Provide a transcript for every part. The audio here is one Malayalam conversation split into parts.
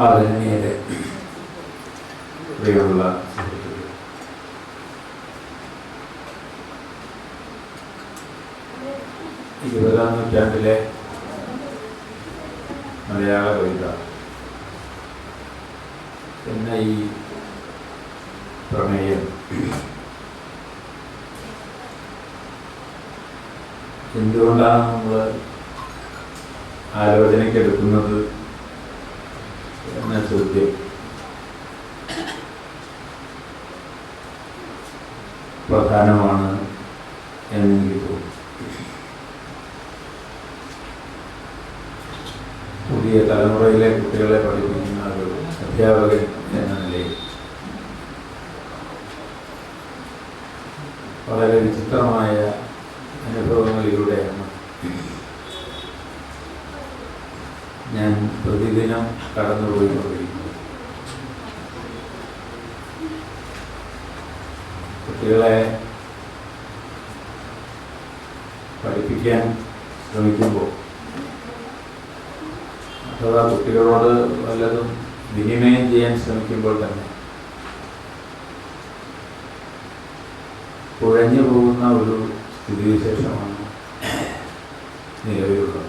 ആദരണീയരെ, പ്രിയമുള്ള സുഹൃത്തുക്കളെ, 20ാം നൂറ്റാണ്ടിലെ മലയാള കവിത എന്ന ഈ പ്രമേയം എന്തുകൊണ്ടാണ് നമ്മൾ ആലോചനയ്ക്കെടുക്കുന്നത് എന്ന ചോദ്യം പ്രധാനമാണ് എന്നെനിക്ക് തോന്നുന്നു. പുതിയ തലമുറയിലെ കുട്ടികളെ പഠിപ്പിക്കുന്ന ഒരു അധ്യാപകൻ എന്ന നിലയിൽ വളരെ വിചിത്രമായ അനുഭവങ്ങളിലൂടെയാണ് ഞാൻ പ്രതിദിനം കടന്നുപോയിക്കൊണ്ടിരിക്കുന്നത്. കുട്ടികളെ പഠിപ്പിക്കാൻ ശ്രമിക്കുമ്പോൾ അഥവാ കുട്ടികളോട് വല്ലതും വിനിമയം ചെയ്യാൻ ശ്രമിക്കുമ്പോൾ തന്നെ കുഴഞ്ഞു പോകുന്ന ഒരു സ്ഥിതിവിശേഷമാണ് നിലവിലുള്ളത്.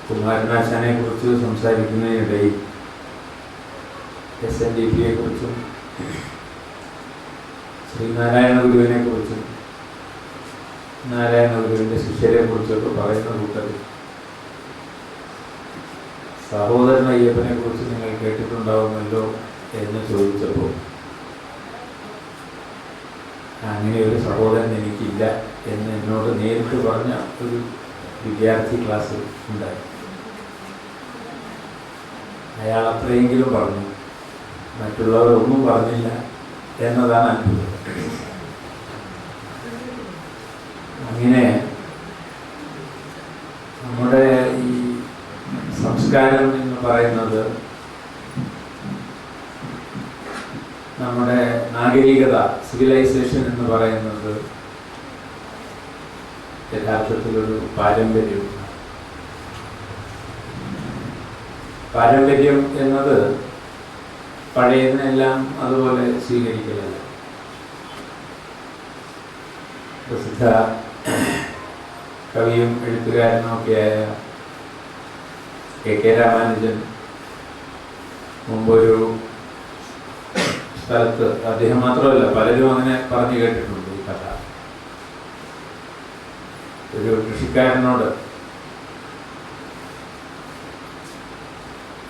കുമാരനാശാനെ കുറിച്ച് സംസാരിക്കുന്നതിനിടയിൽ SNDPയെ കുറിച്ചും ശ്രീനാരായണ ഗുരുവിനെ കുറിച്ചും നാരായണ ഗുരുവിൻ്റെ ശിഷ്യരെ കുറിച്ചൊക്കെ പറയുന്ന കൂട്ടത്തിൽ സഹോദരൻ അയ്യപ്പനെ കുറിച്ച് നിങ്ങൾ കേട്ടിട്ടുണ്ടാവുമല്ലോ എന്ന് ചോദിച്ചപ്പോൾ അങ്ങനെ ഒരു സഹോദരൻ എനിക്കില്ല എന്ന് എന്നോട് നേരിട്ട് പറഞ്ഞ ഒരു വിദ്യാർത്ഥി ക്ലാസ് ഉണ്ടായി. അയാൾ അത്രയെങ്കിലും പറഞ്ഞു, മറ്റുള്ളവരൊന്നും പറഞ്ഞില്ല എന്നതാണ് അത്ഭുതം. അങ്ങനെ നമ്മുടെ ഈ സംസ്കാരം എന്ന് പറയുന്നത്, നമ്മുടെ നാഗരികത, സിവിലൈസേഷൻ എന്ന് പറയുന്നത് യഥാർത്ഥത്തിലൊരു പാരമ്പര്യമാണ്. പാരമ്പര്യം എന്നത് പഴയതിനെല്ലാം അതുപോലെ സ്വീകരിക്കലല്ല. പ്രസിദ്ധ കവിയും എഴുത്തുകാരനുമൊക്കെയായ KK രാമാനുജൻ മുമ്പൊരു സ്ഥലത്ത്, അദ്ദേഹം മാത്രമല്ല പലരും അങ്ങനെ പറഞ്ഞു കേട്ടിട്ടുണ്ട് ഈ കഥ. ഒരു കൃഷിക്കാരനോട്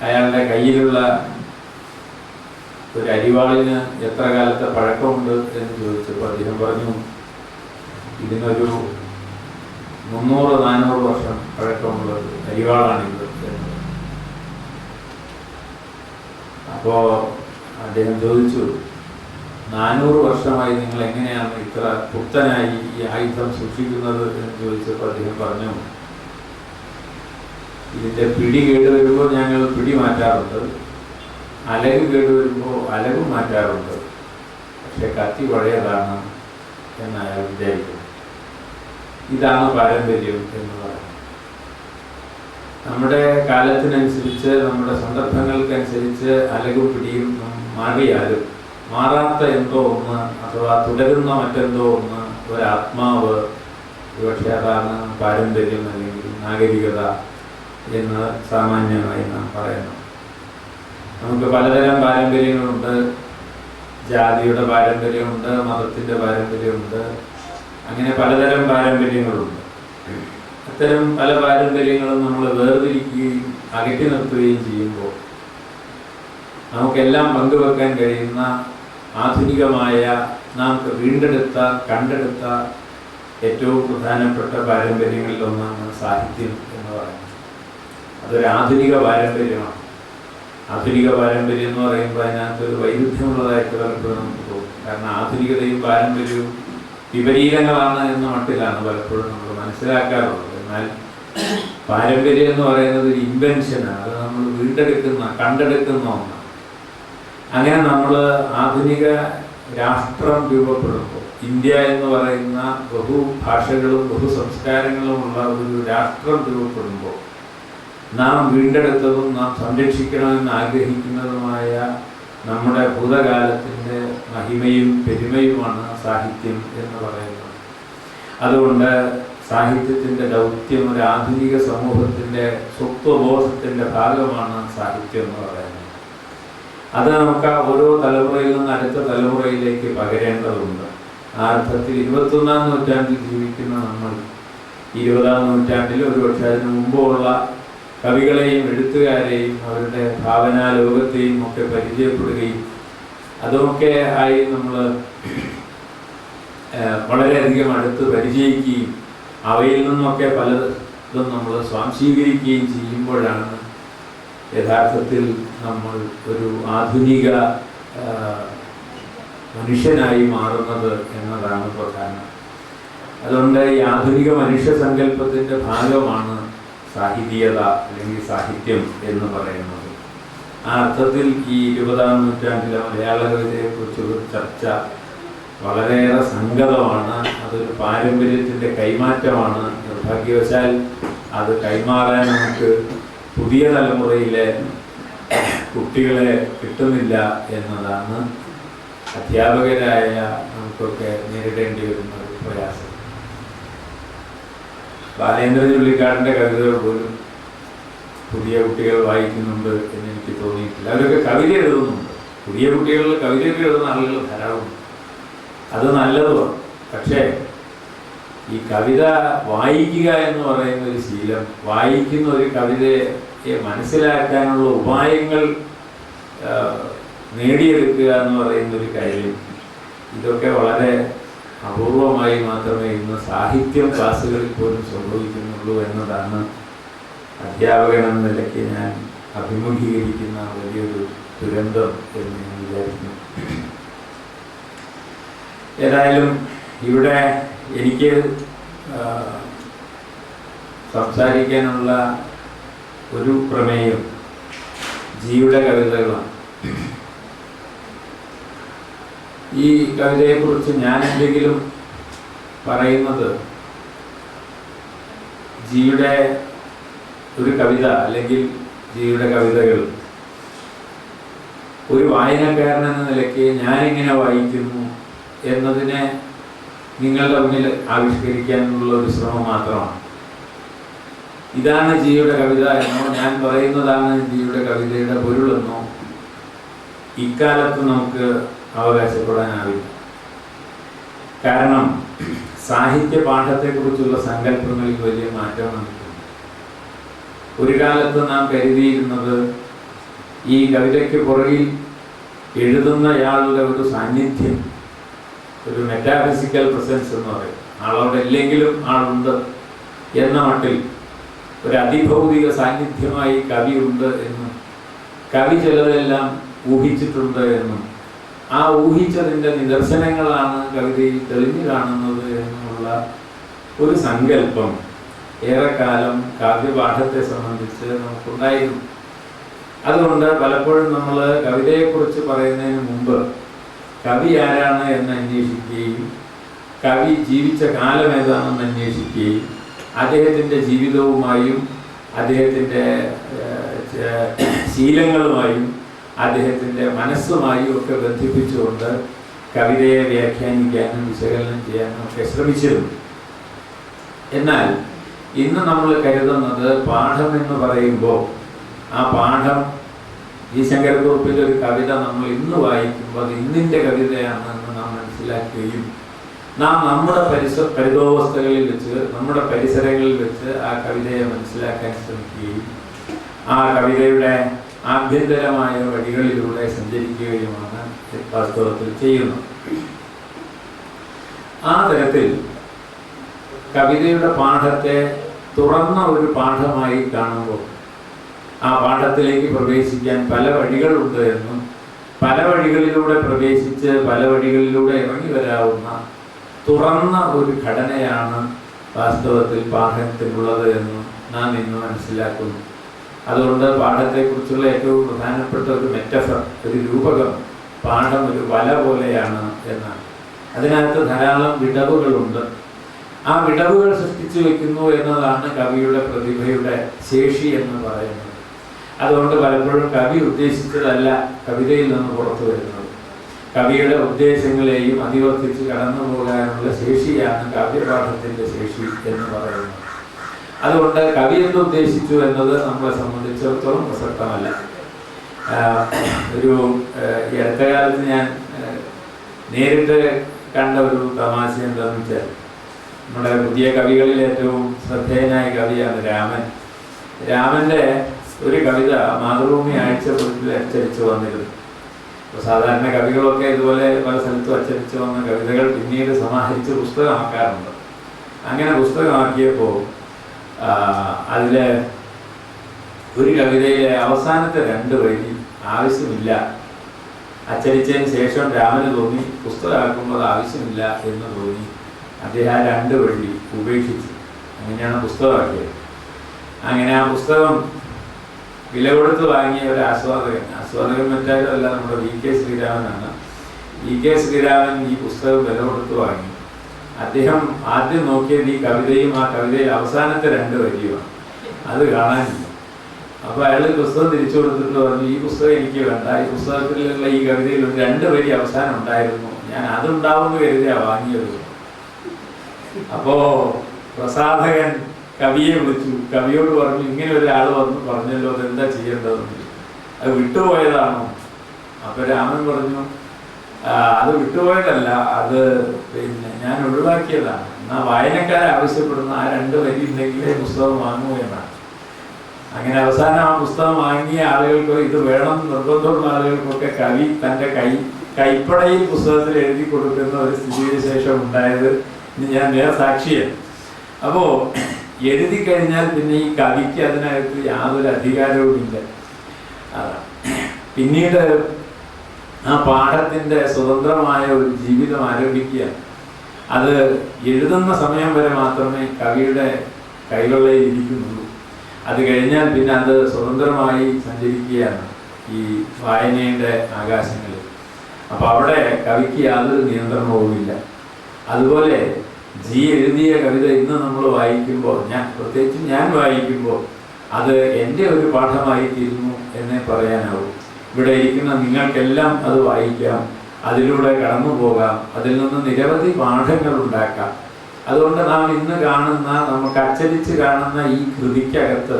അയാളുടെ കയ്യിലുള്ള ഒരു അരിവാളിന് എത്ര കാലത്തെ പഴക്കമുണ്ട് എന്ന് ചോദിച്ചപ്പോൾ അദ്ദേഹം പറഞ്ഞു, ഇതിനൊരു 300-400 വർഷം പഴക്കമുള്ള അരിവാളാണിത്. അപ്പോൾ അദ്ദേഹം ചോദിച്ചു, 400 വർഷമായി നിങ്ങൾ എങ്ങനെയാണ് ഇത്ര പുത്തനായി ഈ ആയുധം സൂക്ഷിക്കുന്നത് എന്ന് ചോദിച്ചപ്പോൾ അദ്ദേഹം പറഞ്ഞു, ഇതിൻ്റെ പിടി കേടുവരുമ്പോൾ ഞങ്ങൾ പിടി മാറ്റാറുണ്ട്, അലക് കേടുവരുമ്പോൾ അലക് മാറ്റാറുണ്ട്, പക്ഷെ കത്തി പഴയതാണ് എന്ന് അയാൾ വിചാരിക്കുന്നു. ഇതാണ് പാരമ്പര്യം എന്ന് പറയുന്നത്. നമ്മുടെ കാലത്തിനനുസരിച്ച്, നമ്മുടെ സന്ദർഭങ്ങൾക്കനുസരിച്ച് അലകും പിടിയും മാറിയാലും മാറാത്ത എന്തോ ഒന്ന്, അഥവാ തുടരുന്ന മറ്റെന്തോ ഒന്ന്, ഒരാത്മാവ്, പക്ഷേ അതാണ് പാരമ്പര്യം അല്ലെങ്കിൽ നാഗരികത എന്ന് സാമാന്യമായി നാം പറയുന്നു. നമുക്ക് പലതരം പാരമ്പര്യങ്ങളുണ്ട്. ജാതിയുടെ പാരമ്പര്യമുണ്ട്, മതത്തിൻ്റെ പാരമ്പര്യമുണ്ട്, അങ്ങനെ പലതരം പാരമ്പര്യങ്ങളുണ്ട്. അത്തരം പല പാരമ്പര്യങ്ങളും നമ്മൾ വേർതിരിക്കുകയും അകറ്റി നിർത്തുകയും ചെയ്യുമ്പോൾ നമുക്കെല്ലാം പങ്കുവെക്കാൻ കഴിയുന്ന ആധുനികമായ, നാം വീണ്ടെടുത്ത, കണ്ടെടുത്ത ഏറ്റവും പ്രധാനപ്പെട്ട പാരമ്പര്യങ്ങളിലൊന്നാണ് സാഹിത്യം എന്ന് പറയുന്നത്. അതൊരു ആധുനിക പാരമ്പര്യമാണ്. ആധുനിക പാരമ്പര്യം എന്ന് പറയുമ്പോൾ അതിനകത്തൊരു വൈരുദ്ധ്യമുള്ളതായിട്ട് പലപ്പോഴും നമുക്ക് തോന്നും. കാരണം ആധുനികതയും പാരമ്പര്യവും വിപരീതങ്ങളാണ് എന്ന മട്ടിലാണ് പലപ്പോഴും നമ്മൾ മനസ്സിലാക്കാറുള്ളത്. എന്നാൽ പാരമ്പര്യം എന്ന് പറയുന്നത് ഒരു ഇൻവെൻഷനാണ്. അത് നമ്മൾ വീണ്ടെടുക്കുന്ന, കണ്ടെടുക്കുന്ന ഒന്നാണ്. അങ്ങനെ നമ്മൾ ആധുനിക രാഷ്ട്രം രൂപപ്പെടുമ്പോൾ, ഇന്ത്യ എന്ന് പറയുന്ന ബഹുഭാഷകളും ബഹുസംസ്കാരങ്ങളുമുള്ള ഒരു രാഷ്ട്രം രൂപപ്പെടുമ്പോൾ നാം വീണ്ടെടുത്തതും നാം സംരക്ഷിക്കണമെന്ന് ആഗ്രഹിക്കുന്നതുമായ നമ്മുടെ ഭൂതകാലത്തിൻ്റെ മഹിമയും പെരുമയുമാണ് സാഹിത്യം എന്ന് പറയുന്നത്. അതുകൊണ്ട് സാഹിത്യത്തിൻ്റെ ദൗത്യം ഒരു ആധുനിക സമൂഹത്തിൻ്റെ സ്വത്വബോധത്തിൻ്റെ ഭാഗമാണ് സാഹിത്യം എന്ന് പറയുന്നത്. അത് നമുക്ക് ഓരോ തലമുറയിൽ നിന്ന് അടുത്ത തലമുറയിലേക്ക് പകരേണ്ടതുണ്ട്. ആ അർത്ഥത്തിൽ 21-ാം നൂറ്റാണ്ടിൽ ജീവിക്കുന്ന നമ്മൾ 20-ാം നൂറ്റാണ്ടിൽ ഒരുപക്ഷെ അതിന് മുമ്പുള്ള കവികളെയും എഴുത്തുകാരെയും അവരുടെ ഭാവനാ ലോകത്തെയും ഒക്കെ പരിചയപ്പെടുകയും അതൊക്കെ ആയി നമ്മൾ വളരെയധികം അടുത്ത് പരിചയിക്കുകയും അവയിൽ നിന്നൊക്കെ പലതും നമ്മൾ സ്വാംശീകരിക്കുകയും ചെയ്യുമ്പോഴാണ് യഥാർത്ഥത്തിൽ നമ്മൾ ഒരു ആധുനിക മനുഷ്യനായി മാറുന്നത് എന്നതാണ് പ്രധാനം. അതുകൊണ്ട് ഈ ആധുനിക മനുഷ്യ സങ്കല്പത്തിൻ്റെ ഭാഗമാണ് സാഹിത്യത അല്ലെങ്കിൽ സാഹിത്യം എന്ന് പറയുന്നത്. ആ അർത്ഥത്തിൽ ഈ 20-ാം നൂറ്റാണ്ടിലെ മലയാള കവിതയെക്കുറിച്ചുള്ള ചർച്ച വളരെയേറെ സംഗതമാണ്. അതൊരു പാരമ്പര്യത്തിൻ്റെ കൈമാറ്റമാണ്. നിർഭാഗ്യവശാൽ അത് കൈമാറാൻ നമുക്ക് പുതിയ തലമുറയിലെ കുട്ടികളെ കിട്ടുന്നില്ല എന്നതാണ് അധ്യാപകരായ നമുക്കൊക്കെ നേരിടേണ്ടി വരുന്ന ഒരു പ്രയാസം. ബാലേന്ദ്ര ചുള്ളിക്കാടിൻ്റെ കവിതകൾ പോലും പുതിയ കുട്ടികൾ വായിക്കുന്നുണ്ട് എന്ന് എനിക്ക് തോന്നിയിട്ടില്ല. അവരൊക്കെ കവിത എഴുതുന്നുണ്ട്. പുതിയ കുട്ടികൾ കവിതയൊക്കെ എഴുതുന്ന ആളുകൾ ധാരാളമുണ്ട്. അത് നല്ലതുമാണ്. പക്ഷേ ഈ കവിത വായിക്കുക എന്ന് പറയുന്ന ഒരു ശീലം, വായിക്കുന്ന ഒരു കവിതയെ മനസ്സിലാക്കാനുള്ള ഉപായങ്ങൾ നേടിയെടുക്കുക എന്ന് പറയുന്നൊരു കാര്യം, ഇതൊക്കെ വളരെ അപൂർവമായി മാത്രമേ ഇന്ന് സാഹിത്യം ക്ലാസ്സുകളിൽ പോലും സംഭവിക്കുന്നുള്ളൂ എന്നതാണ് അധ്യാപകൻ എന്ന നിലയ്ക്ക് ഞാൻ അഭിമുഖീകരിക്കുന്ന വലിയൊരു ദുരന്തം എന്ന് ഞാൻ വിചാരിക്കുന്നു. ഏതായാലും ഇവിടെ എനിക്ക് സംസാരിക്കാനുള്ള ഒരു പ്രമേയം ജിയുടെ കവിതകളാണ്. ഈ കവിതയെക്കുറിച്ച് ഞാൻ എന്തെങ്കിലും പറയുന്നത് ജിയുടെ ഒരു കവിത അല്ലെങ്കിൽ ജിയുടെ കവിതകൾ ഒരു വായനക്കാരൻ എന്ന നിലയ്ക്ക് ഞാനെങ്ങനെ വായിക്കുന്നു എന്നതിനെ നിങ്ങളുടെ മുന്നിൽ ആവിഷ്കരിക്കാനുള്ള ഒരു ശ്രമം മാത്രമാണ്. ഇതാണ് ജിയുടെ കവിത എന്നോ ഞാൻ പറയുന്നതാണ് ജിയുടെ കവിതയുടെ പൊരുളെന്നോ ഇക്കാലത്ത് നമുക്ക് അവകാശപ്പെടാനാവില്ല. കാരണം സാഹിത്യ പാഠത്തെക്കുറിച്ചുള്ള സങ്കല്പങ്ങളിൽ വലിയ മാറ്റം വന്നിട്ടുണ്ട്. ഒരു കാലത്ത് നാം കരുതിയിരുന്നത് ഈ കവിതയ്ക്ക് പുറകിൽ എഴുതുന്നയാളുടെ ഒരു സാന്നിധ്യം, ഒരു മെറ്റാഫിസിക്കൽ പ്രസൻസ് എന്ന് പറയും, ആളവിടെ ഇല്ലെങ്കിലും ആളുണ്ട് എന്ന മട്ടിൽ ഒരു അതിഭൗതിക സാന്നിധ്യമായി കവിയുണ്ട് എന്നും കവി ചിലതെല്ലാം ഊഹിച്ചിട്ടുണ്ട് എന്നും ആ ഊഹിച്ചതിൻ്റെ നിദർശനങ്ങളാണ് കവിതയിൽ തെളിഞ്ഞു കാണുന്നത് എന്നുള്ള ഒരു സങ്കല്പം ഏറെക്കാലം കാവ്യപാഠത്തെ സംബന്ധിച്ച് നമുക്കുണ്ടായിരുന്നു. അതുകൊണ്ട് പലപ്പോഴും നമ്മൾ കവിതയെക്കുറിച്ച് പറയുന്നതിന് മുമ്പ് കവി ആരാണ് എന്ന് അന്വേഷിക്കുകയും കവി ജീവിച്ച കാലം ഏതാണെന്ന് അന്വേഷിക്കുകയും അദ്ദേഹത്തിൻ്റെ ജീവിതവുമായും അദ്ദേഹത്തിൻ്റെ ശീലങ്ങളുമായും അദ്ദേഹത്തിൻ്റെ മനസ്സുമായും ഒക്കെ ബന്ധിപ്പിച്ചുകൊണ്ട് കവിതയെ വ്യാഖ്യാനിക്കാനും വിശകലനം ചെയ്യാനും ഒക്കെ ശ്രമിച്ചിരുന്നു. എന്നാൽ ഇന്ന് നമ്മൾ കരുതുന്നത് പാഠം എന്ന് പറയുമ്പോൾ ആ പാഠം ഈ ശങ്കരക്കുറുപ്പിൻ്റെ ഒരു കവിത നമ്മൾ ഇന്ന് വായിക്കുമ്പോൾ അത് ഇന്നിൻ്റെ കവിതയാണെന്ന് നാം മനസ്സിലാക്കുകയും നാം നമ്മുടെ പരിതോവസ്ഥകളിൽ വെച്ച് നമ്മുടെ പരിസരങ്ങളിൽ വെച്ച് ആ കവിതയെ മനസ്സിലാക്കാൻ ശ്രമിക്കുകയും ആ കവിതയുടെ ആഭ്യന്തരമായ വഴികളിലൂടെ സഞ്ചരിക്കുകയുമാണ് വാസ്തവത്തിൽ ചെയ്യുന്നത്. ആ തരത്തിൽ കവിതയുടെ പാഠത്തെ തുറന്ന ഒരു പാഠമായി കാണുമ്പോൾ ആ പാഠത്തിലേക്ക് പ്രവേശിക്കാൻ പല വഴികളുണ്ട് എന്നും പല വഴികളിലൂടെ പ്രവേശിച്ച് പല വഴികളിലൂടെ ഇറങ്ങി വരാവുന്ന തുറന്ന ഒരു ഘടനയാണ് വാസ്തവത്തിൽ പാഠത്തിനുള്ളത് എന്നും നാം ഇന്ന് മനസ്സിലാക്കുന്നു. അതുകൊണ്ട് പാഠത്തെക്കുറിച്ചുള്ള ഏറ്റവും പ്രധാനപ്പെട്ട ഒരു മെറ്റഫർ, ഒരു രൂപകം, പാഠം ഒരു വല പോലെയാണ് എന്നാണ്. അതിനകത്ത് ധാരാളം വിടവുകളുണ്ട്. ആ വിടവുകൾ സൃഷ്ടിച്ചു വെക്കുന്നു എന്നതാണ് കവിയുടെ പ്രതിഭയുടെ ശേഷി എന്ന് പറയുന്നത്. അതുകൊണ്ട് പലപ്പോഴും കവി ഉദ്ദേശിച്ചതല്ല കവിതയിൽ നിന്ന് പുറത്തു വരുന്നത്. കവിയുടെ ഉദ്ദേശങ്ങളെയും അതിവർത്തിച്ച് കടന്നു പോകാനുള്ള ശേഷിയാണ് കാവ്യപാഠത്തിൻ്റെ ശേഷി എന്ന് പറയുന്നത്. അതുകൊണ്ട് കവി എന്തുദ്ദേശിച്ചു എന്നത് നമ്മളെ സംബന്ധിച്ചിടത്തോളം പ്രസക്തമല്ല. ഒരു ഈ അടുത്ത കാലത്ത് ഞാൻ നേരിട്ട് കണ്ട ഒരു തമാശ എന്താണെന്ന് വെച്ചാൽ, നമ്മുടെ പുതിയ കവികളിൽ ഏറ്റവും ശ്രദ്ധേയനായ കവിയാണ് രാമൻ. രാമൻ്റെ ഒരു കവിത മാതൃഭൂമി ആഴ്ചപ്പതിപ്പിൽ അച്ചടിച്ചു വന്നിരുന്നു. സാധാരണ കവികളൊക്കെ ഇതുപോലെ പല സ്ഥലത്തും അച്ചടിച്ചു വന്ന കവിതകൾ പിന്നീട് സമാഹരിച്ച് പുസ്തകമാക്കാറുണ്ട്. അങ്ങനെ പുസ്തകമാക്കിയപ്പോൾ അതിൽ ഒരു കവിതയിലെ അവസാനത്തെ 2 വരി ആവശ്യമില്ല, അച്ചടിച്ചതിന് ശേഷം രാമന് തോന്നി പുസ്തകമാക്കുമ്പോൾ അത് ആവശ്യമില്ല എന്ന് തോന്നി അദ്ദേഹം ആ 2 വരി ഉപേക്ഷിച്ചു. അങ്ങനെയാണ് പുസ്തകമാക്കിയത്. അങ്ങനെ ആ പുസ്തകം വില കൊടുത്ത് വാങ്ങിയ ഒരു ആസ്വാദകൻ മറ്റാരും അല്ല, നമ്മുടെ VK ശ്രീരാമനാണ്. VK ശ്രീരാമൻ ഈ പുസ്തകം വില കൊടുത്ത് വാങ്ങി. അദ്ദേഹം ആദ്യം നോക്കിയത് ഈ കവിതയും ആ കവിതയിൽ അവസാനത്തെ 2 വരിയുമാണ്. അത് കാണാനില്ല. അപ്പോൾ അയാൾ പുസ്തകം തിരിച്ചു കൊടുത്തിട്ട് പറഞ്ഞു, ഈ പുസ്തകം എനിക്ക് വേണ്ട, ഈ പുസ്തകത്തിലുള്ള ഈ കവിതയിൽ ഒരു 2 വരി അവസാനം ഉണ്ടായിരുന്നു, ഞാൻ അതുണ്ടാവുമെന്ന് കരുതിയാ വാങ്ങിയത്. അപ്പോൾ പ്രസാധകൻ കവിയെ വിളിച്ചു, കവിയോട് പറഞ്ഞു, ഇങ്ങനെ ഒരാൾ വന്ന് പറഞ്ഞല്ലോ, അതെന്താ ചെയ്യേണ്ടതെന്ന്. അത് വിട്ടുപോയതാണോ? അപ്പോൾ രാമൻ പറഞ്ഞു, അത് വിട്ടുപോയതല്ല, അത് പിന്നെ ഞാൻ ഒഴിവാക്കിയതാണ്. എന്നാൽ വായനക്കാരെ ആവശ്യപ്പെടുന്ന ആ 2 വരി ഉണ്ടെങ്കിലേ പുസ്തകം വാങ്ങൂ എന്നാണ്. അങ്ങനെ അവസാനം ആ പുസ്തകം വാങ്ങിയ ആളുകൾക്കോ ഇത് വേണം നിർബന്ധമുള്ള ആളുകൾക്കൊക്കെ കവി തൻ്റെ കൈപ്പടയിൽ പുസ്തകത്തിൽ എഴുതി കൊടുക്കുന്ന ഒരു സ്ഥിതിവിശേഷം ഉണ്ടായത് ഞാൻ നേരെ സാക്ഷിയാണ്. അപ്പോൾ എഴുതി കഴിഞ്ഞാൽ പിന്നെ ഈ കവിക്ക് അതിനകത്ത് യാതൊരു അധികാരവുമില്ല. പിന്നീട് ആ പാഠത്തിൻ്റെ സ്വതന്ത്രമായ ഒരു ജീവിതം ആരംഭിക്കുക. അത് എഴുതുന്ന സമയം വരെ മാത്രമേ കവിയുടെ കൈവെള്ളയിൽ ഇരിക്കുന്നുള്ളൂ. അത് കഴിഞ്ഞാൽ പിന്നെ അത് സ്വതന്ത്രമായി സഞ്ചരിക്കുകയാണ് ഈ വായനയുടെ ആകാശങ്ങളിൽ. അപ്പോൾ അവിടെ കവിക്ക് യാതൊരു നിയന്ത്രണവുമില്ല. അതുപോലെ എഴുതിയ കവിത ഇന്ന് നമ്മൾ വായിക്കുമ്പോൾ, പ്രത്യേകിച്ചും ഞാൻ വായിക്കുമ്പോൾ, അത് എൻ്റെ ഒരു പാഠമായി തീരുന്നു എന്നേ പറയാനാവും. ഇവിടെ ഇരിക്കുന്ന നിങ്ങൾക്കെല്ലാം അത് വായിക്കാം, അതിലൂടെ കടന്നു പോകാം, അതിൽ നിന്ന് നിരവധി പാഠങ്ങൾ ഉണ്ടാക്കാം. അതുകൊണ്ട് നാം ഇന്ന് കാണുന്ന, നമുക്ക് അച്ചടിച്ച് കാണുന്ന ഈ കൃതിക്കകത്ത്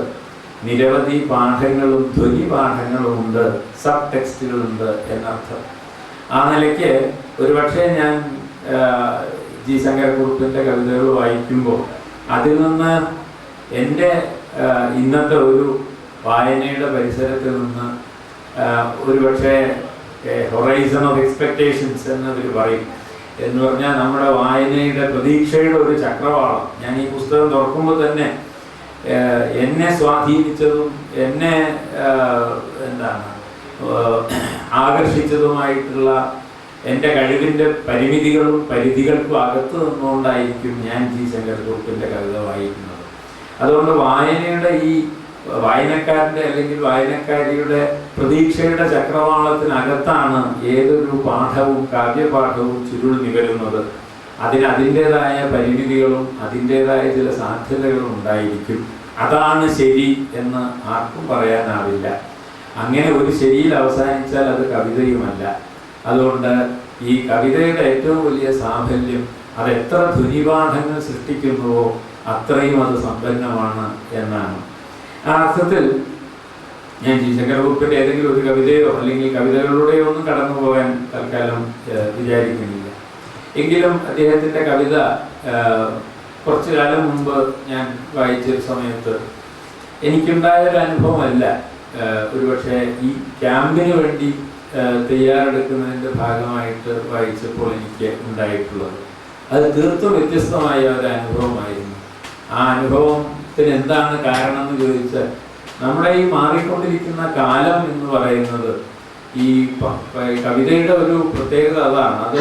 നിരവധി പാഠങ്ങളും ധ്വനി പാഠങ്ങളും ഉണ്ട്, സബ് ടെക്സ്റ്റുകളുണ്ട് എന്നർത്ഥം. ആ നിലയ്ക്ക് ഒരുപക്ഷെ ഞാൻ ജി ശങ്കരക്കുറുപ്പിൻ്റെ കവിതകൾ വായിക്കുമ്പോൾ അതിൽ നിന്ന് എൻ്റെ ഇന്നത്തെ ഒരു വായനയുടെ പരിസരത്തിൽ നിന്ന് ഒരുപക്ഷെ ഹൊറൈസൺ ഓഫ് എക്സ്പെക്റ്റേഷൻസ് എന്നവർ പറയും. എന്ന് പറഞ്ഞാൽ നമ്മുടെ വായനയുടെ പ്രതീക്ഷയുടെ ഒരു ചക്രവാളം. ഞാൻ ഈ പുസ്തകം തുറക്കുമ്പോൾ തന്നെ എന്നെ സ്വാധീനിച്ചതും എന്നെ ആകർഷിച്ചതുമായിട്ടുള്ള എൻ്റെ കഴിവിൻ്റെ പരിമിതികളും പരിധികൾക്കും അകത്ത് നിന്നുകൊണ്ടായിരിക്കും ഞാൻ ജി ശങ്കരക്കുറുപ്പിൻ്റെ കവിത വായിക്കുന്നത്. അതുകൊണ്ട് വായനയുടെ ഈ വായനക്കാരൻ്റെ അല്ലെങ്കിൽ വായനക്കാരിയുടെ പ്രതീക്ഷയുടെ ചക്രവാളത്തിനകത്താണ് ഏതൊരു പാഠവും കാവ്യപാഠവും ചുരുൾ നിവരുന്നത്. അതിൻ്റേതായ പരിമിതികളും അതിൻ്റേതായ ചില സാധ്യതകളും ഉണ്ടായിരിക്കും. അതാണ് ശരി എന്ന് ആർക്കും പറയാനാവില്ല. അങ്ങനെ ഒരു ശരിയിൽ അവസാനിച്ചാൽ അത് കവിതയുമല്ല. അതുകൊണ്ട് ഈ കവിതയുടെ ഏറ്റവും വലിയ സാഫല്യം അത് എത്ര ധ്വനിപാഠങ്ങൾ സൃഷ്ടിക്കുന്നുവോ അത്രയും അത് സമ്പന്നമാണ് എന്നാണ്. ആ അർത്ഥത്തിൽ ഞാൻ ജി ശങ്കരക്കുറുപ്പിൻ്റെ ഏതെങ്കിലും ഒരു കവിതയോ അല്ലെങ്കിൽ കവിതകളുടെയോ ഒന്നും കടന്നു പോകാൻ തൽക്കാലം വിചാരിക്കുന്നില്ല. എങ്കിലും അദ്ദേഹത്തിൻ്റെ കവിത കുറച്ചു കാലം മുമ്പ് ഞാൻ വായിച്ച സമയത്ത് എനിക്കുണ്ടായൊരു അനുഭവമല്ല. ഒരുപക്ഷെ ഈ ക്യാമ്പിന് വേണ്ടി തയ്യാറെടുക്കുന്നതിൻ്റെ ഭാഗമായിട്ട് വായിച്ചപ്പോൾ എനിക്ക് ഉണ്ടായിട്ടുള്ളത് അത് തീർത്തും വ്യത്യസ്തമായ ഒരു അനുഭവമായിരുന്നു. ആ അനുഭവത്തിന് എന്താണ് കാരണം എന്ന് ചോദിച്ചാൽ, നമ്മുടെ ഈ മാറിക്കൊണ്ടിരിക്കുന്ന കാലം എന്ന് പറയുന്നത് ഈ കവിതയുടെ ഒരു പ്രത്യേകത അതാണ്. അത്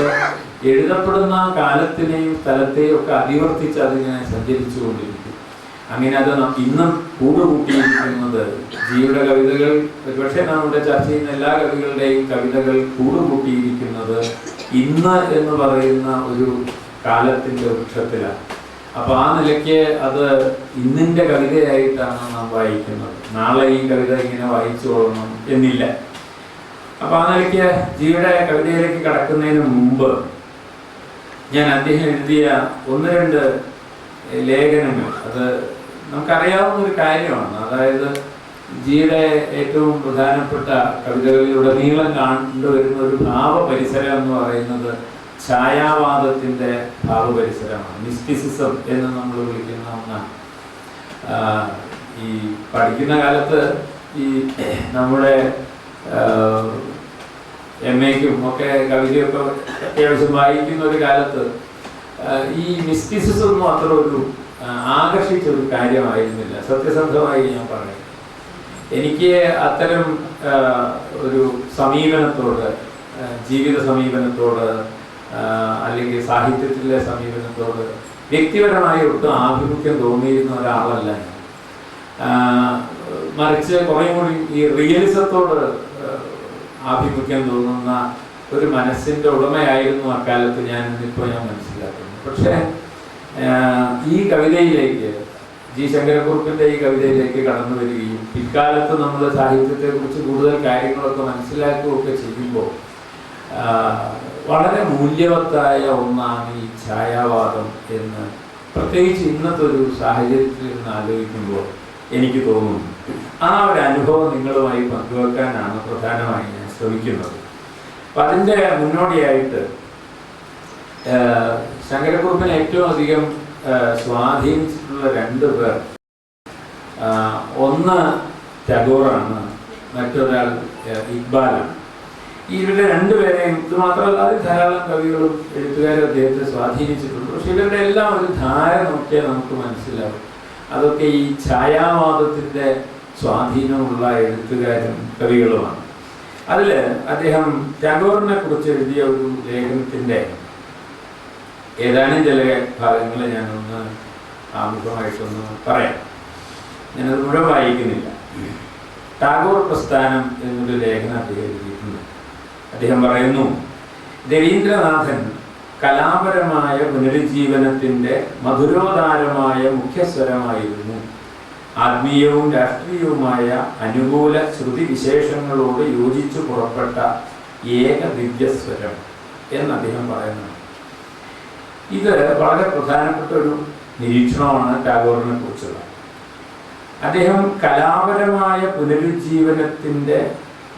എഴുതപ്പെടുന്ന കാലത്തിനെയും സ്ഥലത്തെയും ഒക്കെ അതിവർത്തിച്ച് അതിങ്ങനെ സഞ്ചരിച്ചു കൊണ്ടിരിക്കും. അങ്ങനെ അത് ഇന്നും കൂടുകൂട്ടിയിരിക്കുന്നത് ജിയുടെ കവിതകൾ, ഒരുപക്ഷെ നമ്മുടെ ചർച്ച ചെയ്യുന്ന എല്ലാ കവികളുടെയും കവിതകൾ കൂടുകൂട്ടിയിരിക്കുന്നത് ഇന്ന് എന്ന് പറയുന്ന ഒരു കാലത്തിന്റെ വൃക്ഷത്തിലാണ്. അപ്പൊ ആ നിലയ്ക്ക് അത് ഇന്നിന്റെ കവിതയായിട്ടാണ് നാം വായിക്കുന്നത്. നാളെ ഈ കവിത ഇങ്ങനെ വായിച്ചു കൊള്ളണം എന്നില്ല. അപ്പൊ ആ നിലയ്ക്ക് ജിയുടെ കവിതയിലേക്ക് കടക്കുന്നതിന് മുമ്പ് ഞാൻ അദ്ദേഹം എഴുതിയ 1-2 ലേഖനങ്ങൾ, അത് നമുക്കറിയാവുന്ന ഒരു കാര്യമാണ്. അതായത് ജിയുടെ ഏറ്റവും പ്രധാനപ്പെട്ട കവിതകളിലുടനീളം കണ്ടുവരുന്ന ഒരു ഭാവപരിസരം എന്ന് പറയുന്നത് ഛായാവാദത്തിന്റെ ഭാവപരിസരമാണ്. മിസ്റ്റിസിസം എന്ന് നമ്മൾ വിളിക്കുന്ന ഒന്നാണ്. ഈ പഠിക്കുന്ന കാലത്ത് ഈ നമ്മുടെ MA-ക്കും ഒക്കെ കവിതയൊക്കെ അത്യാവശ്യം വായിക്കുന്ന ഒരു കാലത്ത് ഈ മിസ്റ്റിസിസം ഒന്നും അത്ര ഒരു ആകർഷിച്ച ഒരു കാര്യമായിരുന്നില്ല. സത്യസന്ധമായി ഞാൻ പറയാം, എനിക്ക് അത്തരം ഒരു സമീപനത്തോട്, ജീവിത സമീപനത്തോട് അല്ലെങ്കിൽ സാഹിത്യത്തിലെ സമീപനത്തോട് വ്യക്തിപരമായി ഒട്ടും ആഭിമുഖ്യം തോന്നിയിരുന്ന ഒരാളല്ല ഞാൻ. മറിച്ച് കുറേ കൂടി ഈ റിയലിസത്തോട് ആഭിമുഖ്യം തോന്നുന്ന ഒരു മനസ്സിന്റെ ഉടമയായിരുന്നു അക്കാലത്ത് ഞാൻ മനസ്സിലാക്കുന്നു. പക്ഷേ ഈ കവിതയിലേക്ക്, ജി ശങ്കരക്കുറുപ്പിന്റെ ഈ കവിതയിലേക്ക് കടന്നു വരികയും പിൽക്കാലത്ത് നമ്മൾ സാഹിത്യത്തെ കുറിച്ച് കൂടുതൽ കാര്യങ്ങളൊക്കെ മനസ്സിലാക്കുകയൊക്കെ ചെയ്യുമ്പോൾ വളരെ മൂല്യവത്തായ ഒന്നാണ് ഈ ഛായാവാദം എന്ന് പ്രത്യേകിച്ച് ഇന്നത്തെ ഒരു സാഹചര്യത്തിൽ നിന്ന് ആലോചിക്കുമ്പോൾ എനിക്ക് തോന്നുന്നു. ആ ഒരു അനുഭവം നിങ്ങളുമായി പങ്കുവെക്കാനാണ് പ്രധാനമായി ഞാൻ ശ്രമിക്കുന്നത്. അപ്പം അതിൻ്റെ മുന്നോടിയായിട്ട് ശങ്കരക്കുറുപ്പിനെ ഏറ്റവും അധികം സ്വാധീനിച്ചിട്ടുള്ള 2 പേർ, ഒന്ന് ടാഗോറാണ്, മറ്റൊരാൾ ഇക്ബാലാണ്. ഇവരുടെ 2 പേരെയും, ഇത് മാത്രമല്ലാതെ ധാരാളം കവികളും എഴുത്തുകാരും അദ്ദേഹത്തെ സ്വാധീനിച്ചിട്ടുണ്ട്. പക്ഷെ ഇവരുടെ എല്ലാം ഒരു ധാര നോക്കിയാൽ നമുക്ക് മനസ്സിലാവും അതൊക്കെ ഈ ഛായാവാദത്തിന്റെ സ്വാധീനമുള്ള എഴുത്തുകാരും കവികളുമാണ്. അതിൽ അദ്ദേഹം ടാഗോറിനെ കുറിച്ച് എഴുതിയ ഒരു ലേഖനത്തിന്റെ ഏതാനും ചില ഭാഗങ്ങൾ ഞാനൊന്ന് ആമുഖമായിട്ടൊന്ന് പറയാം. ഞാനത് മുഴുവൻ വായിക്കുന്നില്ല. ടാഗോർ പ്രസ്ഥാനം എന്നൊരു ലേഖനം അദ്ദേഹം എഴുതിയിട്ടുണ്ട്. അദ്ദേഹം പറയുന്നു, രവീന്ദ്രനാഥൻ കലാപരമായ പുനരുജ്ജീവനത്തിന്റെ മധുരോദാരമായ മുഖ്യസ്വരമായിരുന്നു. ആത്മീയവും രാഷ്ട്രീയവുമായ അനുകൂല ശ്രുതി വിശേഷങ്ങളോട് യോജിച്ചു പുറപ്പെട്ട ഏക ദിവ്യസ്വരം എന്ന് അദ്ദേഹം പറയുന്നു. ഇത് വളരെ പ്രധാനപ്പെട്ട ഒരു നിരീക്ഷണമാണ് ടാഗോറിനെ കുറിച്ചുള്ള. അദ്ദേഹം കലാപരമായ പുനരുജ്ജീവനത്തിന്റെ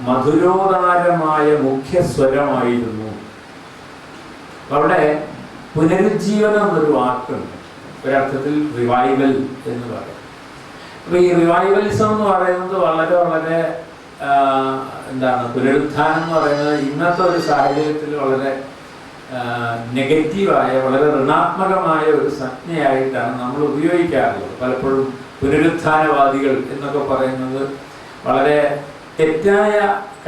മധുരോദാരമായ മുഖ്യസ്വരമായിരുന്നു. അവിടെ പുനരുജ്ജീവനം എന്നൊരു വാക്കുണ്ട്. ഒരർത്ഥത്തിൽ റിവൈവൽ എന്ന് പറയും. അപ്പൊ ഈ റിവൈവലിസം എന്ന് പറയുന്നത് വളരെ വളരെ പുനരുത്ഥാനം എന്ന് പറയുന്നത് ഇന്നത്തെ ഒരു സാഹചര്യത്തിൽ വളരെ നെഗറ്റീവായ, വളരെ ഋണാത്മകമായ ഒരു സംജ്ഞയായിട്ടാണ് നമ്മൾ ഉപയോഗിക്കാറുള്ളത്. പലപ്പോഴും പുനരുത്ഥാനവാദികൾ എന്നൊക്കെ പറയുന്നത് വളരെ തെറ്റായ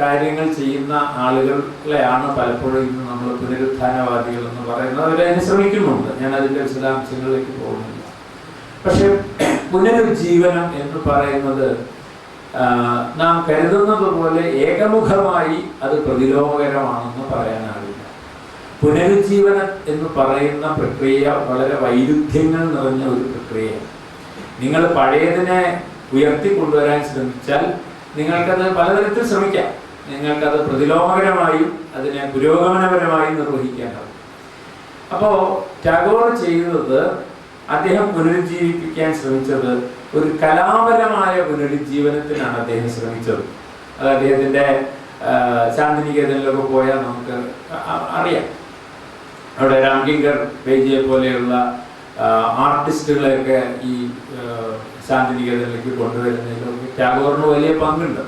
കാര്യങ്ങൾ ചെയ്യുന്ന ആളുകളെയാണ് പലപ്പോഴും ഇന്ന് നമ്മൾ പുനരുത്ഥാനവാദികൾ എന്ന് പറയുന്നത്. അവരതിനെ ശ്രമിക്കുന്നുണ്ട്. ഞാൻ അതിൻ്റെ വിശദാംശങ്ങളിലേക്ക് പോകുന്നില്ല. പക്ഷെ പുനരുജ്ജീവനം എന്ന് പറയുന്നത് നാം കരുതുന്നത് പോലെ ഏകമുഖമായി അത് പ്രതിലോമകരമാണെന്ന് പറയാനാവില്ല. പുനരുജ്ജീവനം എന്ന് പറയുന്ന പ്രക്രിയ വളരെ വൈരുദ്ധ്യങ്ങൾ നിറഞ്ഞ ഒരു പ്രക്രിയയാണ്. നിങ്ങൾ പഴയതിനെ ഉയർത്തിക്കൊണ്ടുവരാൻ ശ്രമിച്ചാൽ നിങ്ങൾക്കത് പലതരത്തിൽ ശ്രമിക്കാം. നിങ്ങൾക്കത് പ്രതിലോമകരമായും അതിനെ പുരോഗമനപരമായും നിർവഹിക്കാനാവും. അപ്പോൾ ടാഗോർ ചെയ്തത്, അദ്ദേഹം പുനരുജ്ജീവിപ്പിക്കാൻ ശ്രമിച്ചത് ഒരു കലാപരമായ പുനരുജ്ജീവനത്തിനാണ് അദ്ദേഹം ശ്രമിച്ചത്. അത് അദ്ദേഹത്തിൻ്റെ ശാന്തിനികേതനിലൊക്കെ പോയാൽ നമുക്ക് അറിയാം. അവിടെ രാംകിങ്കർ ബേജിയെ പോലെയുള്ള ആർട്ടിസ്റ്റുകളെയൊക്കെ ഈ ശാന്തിനികേതനിലേക്ക് കൊണ്ടുവരുന്നതിലൊക്കെ ടാഗോറിന് വലിയ പങ്കുണ്ട്.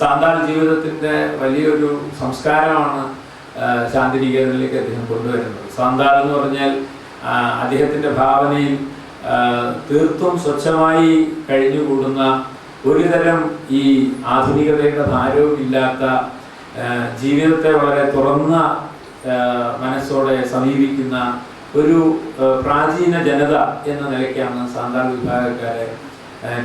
സാന്താൾ ജീവിതത്തിൻ്റെ വലിയൊരു സംസ്കാരമാണ് ശാന്തിനികേതനിലേക്ക് അദ്ദേഹം കൊണ്ടുവരുന്നത്. സാന്താൾ എന്ന് പറഞ്ഞാൽ അദ്ദേഹത്തിൻ്റെ ഭാവനയിൽ തീർത്തും സ്വച്ഛമായി കഴിഞ്ഞുകൂടുന്ന, ഒരുതരം ഈ ആധുനികതയുടെ ഭാരവും ഇല്ലാത്ത, ജീവിതത്തെ വളരെ തുറന്ന മനസ്സോടെ സമീപിക്കുന്ന ഒരു പ്രാചീന ജനത എന്ന നിലയ്ക്കാണ് സാന്താൾ വിഭാഗക്കാരെ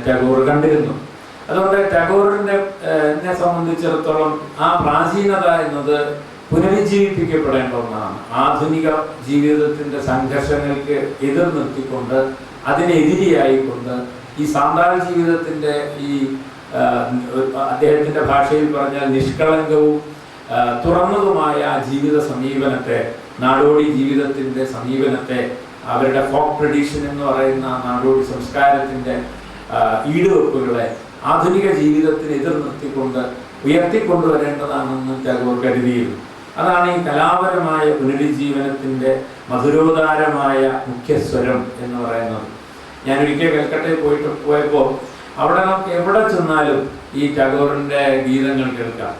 ടാഗോർ കണ്ടിരുന്നത്. അതുകൊണ്ട് ടാഗോറിനെ സംബന്ധിച്ചിടത്തോളം ആ പ്രാചീനത എന്നത് പുനരുജ്ജീവിപ്പിക്കപ്പെടേണ്ട ഒന്നാണ്. ആധുനിക ജീവിതത്തിന്റെ സംഘർഷങ്ങൾക്ക് എതിർ നിർത്തിക്കൊണ്ട്, അതിനെതിരെയായിക്കൊണ്ട് ഈ സാന്താൾ ജീവിതത്തിന്റെ ഈ അദ്ദേഹത്തിന്റെ ഭാഷയിൽ പറഞ്ഞാൽ നിഷ്കളങ്കവും തുറന്നതുമായ ആ ജീവിത സമീപനത്തെ, നാടോടി ജീവിതത്തിന്റെ സമീപനത്തെ, അവരുടെ ഫോക്ക് ട്രഡീഷൻ എന്ന് പറയുന്ന നാടോടി സംസ്കാരത്തിന്റെ ഈടുവെപ്പുകളെ ആധുനിക ജീവിതത്തിന് എതിർ നിർത്തിക്കൊണ്ട് ഉയർത്തിക്കൊണ്ടുവരേണ്ടതാണെന്ന് ടാഗോർ കരുതിയിരുന്നു. അതാണ് ഈ കലാപരമായ പുനരുജ്ജീവനത്തിന്റെ മധുരോദാരമായ മുഖ്യസ്വരം എന്ന് പറയുന്നത്. ഞാൻ ഒരിക്കൽ കൽക്കട്ടയിൽ പോയപ്പോൾ അവിടെ നമുക്ക് എവിടെ ചെന്നാലും ഈ ടാഗോറിന്റെ ഗീതങ്ങൾ കേൾക്കാം.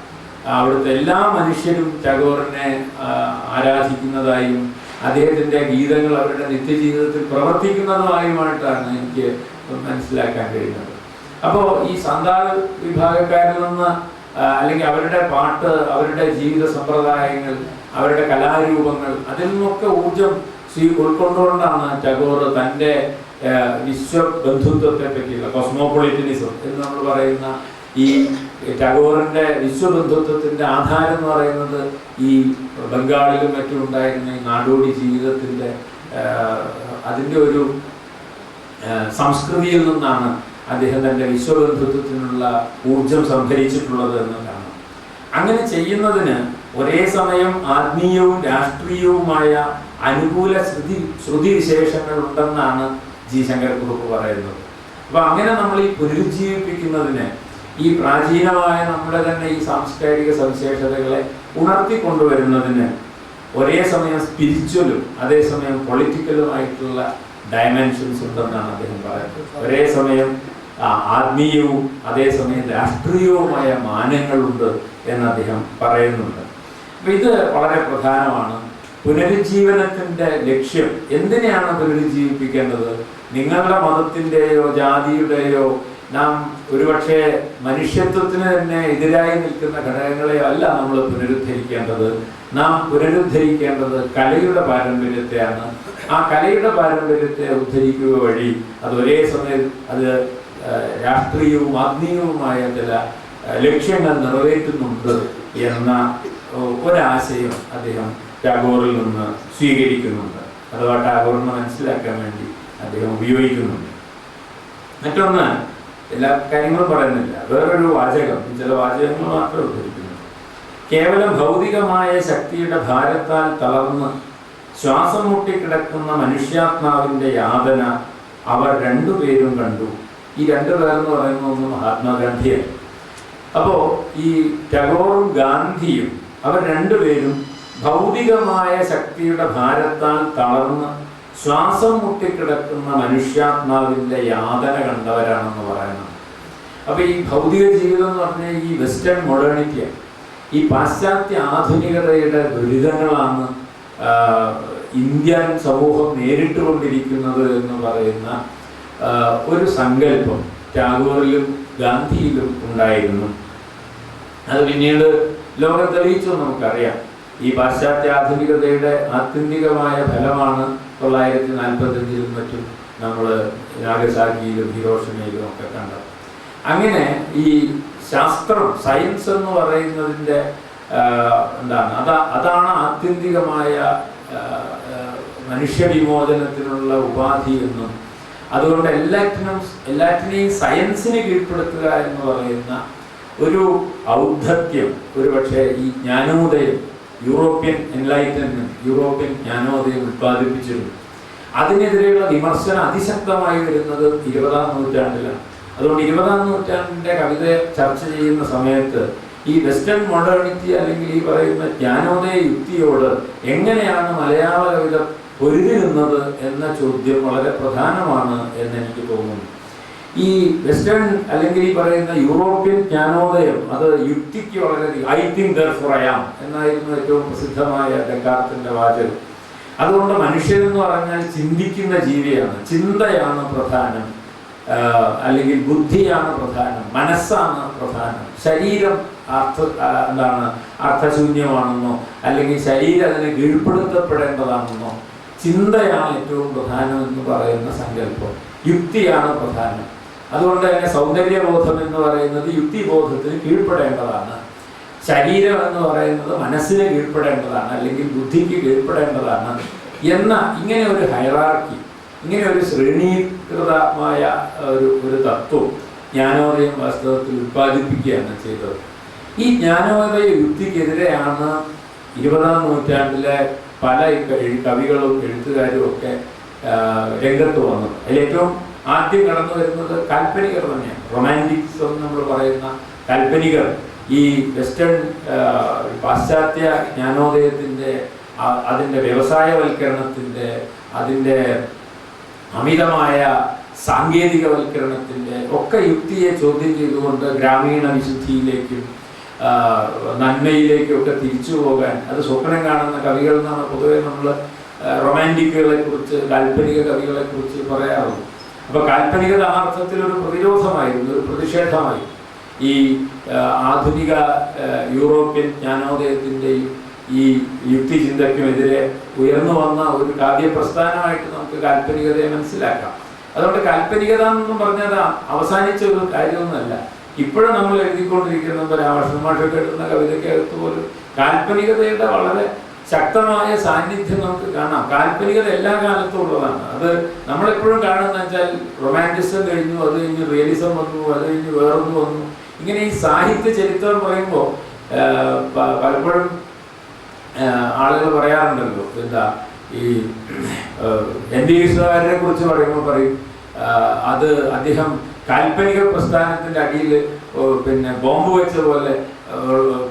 അവിടുത്തെ എല്ലാ മനുഷ്യരും ടാഗോറിനെ ആരാധിക്കുന്നതായും അദ്ദേഹത്തിന്റെ ഗീതങ്ങൾ അവരുടെ നിത്യജീവിതത്തിൽ പ്രവർത്തിക്കുന്നതുമായുമായിട്ടാണ് എനിക്ക് മനസ്സിലാക്കാൻ കഴിയുന്നത്. അപ്പോൾ ഈ സാന്താൾ വിഭാഗക്കാരിൽ നിന്ന് അല്ലെങ്കിൽ അവരുടെ പാട്ട്, അവരുടെ ജീവിത സമ്പ്രദായങ്ങൾ, അവരുടെ കലാരൂപങ്ങൾ, അതിൽ നിന്നൊക്കെ ഊർജം ഉൾക്കൊണ്ടുകൊണ്ടാണ് ടാഗോർ തൻ്റെ വിശ്വബന്ധുത്വത്തെ പറ്റിയുള്ള കോസ്മോപൊളിറ്റനിസം എന്ന് നമ്മൾ പറയുന്ന ഈ ടാഗോറിന്റെ വിശ്വബന്ധുത്വത്തിന്റെ ആധാരം എന്ന് പറയുന്നത് ഈ ബംഗാളിലും മറ്റും ഉണ്ടായിരുന്ന ഈ നാടോടി ജീവിതത്തിന്റെ അതിൻ്റെ ഒരു സംസ്കൃതിയിൽ നിന്നാണ് അദ്ദേഹം തൻ്റെ വിശ്വബന്ധുത്വത്തിനുള്ള ഊർജം സംഭരിച്ചിട്ടുള്ളത് എന്ന് കാണാം. അങ്ങനെ ചെയ്യുന്നതിന് ഒരേ സമയം ആത്മീയവും രാഷ്ട്രീയവുമായ അനുകൂല ശ്രുതിവിശേഷങ്ങൾ ഉണ്ടെന്നാണ് ജി ശങ്കരക്കുറുപ്പ് പറയുന്നത്. അപ്പൊ അങ്ങനെ നമ്മൾ ഈ പുനരുജ്ജീവിപ്പിക്കുന്നതിന് ഈ പ്രാചീനമായ നമ്മുടെ തന്നെ ഈ സാംസ്കാരിക സവിശേഷതകളെ ഉണർത്തിക്കൊണ്ടുവരുന്നതിന് ഒരേ സമയം സ്പിരിച്വലും അതേസമയം പൊളിറ്റിക്കലുമായിട്ടുള്ള ഡയമെൻഷൻസ് ഉണ്ടെന്നാണ് അദ്ദേഹം പറയുന്നത്. ഒരേ സമയം ആത്മീയവും അതേസമയം രാഷ്ട്രീയവുമായ മാനങ്ങളുണ്ട് എന്ന് അദ്ദേഹം പറയുന്നുണ്ട്. അപ്പൊ ഇത് വളരെ പ്രധാനമാണ്. പുനരുജ്ജീവനത്തിന്റെ ലക്ഷ്യം എന്തിനെയാണ് പുനരുജ്ജീവിപ്പിക്കേണ്ടത്? നിങ്ങളുടെ മതത്തിൻ്റെയോ ജാതിയുടെയോ നാം ഒരുപക്ഷെ മനുഷ്യത്വത്തിന് തന്നെ എതിരായി നിൽക്കുന്ന ഘടകങ്ങളെയോ അല്ല നമ്മൾ പുനരുദ്ധരിക്കേണ്ടത്. നാം പുനരുദ്ധരിക്കേണ്ടത് കലയുടെ പാരമ്പര്യത്തെയാണ്. ആ കലയുടെ പാരമ്പര്യത്തെ ഉദ്ധരിക്കുക വഴി അത് ഒരേ സമയം അത് രാഷ്ട്രീയവും ആത്മീയവുമായ ചില ലക്ഷ്യങ്ങൾ നിറവേറ്റുന്നുണ്ട് എന്ന ഒരാശയം അദ്ദേഹം ടാഗോറിൽ നിന്ന് സ്വീകരിക്കുന്നുണ്ട്. അഥവാ ടാഗോറിനെ മനസ്സിലാക്കാൻ വേണ്ടി അദ്ദേഹം ഉപയോഗിക്കുന്നുണ്ട്. മറ്റൊന്ന്, എല്ലാ കാര്യങ്ങളും പറയുന്നില്ല, വേറൊരു വാചകം, ചില വാചകങ്ങൾ മാത്രം ഉദ്ധരിക്കുന്നു. കേവലം ഭൗതികമായ ശക്തിയുടെ ഭാരത്താൽ തളർന്ന് ശ്വാസം മുട്ടിക്കിടക്കുന്ന മനുഷ്യാത്മാവിന്റെ യാതന അവർ രണ്ടുപേരും കണ്ടു. ഈ രണ്ടുപേർ എന്ന് പറയുന്ന ഒന്ന് മഹാത്മാഗാന്ധിയാണ്. അപ്പോൾ ഈ ടാഗോറും ഗാന്ധിയും അവർ രണ്ടുപേരും ഭൗതികമായ ശക്തിയുടെ ഭാരത്താൽ തളർന്ന് ശ്വാസം മുട്ടിക്കിടക്കുന്ന മനുഷ്യാത്മാവിന്റെ യാതന കണ്ടവരാണെന്ന് പറയുന്നത്. അപ്പൊ ഈ ഭൗതിക ജീവിതം എന്ന് പറഞ്ഞാൽ ഈ വെസ്റ്റേൺ മോഡേണിറ്റിയാണ്. ഈ പാശ്ചാത്യ ആധുനികതയുടെ ദുരിതങ്ങളാണ് ഇന്ത്യൻ സമൂഹം നേരിട്ടുകൊണ്ടിരിക്കുന്നത് എന്ന് പറയുന്ന ഒരു സങ്കല്പം ടാഗോറിലും ഗാന്ധിയിലും ഉണ്ടായിരുന്നു. അത് പിന്നീട് ലോകം തെളിയിച്ചു നമുക്കറിയാം. ഈ പാശ്ചാത്യ ആധുനികതയുടെ ആത്യന്തികമായ ഫലമാണ് 1945 മറ്റും നമ്മൾ നാഗസാക്കിയിലും ഹിരോഷിമയിലും ഒക്കെ കണ്ടത്. അങ്ങനെ ഈ ശാസ്ത്രം, സയൻസ് എന്ന് പറയുന്നതിൻ്റെ അതാണ് ആത്യന്തികമായ മനുഷ്യവിമോചനത്തിനുള്ള ഉപാധി എന്നും അതുകൊണ്ട് എല്ലാറ്റിനെയും സയൻസിന് കീഴ്പ്പെടുത്തുക എന്ന് പറയുന്ന ഒരു ഔദ്ധത്യം ഒരുപക്ഷെ ഈ Jnanodayam, European enlightenment, European Jnanodayam ഉത്പാദിപ്പിച്ചിരുന്നു. അതിനെതിരെയുള്ള വിമർശനം അതിശക്തമായി വരുന്നത് 20-ാം നൂറ്റാണ്ടിലാണ്. അതുകൊണ്ട് 20-ാം നൂറ്റാണ്ടിന്റെ കവിതയെ ചർച്ച ചെയ്യുന്ന സമയത്ത് ഈ വെസ്റ്റേൺ മോഡേണിറ്റി അല്ലെങ്കിൽ ഈ പറയുന്ന ജ്ഞാനോദയ യുക്തിയോട് എങ്ങനെയാണ് മലയാള കവിത പൊരുതി നിന്നത് എന്ന ചോദ്യം വളരെ പ്രധാനമാണ് എന്ന് എനിക്ക് തോന്നുന്നു. ഈ വെസ്റ്റേൺ അല്ലെങ്കിൽ ഈ പറയുന്ന യൂറോപ്യൻ ജ്ഞാനോദയം അത് യുക്തിക്ക് വളരെയധികം I think therefore I am എന്നായിരുന്നു ഏറ്റവും പ്രസിദ്ധമായ ഡെക്കാർത്തിന്റെ വാചകം. അതുകൊണ്ട് മനുഷ്യനെന്ന് പറഞ്ഞാൽ ചിന്തിക്കുന്ന ജീവിയാണ്, ചിന്തയാണ് പ്രധാനം, അല്ലെങ്കിൽ ബുദ്ധിയാണ് പ്രധാനം, മനസ്സാണ് പ്രധാനം. ശരീരം അർത്ഥശൂന്യമാണെന്നോ അല്ലെങ്കിൽ ശരീരം അതിനെ കീഴ്പ്പെടുത്തപ്പെടേണ്ടതാണെന്നോ ചിന്തയാണ് ഏറ്റവും പ്രധാനം എന്ന് പറയുന്ന സങ്കല്പം. യുക്തിയാണ് പ്രധാനം. അതുകൊണ്ട് തന്നെ സൗന്ദര്യബോധം എന്ന് പറയുന്നത് യുക്തിബോധത്തിന് കീഴ്പ്പെടേണ്ടതാണ്. ശരീരം എന്ന് പറയുന്നത് മനസ്സിന് കീഴ്പ്പെടേണ്ടതാണ്, അല്ലെങ്കിൽ ബുദ്ധിക്ക് കീഴ്പ്പെടേണ്ടതാണ് എന്ന ഇങ്ങനെ ഒരു ഹൈറാർക്കി, ഇങ്ങനെ ഒരു ശ്രേണീകൃതമായ ഒരു തത്വം ജ്ഞാനോദയം വാസ്തവത്തിൽ ഉത്പാദിപ്പിക്കുകയാണ് ചെയ്തത്. ഈ ജ്ഞാനോദയ യുക്തിക്കെതിരെയാണ് 20-ാം നൂറ്റാണ്ടിലെ പല കവികളും എഴുത്തുകാരും ഒക്കെ രംഗത്ത് വന്നത്. അതിലേറ്റവും ആദ്യം കടന്നു വരുന്നത് കാൽപ്പനികർ തന്നെയാണ്. റൊമാൻറ്റിക്സ് എന്ന് നമ്മൾ പറയുന്ന കാൽപ്പനികർ ഈ വെസ്റ്റേൺ പാശ്ചാത്യ ജ്ഞാനോദയത്തിൻ്റെ, അതിൻ്റെ വ്യവസായവൽക്കരണത്തിൻ്റെ, അതിൻ്റെ അമിതമായ സാങ്കേതികവൽക്കരണത്തിൻ്റെ ഒക്കെ യുക്തിയെ ചോദ്യം ചെയ്തുകൊണ്ട് ഗ്രാമീണ വിശുദ്ധിയിലേക്കും നന്മയിലേക്കും ഒക്കെ തിരിച്ചു പോകാൻ അത് സ്വപ്നം കാണുന്ന കവികൾ എന്നാണ് പൊതുവെ നമ്മൾ റൊമാൻറ്റിക്കുകളെ കുറിച്ച്, കാൽപ്പനിക കവികളെ കുറിച്ച് പറയാറുള്ളൂ. അപ്പോൾ കാൽപ്പനികത ആ അർത്ഥത്തിൽ ഒരു പ്രതിരോധമായിരുന്നു, ഒരു പ്രതിഷേധമായിരുന്നു ഈ ആധുനിക യൂറോപ്യൻ ജ്ഞാനോദയത്തിൻ്റെയും ഈ യുക്തിചിന്തയ്ക്കുമെതിരെ ഉയർന്നു വന്ന ഒരു കാവ്യപ്രസ്ഥാനമായിട്ട് നമുക്ക് കാൽപ്പനികതയെ മനസ്സിലാക്കാം. അതുകൊണ്ട് കാൽപ്പനികത എന്നും പറഞ്ഞത് അവസാനിച്ച ഒരു കാര്യമൊന്നുമല്ല. ഇപ്പോഴും നമ്മൾ എഴുതിക്കൊണ്ടിരിക്കുന്ന പരാമർശമാഷൊക്കെ എഴുതുന്ന കവിതയ്ക്കകത്ത് പോലും കാൽപ്പനികതയുടെ വളരെ ശക്തമായ സാന്നിധ്യം നമുക്ക് കാണാം. കാൽപ്പനികത എല്ലാ കാലത്തും ഉള്ളതാണ്. അത് നമ്മളെപ്പോഴും കാണുന്ന വെച്ചാൽ റൊമാൻറ്റിസം കഴിഞ്ഞു, അത് കഴിഞ്ഞ് റിയലിസം വന്നു, അത് കഴിഞ്ഞ് വേറൊന്ന് വന്നു. ഇങ്ങനെ ഈ സാഹിത്യ ചരിത്രം പറയുമ്പോൾ പലപ്പോഴും ആളുകൾ പറയാറുണ്ടല്ലോ, എന്താ ഈ എൻ ടി കൃഷ്ണവാര്യരെ കുറിച്ച് പറയുമ്പോൾ പറയും അത് അദ്ദേഹം കാൽപ്പനിക പ്രസ്ഥാനത്തിൻ്റെ അടിയിൽ പിന്നെ ബോംബ് വെച്ച പോലെ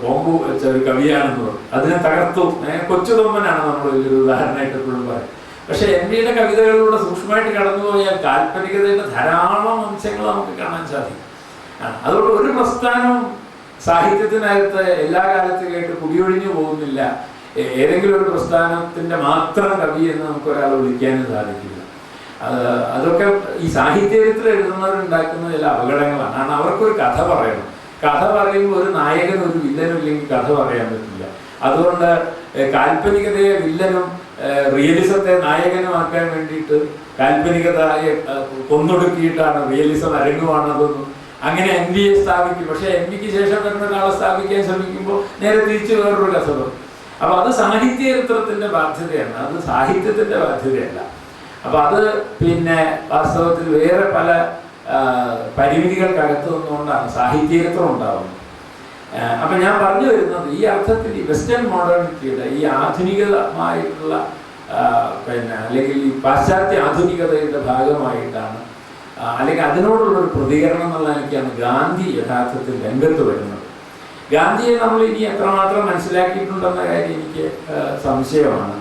ബോംബ് വെച്ച ഒരു കവിയാണെന്ന് പറയും. അതിനെ തകർത്തു. കൊച്ചുതൊമ്മനാണ് നമ്മൾ വലിയൊരു ഉദാഹരണമായിട്ട് എപ്പോഴും പറയും. പക്ഷെ എൻ ടിയുടെ കവിതകളിലൂടെ സൂക്ഷ്മമായിട്ട് കടന്നുപോയാൽ കാൽപ്പനികതയുടെ ധാരാളം അംശങ്ങൾ നമുക്ക് കാണാൻ സാധിക്കും. അതുകൊണ്ട് ഒരു പ്രസ്ഥാനവും സാഹിത്യത്തിനകത്ത് എല്ലാ കാലത്തും കേട്ട് കുടിയൊഴിഞ്ഞു പോകുന്നില്ല. ഏതെങ്കിലും ഒരു പ്രസ്ഥാനത്തിൻ്റെ മാത്രം കവി എന്ന് നമുക്ക് ഒരാളെ വിളിക്കാനും സാധിക്കില്ല. അതൊക്കെ ഈ സാഹിത്യത്തിൽ എഴുതുന്നവരുണ്ടാക്കുന്ന ചില അപകടങ്ങളാണ്. കാരണം അവർക്കൊരു കഥ പറയണം. കഥ പറയുമ്പോൾ ഒരു നായകനും ഒരു വില്ലനും ഇല്ലെങ്കിൽ കഥ പറയാൻ പറ്റില്ല. അതുകൊണ്ട് കാൽപ്പനികതയെ വില്ലനും റിയലിസത്തെ നായകനുമാക്കാൻ വേണ്ടിയിട്ട് കാൽപ്പനികതയെ കൊന്നൊടുക്കിയിട്ടാണ് റിയലിസം അരങ്ങുവാണതെന്നും അങ്ങനെ എൻ വിയെ സ്ഥാപിക്കും. പക്ഷേ എൻ വിക്ക് ശേഷം വരുന്ന ഒരാളെ സ്ഥാപിക്കാൻ ശ്രമിക്കുമ്പോൾ നേരെ തിരിച്ച് വേറൊരു കഥ പറയും. അപ്പോൾ അത് സാഹിത്യ ചരിത്രത്തിൻ്റെ ബാധ്യതയാണ്, അത് സാഹിത്യത്തിൻ്റെ ബാധ്യതയല്ല. അപ്പോൾ അത് പിന്നെ വാസ്തവത്തിൽ വേറെ പല പരിമിതികൾക്കകത്ത് നിന്നുകൊണ്ടാണ് സാഹിത്യചരിത്രം ഉണ്ടാവുന്നത്. അപ്പം ഞാൻ പറഞ്ഞു വരുന്നത് ഈ അർത്ഥത്തിൽ ഈ വെസ്റ്റേൺ മോഡേണിറ്റിയുടെ ഈ ആധുനികമായിട്ടുള്ള പിന്നെ അല്ലെങ്കിൽ ഈ പാശ്ചാത്യ ആധുനികതയുടെ ഭാഗമായിട്ടാണ്, അല്ലെങ്കിൽ അതിനോടുള്ളൊരു പ്രതികരണം എന്നുള്ള നിലയ്ക്കാണ് ഗാന്ധി യഥാർത്ഥത്തിൽ രംഗത്ത് വരുന്നത്. ഗാന്ധിയെ നമ്മൾ ഇനി എത്രമാത്രം മനസ്സിലാക്കിയിട്ടുണ്ടെന്ന കാര്യം എനിക്ക് സംശയമാണ്.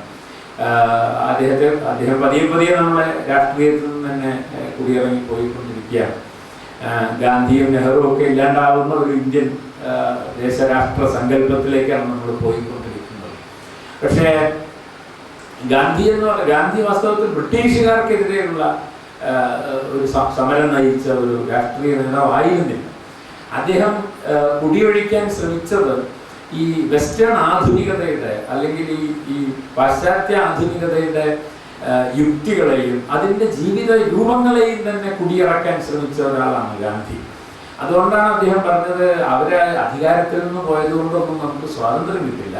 അദ്ദേഹം പതിയെ പതിയെ നമ്മളെ രാഷ്ട്രീയത്തിൽ നിന്ന് തന്നെ കുടിയിറങ്ങി പോയിക്കൊണ്ടിരിക്കുകയാണ്. ഗാന്ധിയും നെഹ്റുവും ഒക്കെ ഇല്ലാണ്ടാവുന്ന ഒരു ഇന്ത്യൻ ദേശരാഷ്ട്ര സങ്കല്പത്തിലേക്കാണ് നമ്മൾ പോയിക്കൊണ്ടിരിക്കുന്നത്. പക്ഷേ ഗാന്ധി വാസ്തവത്തിൽ ബ്രിട്ടീഷുകാർക്കെതിരെയുള്ള ഒരു സമരം നയിച്ച ഒരു രാഷ്ട്രീയ നേതാവായിരുന്നില്ല. അദ്ദേഹം കുടിയൊഴിക്കാൻ ശ്രമിച്ചത് ഈ വെസ്റ്റേൺ ആധുനികതയുടെ അല്ലെങ്കിൽ ഈ പാശ്ചാത്യ ആധുനികതയുടെ യുക്തികളെയും അതിൻ്റെ ജീവിത രൂപങ്ങളെയും തന്നെ കുടിയിറക്കാൻ ശ്രമിച്ച ഒരാളാണ് ഗാന്ധി. അതുകൊണ്ടാണ് അദ്ദേഹം പറഞ്ഞത്, അവരെ അധികാരത്തിൽ നിന്ന് പോയതുകൊണ്ടൊന്നും നമുക്ക് സ്വാതന്ത്ര്യം കിട്ടില്ല.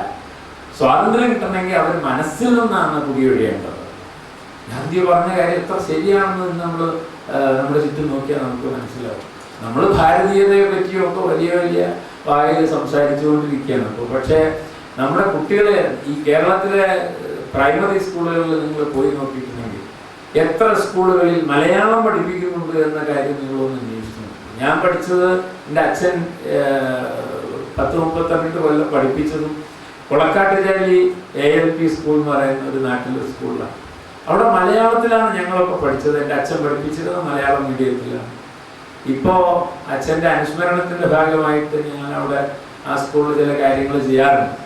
സ്വാതന്ത്ര്യം കിട്ടണമെങ്കിൽ അവർ മനസ്സിൽ നിന്നാണ് കുടിയൊഴിയേണ്ടത്. ഗാന്ധി പറഞ്ഞ കാര്യം എത്ര ശരിയാണെന്ന് നമ്മൾ നമ്മുടെ ചുറ്റും നോക്കിയാൽ നമുക്ക് മനസ്സിലാവും. നമ്മൾ ഭാരതീയതയെ പറ്റിയൊക്കെ വലിയ വലിയ വായിൽ സംസാരിച്ചുകൊണ്ടിരിക്കുകയാണ് ഇപ്പോൾ. പക്ഷേ നമ്മുടെ കുട്ടികളെ ഈ കേരളത്തിലെ പ്രൈമറി സ്കൂളുകളിൽ നിങ്ങൾ പോയി നോക്കിയിട്ടുണ്ടെങ്കിൽ എത്ര സ്കൂളുകളിൽ മലയാളം പഠിപ്പിക്കുന്നുണ്ട് എന്ന കാര്യം നിങ്ങളൊന്ന് അന്വേഷിച്ചു. ഞാൻ പഠിച്ചത്, എൻ്റെ അച്ഛൻ 10-38 കൊല്ലം പഠിപ്പിച്ചതും കൊളക്കാട്ടുചാലി ALP സ്കൂൾ എന്ന് പറയുന്ന ഒരു നാട്ടിലെ സ്കൂളിലാണ്. അവിടെ മലയാളത്തിലാണ് ഞങ്ങളൊക്കെ പഠിച്ചത്. എൻ്റെ അച്ഛൻ പഠിപ്പിച്ചത് മലയാളം മീഡിയത്തിലാണ്. ഇപ്പോൾ അച്ഛൻ്റെ അനുസ്മരണത്തിൻ്റെ ഭാഗമായിട്ട് ഞാൻ അവിടെ ആ സ്കൂളിൽ ചില കാര്യങ്ങൾ ചെയ്യാറുണ്ട്.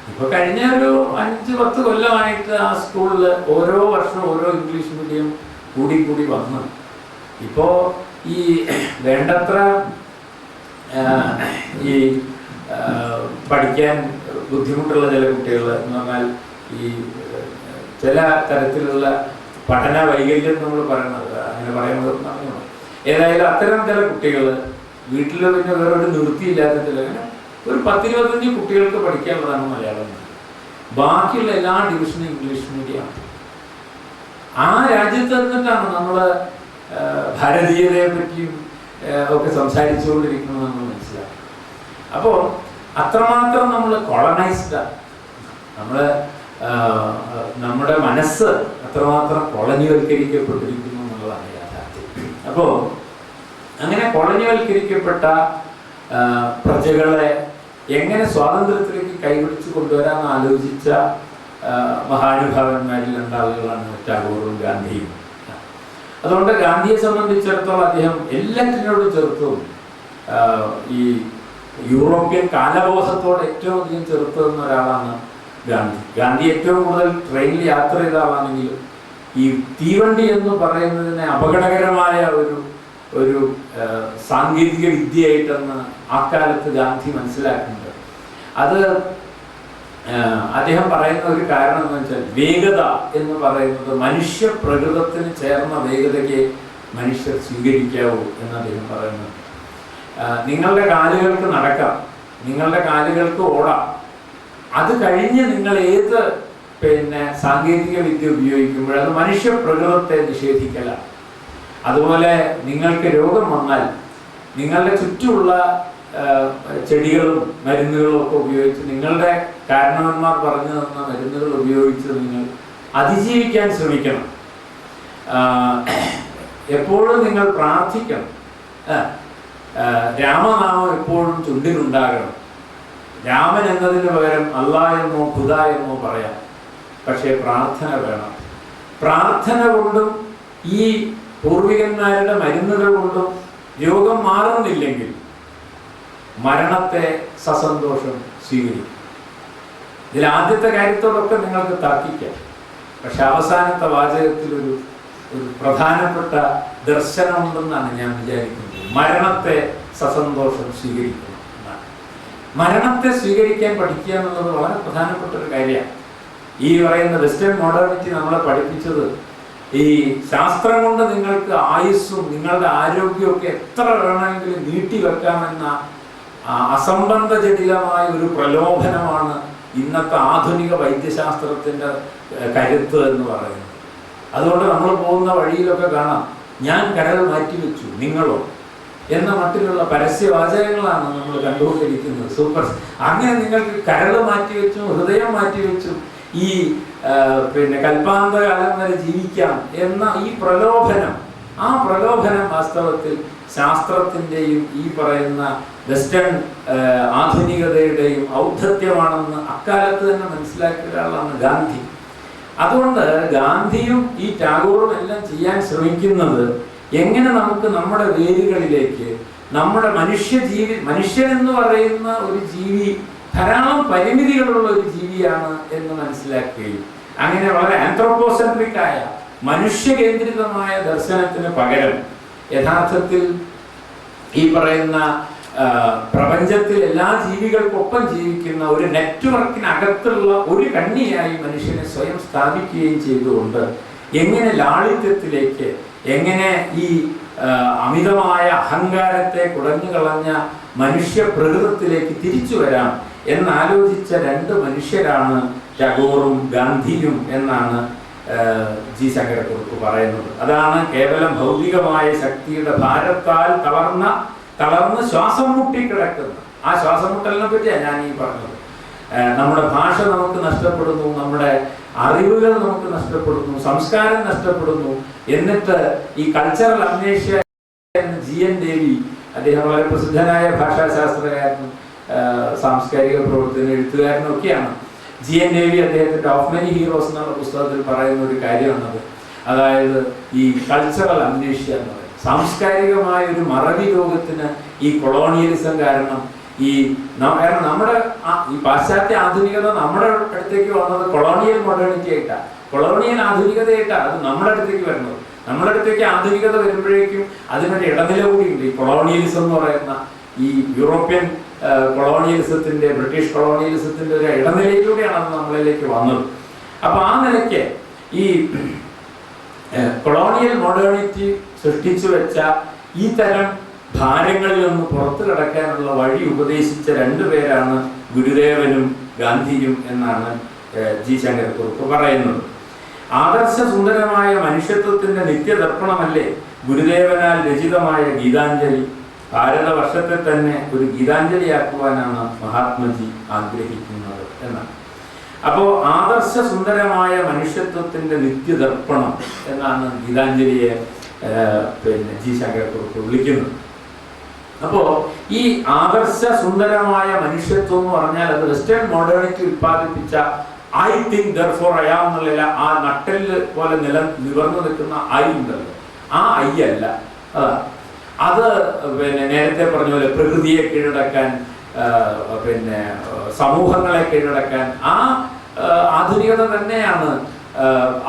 ഇപ്പോൾ കഴിഞ്ഞ ഒരു 5-10 കൊല്ലമായിട്ട് ആ സ്കൂളിൽ ഓരോ വർഷവും ഓരോ ഇംഗ്ലീഷ് മീഡിയം കൂടി വന്നു. ഇപ്പോൾ ഈ വേണ്ടത്ര ഈ പഠിക്കാൻ ബുദ്ധിമുട്ടുള്ള ചില കുട്ടികൾ എന്ന് പറഞ്ഞാൽ ഈ ചില തരത്തിലുള്ള പഠന വൈകല്യം നമ്മൾ പറയണത്, അങ്ങനെ പറയുന്നത് പറഞ്ഞു. ഏതായാലും അത്തരം ചില കുട്ടികൾ വീട്ടിൽ പിന്നെ വേറൊരു നിവൃത്തിയില്ലാത്ത ചില ഒരു 10-25 കുട്ടികൾക്ക് പഠിക്കാനുള്ളതാണ് മലയാളം. ബാക്കിയുള്ള എല്ലാ ഡിവിഷനും ഇംഗ്ലീഷ് മീഡിയമാണ്. ആ രാജ്യത്ത് നിന്നിട്ടാണ് നമ്മൾ ഭാരതീയതയെ പറ്റിയും ഒക്കെ സംസാരിച്ചുകൊണ്ടിരിക്കുന്നത് നമ്മൾ മനസ്സിലാക്കും. അപ്പോൾ അത്രമാത്രം നമ്മൾ കോളനൈസ്ഡാണ്. നമ്മുടെ മനസ്സ് അത്രമാത്രം കോളനിവൽക്കരിക്കപ്പെട്ടിരിക്കുന്നു എന്നുള്ളതാണ് യാഥാർത്ഥ്യം. അപ്പോൾ അങ്ങനെ കോളനിവൽക്കരിക്കപ്പെട്ട പ്രജകളെ എങ്ങനെ സ്വാതന്ത്ര്യത്തിലേക്ക് കൈപിടിച്ച് കൊണ്ടുവരാമെന്ന് ആലോചിച്ച മഹാനുഭാവന്മാരിൽ രണ്ടാളുകളാണ് ടാഗോറും ഗാന്ധിയും. അതുകൊണ്ട് ഗാന്ധിയെ സംബന്ധിച്ചിടത്തോളം അദ്ദേഹം എല്ലാറ്റിനോടും ചെറുത്തും ഈ യൂറോപ്യൻ കാലബോധത്തോട് ഏറ്റവും അധികം ചെറുത്തു നിന്ന ഒരാളാണ് ഗാന്ധി ഏറ്റവും കൂടുതൽ ട്രെയിനിൽ യാത്ര ചെയ്ത ആളാണെങ്കിലും ഈ തീവണ്ടി എന്ന് പറയുന്നതിനെ അപകടകരമായ ഒരു സാങ്കേതിക വിദ്യയായിട്ടെന്ന് അക്കാലത്ത് ഗാന്ധി മനസ്സിലാക്കുന്നുണ്ട്. അത് അദ്ദേഹം പറയുന്ന ഒരു കാരണം എന്ന് വെച്ചാൽ വേഗത എന്ന് പറയുന്നത് മനുഷ്യ പ്രകൃതത്തിന് ചേർന്ന വേഗതയ്ക്ക് മനുഷ്യർ സ്വീകരിക്കാവൂ എന്ന് അദ്ദേഹം പറയുന്നുണ്ട്. നിങ്ങളുടെ കാലുകൾക്ക് നടക്കാം, നിങ്ങളുടെ കാലുകൾക്ക് ഓടാം, അത് കഴിഞ്ഞ് നിങ്ങൾ ഏത് സാങ്കേതിക വിദ്യ ഉപയോഗിക്കുമ്പോൾ അത് മനുഷ്യ പ്രകൃതത്തെ നിഷേധിക്കലാണ്. അതുപോലെ നിങ്ങൾക്ക് രോഗം വന്നാൽ നിങ്ങളുടെ ചുറ്റുമുള്ള ചെടികളും മരുന്നുകളും ഒക്കെ ഉപയോഗിച്ച്, നിങ്ങളുടെ കാരണവന്മാർ പറഞ്ഞു തന്ന മരുന്നുകൾ ഉപയോഗിച്ച് നിങ്ങൾ അതിജീവിക്കാൻ ശ്രമിക്കണം. എപ്പോഴും നിങ്ങൾ പ്രാർത്ഥിക്കണം. രാമനാമം എപ്പോഴും ചുണ്ടിലുണ്ടാകണം. രാമൻ എന്നതിന് പകരം അല്ലാഹ് എന്നോ ഖുദ എന്നോ പറയാം. പക്ഷേ പ്രാർത്ഥന വേണം. പ്രാർത്ഥന കൊണ്ടും ഈ പൂർവികന്മാരുടെ മരുന്നുകൾ കൊണ്ടും രോഗം മാറുന്നില്ലെങ്കിൽ മരണത്തെ സസന്തോഷം സ്വീകരിക്കും. ഇതിൽ ആദ്യത്തെ കാര്യത്തോടൊക്കെ നിങ്ങൾക്ക് തർക്കിക്കാം. പക്ഷെ അവസാനത്തെ വാചകത്തിൽ ഒരു പ്രധാനപ്പെട്ട ദർശനമുണ്ടെന്നാണ് ഞാൻ വിചാരിക്കുന്നത്. മരണത്തെ സസന്തോഷം സ്വീകരിക്കണം എന്നാണ്. മരണത്തെ സ്വീകരിക്കാൻ പഠിക്കുക എന്നുള്ളത് വളരെ പ്രധാനപ്പെട്ട ഒരു കാര്യമാണ്. ഈ പറയുന്ന വെസ്റ്റേൺ മോഡേണിറ്റി നമ്മളെ പഠിപ്പിച്ചത് ഈ ശാസ്ത്രം കൊണ്ട് നിങ്ങൾക്ക് ആയുസ്സും നിങ്ങളുടെ ആരോഗ്യവും ഒക്കെ എത്ര വേണമെങ്കിലും നീട്ടിവെക്കാമെന്ന അസംബന്ധ ജടിലമായ ഒരു പ്രലോഭനമാണ് ഇന്നത്തെ ആധുനിക വൈദ്യശാസ്ത്രത്തിൻ്റെ കരുത്ത് എന്ന് പറയുന്നത്. അതുകൊണ്ട് നമ്മൾ പോകുന്ന വഴിയിലൊക്കെ കാണാം, ഞാൻ കരൾ മാറ്റിവെച്ചു, നിങ്ങളോ എന്ന മട്ടിലുള്ള പരസ്യവാചകങ്ങളാണ് നമ്മൾ കണ്ടുകൊണ്ടിരിക്കുന്നത്. സൂപ്പർ. അങ്ങനെ നിങ്ങൾക്ക് കരൾ മാറ്റിവെച്ചും ഹൃദയം മാറ്റിവെച്ചും ഈ കൽപ്പാന്തകാലം വരെ ജീവിക്കാം എന്ന ഈ പ്രലോഭനം, ആ പ്രലോഭനം വാസ്തവത്തിൽ ശാസ്ത്രത്തിൻ്റെയും ഈ പറയുന്ന വെസ്റ്റേൺ ആധുനികതയുടെയും ഔദ്ധത്യമാണെന്ന് അക്കാലത്ത് തന്നെ മനസ്സിലാക്കിയ ഒരാളാണ് ഗാന്ധി. അതുകൊണ്ട് ഗാന്ധിയും ഈ ടാഗോറും എല്ലാം ചെയ്യാൻ ശ്രമിക്കുന്നത് എങ്ങനെ നമുക്ക് നമ്മുടെ വേരുകളിലേക്ക്, നമ്മുടെ മനുഷ്യൻ എന്ന് പറയുന്ന ഒരു ജീവി ധാരാളം പരിമിതികളുള്ള ഒരു ജീവിയാണ് എന്ന് മനസ്സിലാക്കുകയും അങ്ങനെ വളരെ ആന്ത്രോപോസെൻട്രിക് ആയ മനുഷ്യകേന്ദ്രിതമായ ദർശനത്തിന് പകരം യഥാർത്ഥത്തിൽ ഈ പറയുന്ന പ്രപഞ്ചത്തിൽ എല്ലാ ജീവികൾക്കൊപ്പം ജീവിക്കുന്ന ഒരു നെറ്റ്വർക്കിനകത്തുള്ള ഒരു കണ്ണിയായി മനുഷ്യനെ സ്വയം സ്ഥാപിക്കുകയും ചെയ്തുകൊണ്ട് എങ്ങനെ ലാളിത്യത്തിലേക്ക്, എങ്ങനെ ഈ അമിതമായ അഹങ്കാരത്തെ കുടഞ്ഞു കളഞ്ഞ മനുഷ്യ പ്രകൃതത്തിലേക്ക് തിരിച്ചു വരാം എന്നാലോചിച്ച രണ്ട് മനുഷ്യരാണ് ടാഗോറും ഗാന്ധിയും എന്നാണ് ജി ശങ്കരക്കുറുപ്പ് പറയുന്നത്. അതാണ് കേവലം ഭൗതികമായ ശക്തിയുടെ ഭാരത്താൽ തളർന്ന് ശ്വാസം മുട്ടിക്കിടക്കുന്ന ആ ശ്വാസം മുട്ടലിനെ പറ്റിയാണ് ഞാൻ ഈ പറഞ്ഞത്. നമ്മുടെ ഭാഷ നമുക്ക് നഷ്ടപ്പെടുന്നു, നമ്മുടെ അറിവുകൾ നമുക്ക് നഷ്ടപ്പെടുന്നു, സംസ്കാരം നഷ്ടപ്പെടുന്നു. എന്നിട്ട് ഈ കൾച്ചറൽ അംനേഷ്യ GN ദേവി, അദ്ദേഹം വളരെ പ്രസിദ്ധനായ ഭാഷാശാസ്ത്രകാരനും സാംസ്കാരിക പ്രവർത്തകനും എഴുത്തുകാരനും ഒക്കെയാണ്. GN ദേവി അദ്ദേഹത്തിൻ്റെ ഓഫ് മെനി ഹീറോസ് എന്നുള്ള പുസ്തകത്തിൽ പറയുന്ന ഒരു കാര്യമാണത്. അതായത് ഈ കൾച്ചറൽ അംനേഷ്യ എന്ന് പറയുന്നത് സാംസ്കാരികമായ ഒരു മറവി രോഗത്തിന് ഈ കൊളോണിയലിസം കാരണം കാരണം നമ്മുടെ ഈ പാശ്ചാത്യ ആധുനികത നമ്മുടെ അടുത്തേക്ക് വന്നത് കൊളോണിയൽ മോഡേണിറ്റി ആയിട്ടാണ്, കൊളോണിയൽ ആധുനികതയായിട്ടാണ് അത് നമ്മുടെ അടുത്തേക്ക് വരുന്നത്. നമ്മുടെ അടുത്തേക്ക് ആധുനികത വരുമ്പോഴേക്കും അതിനൊരു ഇടനില കൂടിയുണ്ട്. ഈ കൊളോണിയലിസം എന്ന് പറയുന്ന ഈ യൂറോപ്യൻ കൊളോണിയലിസത്തിൻ്റെ, ബ്രിട്ടീഷ് കൊളോണിയലിസത്തിൻ്റെ ഒരു ഇടനിലയിലൂടെയാണ് അത് നമ്മളിലേക്ക് വന്നത്. അപ്പോൾ ആ നിലയ്ക്ക് ഈ കൊളോണിയൽ മോഡേണിറ്റി സൃഷ്ടിച്ചു വെച്ച ഈ തരം ഭാരങ്ങളിൽ നിന്ന് പുറത്തു കടക്കാനുള്ള വഴി ഉപദേശിച്ച രണ്ടുപേരാണ് ഗുരുദേവനും ഗാന്ധിയും എന്നാണ് ജി ശങ്കരക്കുറുപ്പ് പറയുന്നത്. ആദർശ സുന്ദരമായ മനുഷ്യത്വത്തിന്റെ നിത്യദർപ്പണമല്ലേ ഗുരുദേവനാൽ രചിതമായ ഗീതാഞ്ജലി. ഭാരതവർഷത്തെ തന്നെ ഒരു ഗീതാഞ്ജലിയാക്കുവാനാണ് മഹാത്മജി ആഗ്രഹിക്കുന്നത് എന്നാണ്. അപ്പോൾ ആദർശ സുന്ദരമായ മനുഷ്യത്വത്തിന്റെ നിത്യദർപ്പണം എന്നാണ് ഗീതാഞ്ജലിയെ ജി ശങ്കരക്കുറുപ്പ് വിളിക്കുന്നത്. അപ്പോൾ ഈ ആദർശ സുന്ദരമായ മനുഷ്യത്വം എന്ന് പറഞ്ഞാൽ അത് വെസ്റ്റേൺ മോഡേണിറ്റി ഉത്പാദിപ്പിച്ച I think therefore I am എന്നുള്ള ആ നട്ടെല്ല് പോലെ നിവർന്നു നിൽക്കുന്ന ഐ ഉണ്ടല്ലോ, ആ ഐ അല്ല. അത് നേരത്തെ പറഞ്ഞ പോലെ പ്രകൃതിയെ കീഴടക്കാൻ, സമൂഹങ്ങളെ കീഴടക്കാൻ ആ ആധുനികത തന്നെയാണ്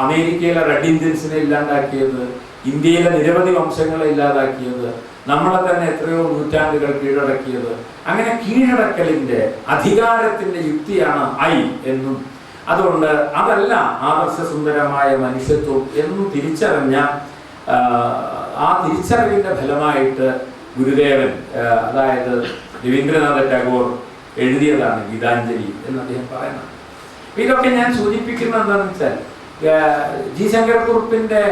അമേരിക്കയിലെ റെഡ് ഇന്ത്യൻസിനെ ഇല്ലാണ്ടാക്കിയത്, ഇന്ത്യയിലെ നിരവധി വംശങ്ങളെ ഇല്ലാതാക്കിയത്, നമ്മളെ തന്നെ എത്രയോ നൂറ്റാണ്ടുകൾ കീഴടക്കിയത്. അങ്ങനെ കീഴടക്കലിന്റെ അധികാരത്തിന്റെ യുക്തിയാണ് ഐ എന്നും, അതുകൊണ്ട് അതല്ല ആദർശ സുന്ദരമായ മനുഷ്യത്വം എന്നും തിരിച്ചറിഞ്ഞ ആ തിരിച്ചറിവിന്റെ ഫലമായിട്ട് ഗുരുദേവൻ, അതായത് രവീന്ദ്രനാഥ ടാഗോർ എഴുതിയതാണ് ഗീതാഞ്ജലി എന്ന് അദ്ദേഹം പറയുന്നത്. ഇതൊക്കെ ഞാൻ സൂചിപ്പിക്കുന്നത് എന്താണെന്ന് വെച്ചാൽ ജി ശങ്കരക്കുറുപ്പിന്റെ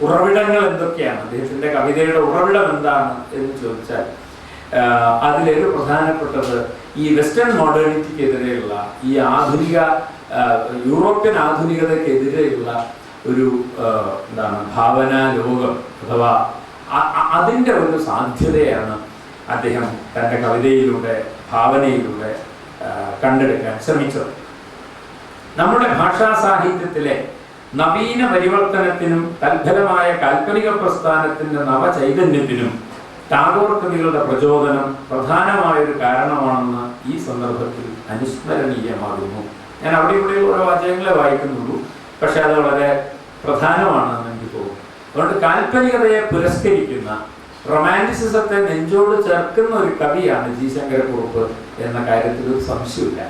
ഉറവിടങ്ങൾ എന്തൊക്കെയാണ്, അദ്ദേഹത്തിന്റെ കവിതയുടെ ഉറവിടം എന്താണ് എന്ന് ചോദിച്ചാൽ അതിലൊരു പ്രധാനപ്പെട്ടത് ഈ വെസ്റ്റേൺ മോഡേണിറ്റിക്കെതിരെയുള്ള ഈ ആധുനിക യൂറോപ്യൻ ആധുനികതയ്ക്കെതിരെയുള്ള ഒരു ഭാവനാ ലോകം അഥവാ അതിൻ്റെ ഒരു സാധ്യതയാണ് അദ്ദേഹം തൻ്റെ കവിതയിലൂടെ ഭാവനയിലൂടെ കണ്ടെടുക്കാൻ ശ്രമിച്ചത്. നമ്മുടെ ഭാഷാ സാഹിത്യത്തിലെ നവീന പരിവർത്തനത്തിനും തൽഫലമായ കാൽപ്പനിക പ്രസ്ഥാനത്തിന്റെ നവചൈതന്യത്തിനും ടാഗോർ കൃതികളുടെ പ്രചോദനം പ്രധാനമായൊരു കാരണമാണെന്ന് ഈ സന്ദർഭത്തിൽ അനുസ്മരണീയമാകുന്നു. ഞാൻ അവിടെ ഇവിടെ ഓരോ വാചകങ്ങളെ വായിക്കുന്നുള്ളൂ, പക്ഷെ അത് വളരെ പ്രധാനമാണെന്ന് എനിക്ക് തോന്നുന്നു. അതുകൊണ്ട് കാൽപ്പനികതയെ പുരസ്കരിക്കുന്ന, റൊമാൻറ്റിസിസത്തെ നെഞ്ചോട് ചേർക്കുന്ന ഒരു കവിയാണ് ജി ശങ്കരക്കുറുപ്പ് എന്ന കാര്യത്തിൽ ഒരു സംശയമില്ല.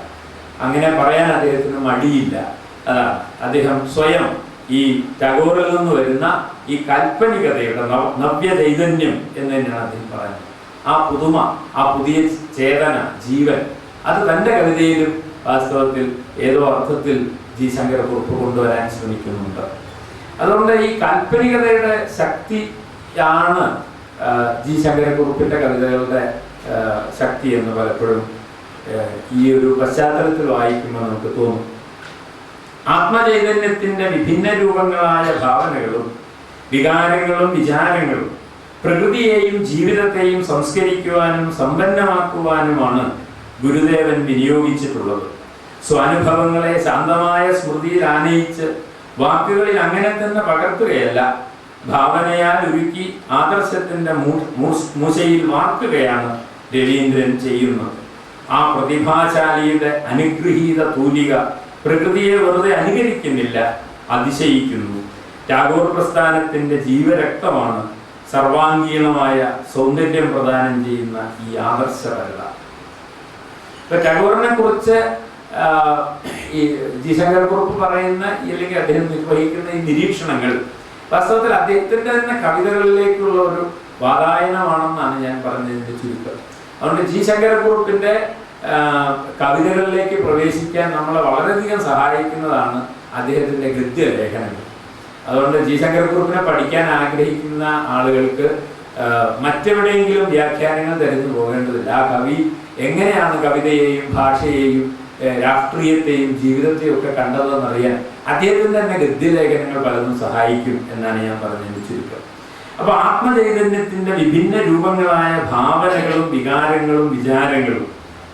അങ്ങനെ പറയാൻ അദ്ദേഹത്തിന് മടിയില്ല. അതാണ് അദ്ദേഹം സ്വയം ഈ ടാഗോറിൽ നിന്ന് വരുന്ന ഈ കാൽപ്പനികതയുടെ നവ്യ ചൈതന്യം എന്ന് തന്നെയാണ് അദ്ദേഹം പറയുന്നത്. ആ പുതുമ, ആ പുതിയ ചേതന, ജീവൻ, അത് തൻ്റെ കവിതയിലും വാസ്തവത്തിൽ ഏതോ അർത്ഥത്തിൽ ജി ശങ്കരക്കുറുപ്പ് കൊണ്ടുവരാൻ ശ്രമിക്കുന്നുണ്ട്. അതുകൊണ്ട് ഈ കാൽപ്പനികതയുടെ ശക്തിയാണ് ജി ശങ്കരക്കുറുപ്പിന്റെ കവിതകളുടെ ശക്തി എന്ന് പലപ്പോഴും ഈ ഒരു പശ്ചാത്തലത്തിൽ വായിക്കുമ്പോൾ നമുക്ക് തോന്നും. ആത്മചൈതന്യത്തിന്റെ വിഭിന്ന രൂപങ്ങളായ ഭാവനകളും വികാരങ്ങളും വിചാരങ്ങളും പ്രകൃതിയെയും ജീവിതത്തെയും സംസ്കരിക്കുവാനും സമ്പന്നമാക്കുവാനുമാണ് ഗുരുദേവൻ വിനിയോഗിച്ചിട്ടുള്ളത്. സ്വാനുഭവങ്ങളെ ശാന്തമായ സ്മൃതിയിൽ ആനയിച്ച് വാക്കുകളിൽ അങ്ങനെ തന്നെ പകർത്തുകയല്ല, ഭാവനയാൽ ഒരുക്കി ആദർശത്തിന്റെ മൂശയിൽ വാർക്കുകയാണ് രവീന്ദ്രൻ ചെയ്യുന്നത്. ആ പ്രതിഭാശാലിയുടെ അനുഗ്രഹീത തൂലിക പ്രകൃതിയെ വെറുതെ അനുകരിക്കുന്നില്ല, അതിശയിക്കുന്നു. ടാഗോർ പ്രസ്ഥാനത്തിന്റെ ജീവരക്തമാണ് സർവാംഗീണമായ സൗന്ദര്യം പ്രദാനം ചെയ്യുന്ന ഈ ആദർശപരത. ഇപ്പൊ ടാഗോറിനെ കുറിച്ച് ഈ ജി ശങ്കരക്കുറുപ്പ് പറയുന്ന അല്ലെങ്കിൽ അദ്ദേഹം നിർവഹിക്കുന്ന ഈ നിരീക്ഷണങ്ങൾ വാസ്തവത്തിൽ അദ്ദേഹത്തിന്റെ തന്നെ കവിതകളിലേക്കുള്ള ഒരു വാതായനമാണെന്നാണ് ഞാൻ പറഞ്ഞതിന്റെ ചുരുക്കം. അതുകൊണ്ട് ജി ശങ്കരക്കുറുപ്പിന്റെ കവിതകളിലേക്ക് പ്രവേശിക്കാൻ നമ്മളെ വളരെയധികം സഹായിക്കുന്നതാണ് അദ്ദേഹത്തിന്റെ ഗദ്യലേഖനങ്ങൾ. അതുകൊണ്ട് ജി ശങ്കരക്കുറുപ്പിനെ പഠിക്കാൻ ആഗ്രഹിക്കുന്ന ആളുകൾക്ക് മറ്റെവിടെയെങ്കിലും വ്യാഖ്യാനങ്ങൾ തിരഞ്ഞു പോകേണ്ടതില്ല. ആ കവി എങ്ങനെയാണ് കവിതയെയും ഭാഷയെയും രാഷ്ട്രീയത്തെയും ജീവിതത്തെയും ഒക്കെ കണ്ടതെന്നറിയാൻ അദ്ദേഹത്തിന്റെ തന്നെ ഗദ്യലേഖനങ്ങൾ പലതും സഹായിക്കും എന്നാണ് ഞാൻ പറഞ്ഞതിന്റെ ചുരുക്കം. അപ്പൊ ആത്മചൈതന്യത്തിന്റെ വിഭിന്ന രൂപങ്ങളായ ഭാവനകളും വികാരങ്ങളും വിചാരങ്ങളും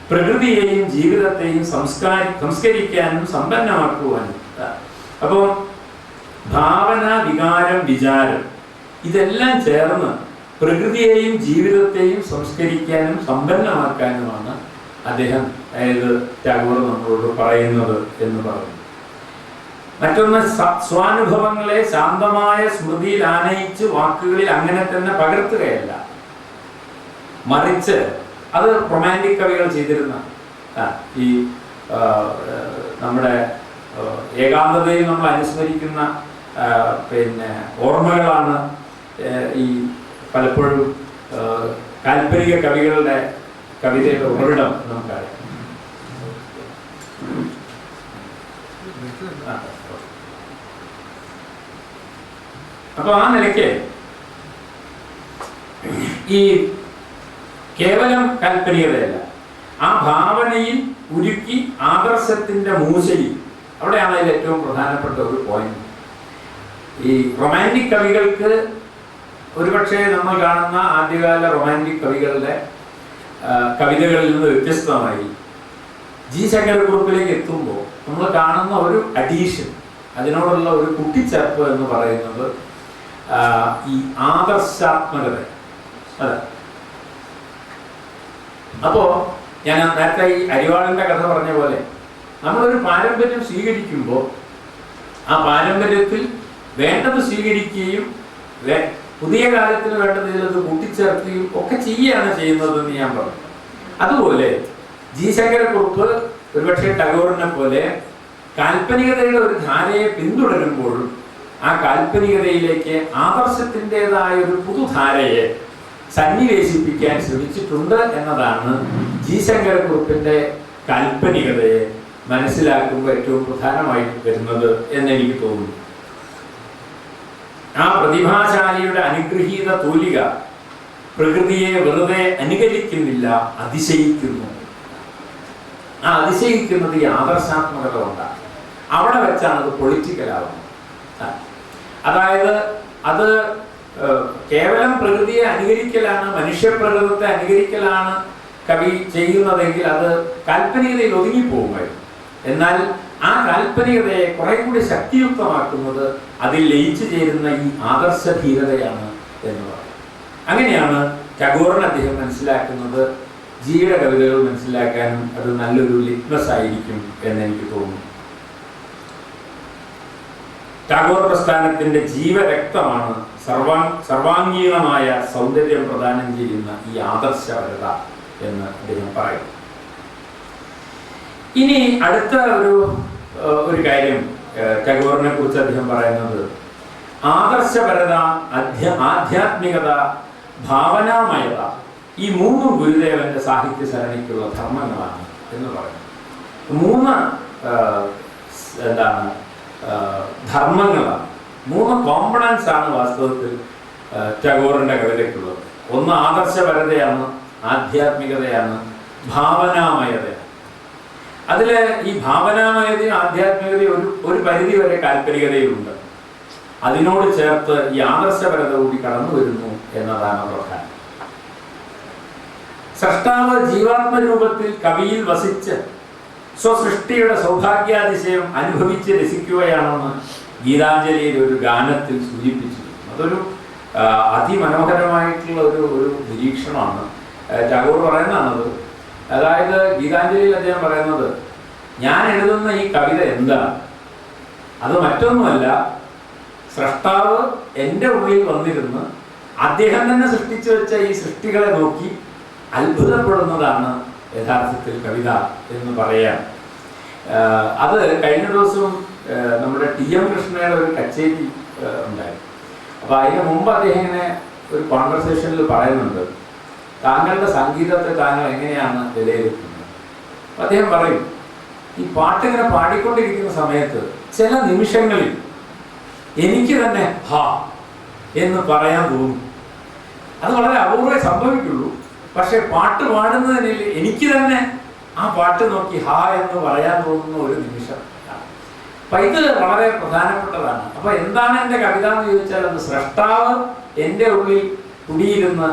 പ്രകൃതിയെയും ജീവിതത്തെയും സംസ്കരിക്കാനും സമ്പന്നമാക്കുവാനും. അപ്പോൾ ഭാവന, വികാരം, വിചാരം ഇതെല്ലാം ചേർന്ന് പ്രകൃതിയെയും ജീവിതത്തെയും സംസ്കരിക്കാനും സമ്പന്നമാക്കാനുമാണ് അദ്ദേഹം, അതായത് ടാഗോർ നമ്മളോട് പറയുന്നത് എന്ന് പറഞ്ഞു. മറ്റൊന്ന്, സ്വാനുഭവങ്ങളെ ശാന്തമായ സ്മൃതിയിൽ ആനയിച്ച് വാക്കുകളിൽ അങ്ങനെ തന്നെ പകർത്തുകയല്ല, മറിച്ച് അത് റൊമാൻറ്റിക് കവികൾ ചെയ്തിരുന്ന ഈ നമ്മുടെ ഏകാന്തതയിൽ നമ്മൾ അനുസ്മരിക്കുന്ന പിന്നെ ഓർമ്മകളാണ് ഈ പലപ്പോഴും കാൽപ്പനിക കവികളുടെ കവിതയുടെ ഉറവിടം നമുക്കറിയാം. അപ്പൊ ആ നിലയ്ക്ക് ഈ കേവലം കാൽപ്പനികതയല്ല, ആ ഭാവനയിൽ ഉരുക്കി ആദർശത്തിന്റെ മൂശയിൽ, അവിടെയാണ് അതിൽ ഏറ്റവും പ്രധാനപ്പെട്ട ഒരു പോയിന്റ്. ഈ റൊമാൻറ്റിക് കവികൾക്ക് ഒരുപക്ഷെ നമ്മൾ കാണുന്ന ആദ്യകാല റൊമാൻറ്റിക് കവികളുടെ കവിതകളിൽ നിന്ന് വ്യത്യസ്തമായി ജി ശങ്കരക്കുറുപ്പിലേക്ക് എത്തുമ്പോൾ നമ്മൾ കാണുന്ന ഒരു അഡീഷൻ, അതിനോടുള്ള ഒരു കൂട്ടിച്ചേർപ്പ് എന്ന് പറയുന്നത് ഈ ആദർശാത്മകത. അതെ. അപ്പോ ഞാൻ നേരത്തെ ഈ അരിവാളിന്റെ കഥ പറഞ്ഞ പോലെ നമ്മളൊരു പാരമ്പര്യം സ്വീകരിക്കുമ്പോൾ ആ പാരമ്പര്യത്തിൽ വേണ്ടത് സ്വീകരിക്കുകയും പുതിയ കാലത്തിന് വേണ്ടത് ഇതിലത് കൂട്ടിച്ചേർക്കുകയും ഒക്കെ ചെയ്യുകയാണ് ചെയ്യുന്നതെന്ന് ഞാൻ പറഞ്ഞു. അതുപോലെ ജി ശങ്കരക്കുറുപ്പ് ഒരുപക്ഷെ ടാഗോറിനെ പോലെ കാൽപ്പനികതയുടെ ഒരു ധാരയെ പിന്തുടരുമ്പോഴും ആ കാൽപ്പനികതയിലേക്ക് ആദർശത്തിൻ്റെതായ ഒരു പുതുധാരയെ സന്നിവേശിപ്പിക്കാൻ ശ്രമിച്ചിട്ടുണ്ട് എന്നതാണ് ജി ശങ്കരക്കുറുപ്പിന്റെ കാൽപ്പനികതയെ മനസ്സിലാക്കുമ്പോൾ ഏറ്റവും പ്രധാനമായിട്ട് വരുന്നത് എന്നെനിക്ക് തോന്നുന്നു. ആ പ്രതിഭാശാലിയുടെ അനുഗ്രഹീത തൂലിക പ്രകൃതിയെ വെറുതെ അനുകരിക്കുന്നില്ല, അതിശയിക്കുന്നു. ആ അതിശയിക്കുന്നത് ഈ ആദർശാത്മകത കൊണ്ടാണ്. അവിടെ വെച്ചാണ് അത് പൊളിറ്റിക്കലാവുന്നത്. അതായത് അത് കേവലം പ്രകൃതിയെ അനുകരിക്കലാണ്, മനുഷ്യപ്രകൃതത്തെ അനുകരിക്കലാണ് കവി ചെയ്യുന്നതെങ്കിൽ അത് കാൽപ്പനികതയിൽ ഒതുങ്ങിപ്പോകുമായിരുന്നു. എന്നാൽ ആ കാൽപ്പനികതയെ കുറെ കൂടി ശക്തിയുക്തമാക്കുന്നത് അതിൽ ലയിച്ചു ചേരുന്ന ഈ ആദർശധീരതയാണ് എന്ന് പറയും. അങ്ങനെയാണ് ടാഗോറിനെ അദ്ദേഹം മനസ്സിലാക്കുന്നത്. ജിയുടെ കവിതകൾ മനസ്സിലാക്കാനും അത് നല്ലൊരു ലിറ്റ്മസ് ആയിരിക്കും എന്നെനിക്ക് തോന്നുന്നു. ടാഗോർ പ്രസ്ഥാനത്തിന്റെ ജീവരക്തമാണ് സർവാംഗീണമായ സൗന്ദര്യം പ്രദാനം ചെയ്യുന്ന ഈ ആദർശപരത എന്ന് അദ്ദേഹം പറയും. ഇനി അടുത്ത ഒരു കാര്യം ടാഗോറിനെ കുറിച്ച് അദ്ദേഹം പറയുന്നത് ആദർശപരത, ആധ്യാത്മികത, ഭാവനാമയത, ഈ മൂന്നും ഗുരുദേവന്റെ സാഹിത്യ സരണിക്കുള്ള ധർമ്മങ്ങളാണ് എന്ന് പറയുന്നത്. മൂന്ന് ധർമ്മങ്ങളാണ്, മൂന്ന് കോമ്പണൻസ് ആണ് വാസ്തവത്തിൽ ടാഗോറിന്റെ കവിതയ്ക്കുള്ളത്. ഒന്ന് ആദർശപരതയാണ്, ആധ്യാത്മികതയാണ്, ഭാവനാമയതയാണ്. അതില് ഈ ഭാവനാമയതയും ആധ്യാത്മികതയും ഒരു പരിധി വരെ കാൽപ്പനികതയിലുണ്ട്. അതിനോട് ചേർത്ത് ഈ ആദർശപരത കൂടി കടന്നു വരുന്നു എന്നതാണ് പ്രധാനം. സൃഷ്ടാവ് ജീവാത്മരൂപത്തിൽ കവിയിൽ വസിച്ച് സ്വസൃഷ്ടിയുടെ സൗഭാഗ്യാതിശയം അനുഭവിച്ച് രസിക്കുകയാണെന്ന് ഗീതാഞ്ജലിയിൽ ഒരു ഗാനത്തിൽ സൂചിപ്പിച്ചിരുന്നു. അതൊരു അതിമനോഹരമായിട്ടുള്ള ഒരു നിരീക്ഷണമാണ്. ടാഗോർ പറയുന്നതാണത്. അതായത് ഗീതാഞ്ജലിയിൽ അദ്ദേഹം പറയുന്നത്, ഞാൻ എഴുതുന്ന ഈ കവിത എന്താണ്? അത് മറ്റൊന്നുമല്ല, സൃഷ്ടാവ് എൻ്റെ ഉള്ളിൽ വന്നിരുന്ന് അദ്ദേഹം തന്നെ സൃഷ്ടിച്ചു വെച്ച ഈ സൃഷ്ടികളെ നോക്കി അത്ഭുതപ്പെടുന്നതാണ് യഥാർത്ഥത്തിൽ കവിത എന്ന് പറയാം. അത് കഴിഞ്ഞ ദിവസം നമ്മുടെ ടി.എം. കൃഷ്ണയുടെ ഒരു കച്ചേരി ഉണ്ടായി. അപ്പോൾ അതിന് മുമ്പ് അദ്ദേഹം ഇങ്ങനെ ഒരു കോൺവെർസേഷനിൽ പറയുന്നുണ്ട്, താങ്കളുടെ സംഗീതത്തെ താങ്കൾ എങ്ങനെയാണ് വിലയിരുത്തുന്നത്? അദ്ദേഹം പറയും, ഈ പാട്ടിങ്ങനെ പാടിക്കൊണ്ടിരിക്കുന്ന സമയത്ത് ചില നിമിഷങ്ങളിൽ എനിക്ക് തന്നെ ഹാ എന്ന് പറയാൻ തോന്നും. അത് വളരെ അപൂർവമേ സംഭവിക്കുള്ളൂ. പക്ഷെ പാട്ട് പാടുന്നതിനിൽ എനിക്ക് തന്നെ ആ പാട്ട് നോക്കി ഹാ എന്ന് പറയാൻ തോന്നുന്ന ഒരു നിമിഷം. അപ്പൊ ഇത് വളരെ പ്രധാനപ്പെട്ടതാണ്. അപ്പൊ എന്താണ് എൻ്റെ കവിത എന്ന് ചോദിച്ചാൽ, അത് സൃഷ്ടാവ് എൻ്റെ ഉള്ളിൽ കുടിയിരുന്ന്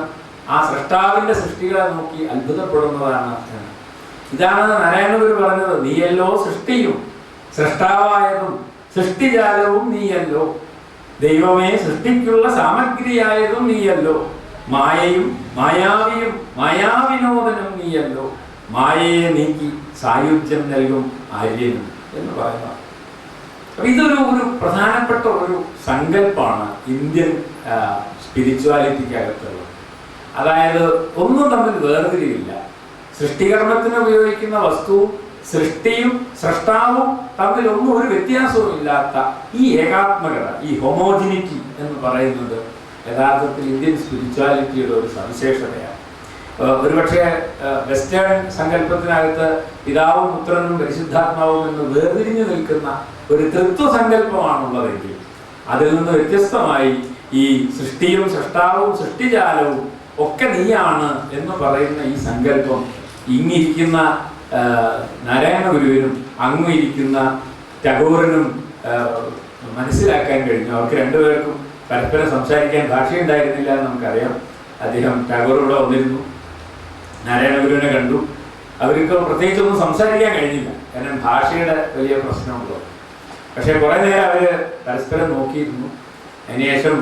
ആ സൃഷ്ടാവിന്റെ സൃഷ്ടികളെ നോക്കി അത്ഭുതപ്പെടുന്നതാണ്. ഇതാണ് നാരായണഗുരു പറഞ്ഞത്, നീയല്ലോ സൃഷ്ടിയും സൃഷ്ടാവായതും സൃഷ്ടിജാലവും നീയല്ലോ, ദൈവമേ സൃഷ്ടിക്കുള്ള സാമഗ്രിയായതും നീയല്ലോ, മായയും മായാവിയും മായാവിനോദനും നീയല്ലോ, മായയെ നീക്കി സായുജ്യം നൽകും ആര്യനും എന്ന് പറയുന്ന. അപ്പൊ ഇതൊരു പ്രധാനപ്പെട്ട ഒരു സങ്കല്പമാണ് ഇന്ത്യൻ സ്പിരിച്വാലിറ്റിക്കകത്തുള്ളത്. അതായത് ഒന്നും തമ്മിൽ വേർതിരിവില്ല. സൃഷ്ടികർമ്മത്തിന് ഉപയോഗിക്കുന്ന വസ്തുവും സൃഷ്ടിയും സൃഷ്ടാവും തമ്മിലൊന്നും ഒരു വ്യത്യാസവും ഇല്ലാത്ത ഈ ഏകാത്മകത, ഈ ഹോമോജിനിറ്റി എന്ന് പറയുന്നത് യഥാർത്ഥത്തിൽ ഇന്ത്യൻ സ്പിരിച്വാലിറ്റിയുടെ ഒരു സവിശേഷതയാണ്. ഒരുപക്ഷെ വെസ്റ്റേൺ സങ്കല്പത്തിനകത്ത് പിതാവും പുത്രനും പരിശുദ്ധാത്മാവും എന്ന് വേർതിരിഞ്ഞു നിൽക്കുന്ന ഒരു തൃത്വ സങ്കല്പമാണുള്ളതെങ്കിൽ അതിൽ നിന്ന് വ്യത്യസ്തമായി ഈ സൃഷ്ടിയും സൃഷ്ടാവും സൃഷ്ടിജാലവും ഒക്കെ നീയാണ് എന്ന് പറയുന്ന ഈ സങ്കല്പം ഇങ്ങിരിക്കുന്ന നാരായണ ഗുരുവിനും അങ്ങുമിരിക്കുന്ന ടാഗോറിനും മനസ്സിലാക്കാൻ കഴിഞ്ഞു. അവർക്ക് രണ്ടുപേർക്കും പരസ്പരം സംസാരിക്കാൻ ഭാഷയുണ്ടായിരുന്നില്ല എന്ന് നമുക്കറിയാം. അദ്ദേഹം ടാഗോറിലൂടെ വന്നിരുന്നു, നാരായണ ഗുരുവിനെ കണ്ടു. അവർക്ക് പ്രത്യേകിച്ചൊന്നും സംസാരിക്കാൻ കഴിഞ്ഞില്ല, കാരണം ഭാഷയുടെ വലിയ പ്രശ്നമുള്ളൂ. പക്ഷെ കുറെ നേരം അവര് പരസ്പരം നോക്കിയിരുന്നു. അതിനുശേഷം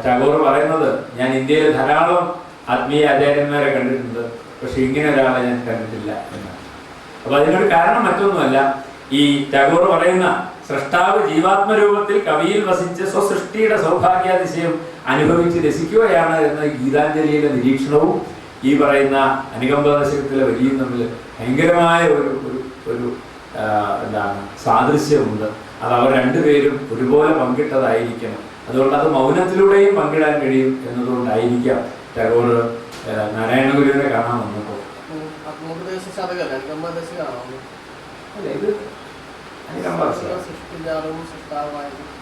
ടാഗോർ പറയുന്നത്, ഞാൻ ഇന്ത്യയിൽ ധാരാളം ആത്മീയ ആചാര്യന്മാരെ കണ്ടിട്ടുണ്ട്, പക്ഷെ ഇങ്ങനെ ഒരാളെ ഞാൻ കണ്ടിട്ടില്ല എന്നാണ്. അപ്പൊ അതിനൊരു കാരണം മറ്റൊന്നുമല്ല, ഈ ടാഗോർ പറയുന്ന സൃഷ്ടാവ് ജീവാത്മരൂപത്തിൽ കവിയിൽ വസിച്ച് സ്വസൃഷ്ടിയുടെ സൗഭാഗ്യാതിശയം അനുഭവിച്ച് രസിക്കുകയാണ് എന്ന ഗീതാഞ്ജലിയിലെ നിരീക്ഷണവും ഈ പറയുന്ന അനുകമ്പദശകത്തിലെ വരിയും തമ്മിൽ ഭയങ്കരമായ ഒരു എന്താണ് സാദൃശ്യമുണ്ട്. അത് അവർ രണ്ടുപേരും ഒരുപോലെ പങ്കിട്ടതായിരിക്കണം. അതുകൊണ്ട് അത് മൗനത്തിലൂടെയും പങ്കിടാൻ കഴിയും എന്നതുകൊണ്ടായിരിക്കാം ടാഗോർ നാരായണ ഗുരുവിനെ കാണാൻ വന്നപ്പോൾ.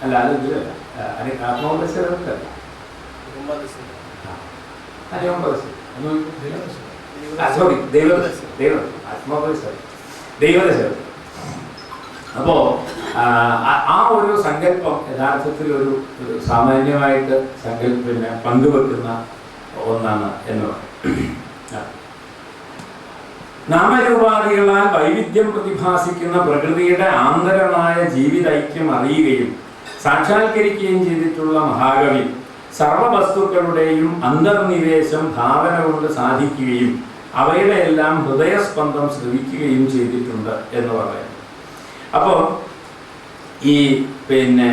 അല്ല, അത് ഇതിലല്ല, ആത്മോപദേശകല്ല, സോറി, ദൈവദശ. അപ്പോ ആ ഒരു സങ്കല്പം യഥാർത്ഥത്തിൽ ഒരു സാമാന്യമായിട്ട് പിന്നെ പങ്കുവെക്കുന്ന ഒന്നാണ് എന്ന് പറയും. നാമരൂപാദികളാൽ വൈവിധ്യം പ്രതിഭാസിക്കുന്ന പ്രകൃതിയുടെ ആന്തരമായ ജീവിതൈക്യം അറിയുകയും സാക്ഷാത്കരിക്കുകയും ചെയ്തിട്ടുള്ള മഹാകവി സർവവസ്തുക്കളുടെയും അന്തർനിവേശം ഭാവന കൊണ്ട് സാധിക്കുകയും അവയുടെ എല്ലാം ഹൃദയസ്പന്ദം ശ്രവിക്കുകയും ചെയ്തിട്ടുണ്ട് എന്ന് പറയുന്നു. അപ്പോൾ ഈ പിന്നെ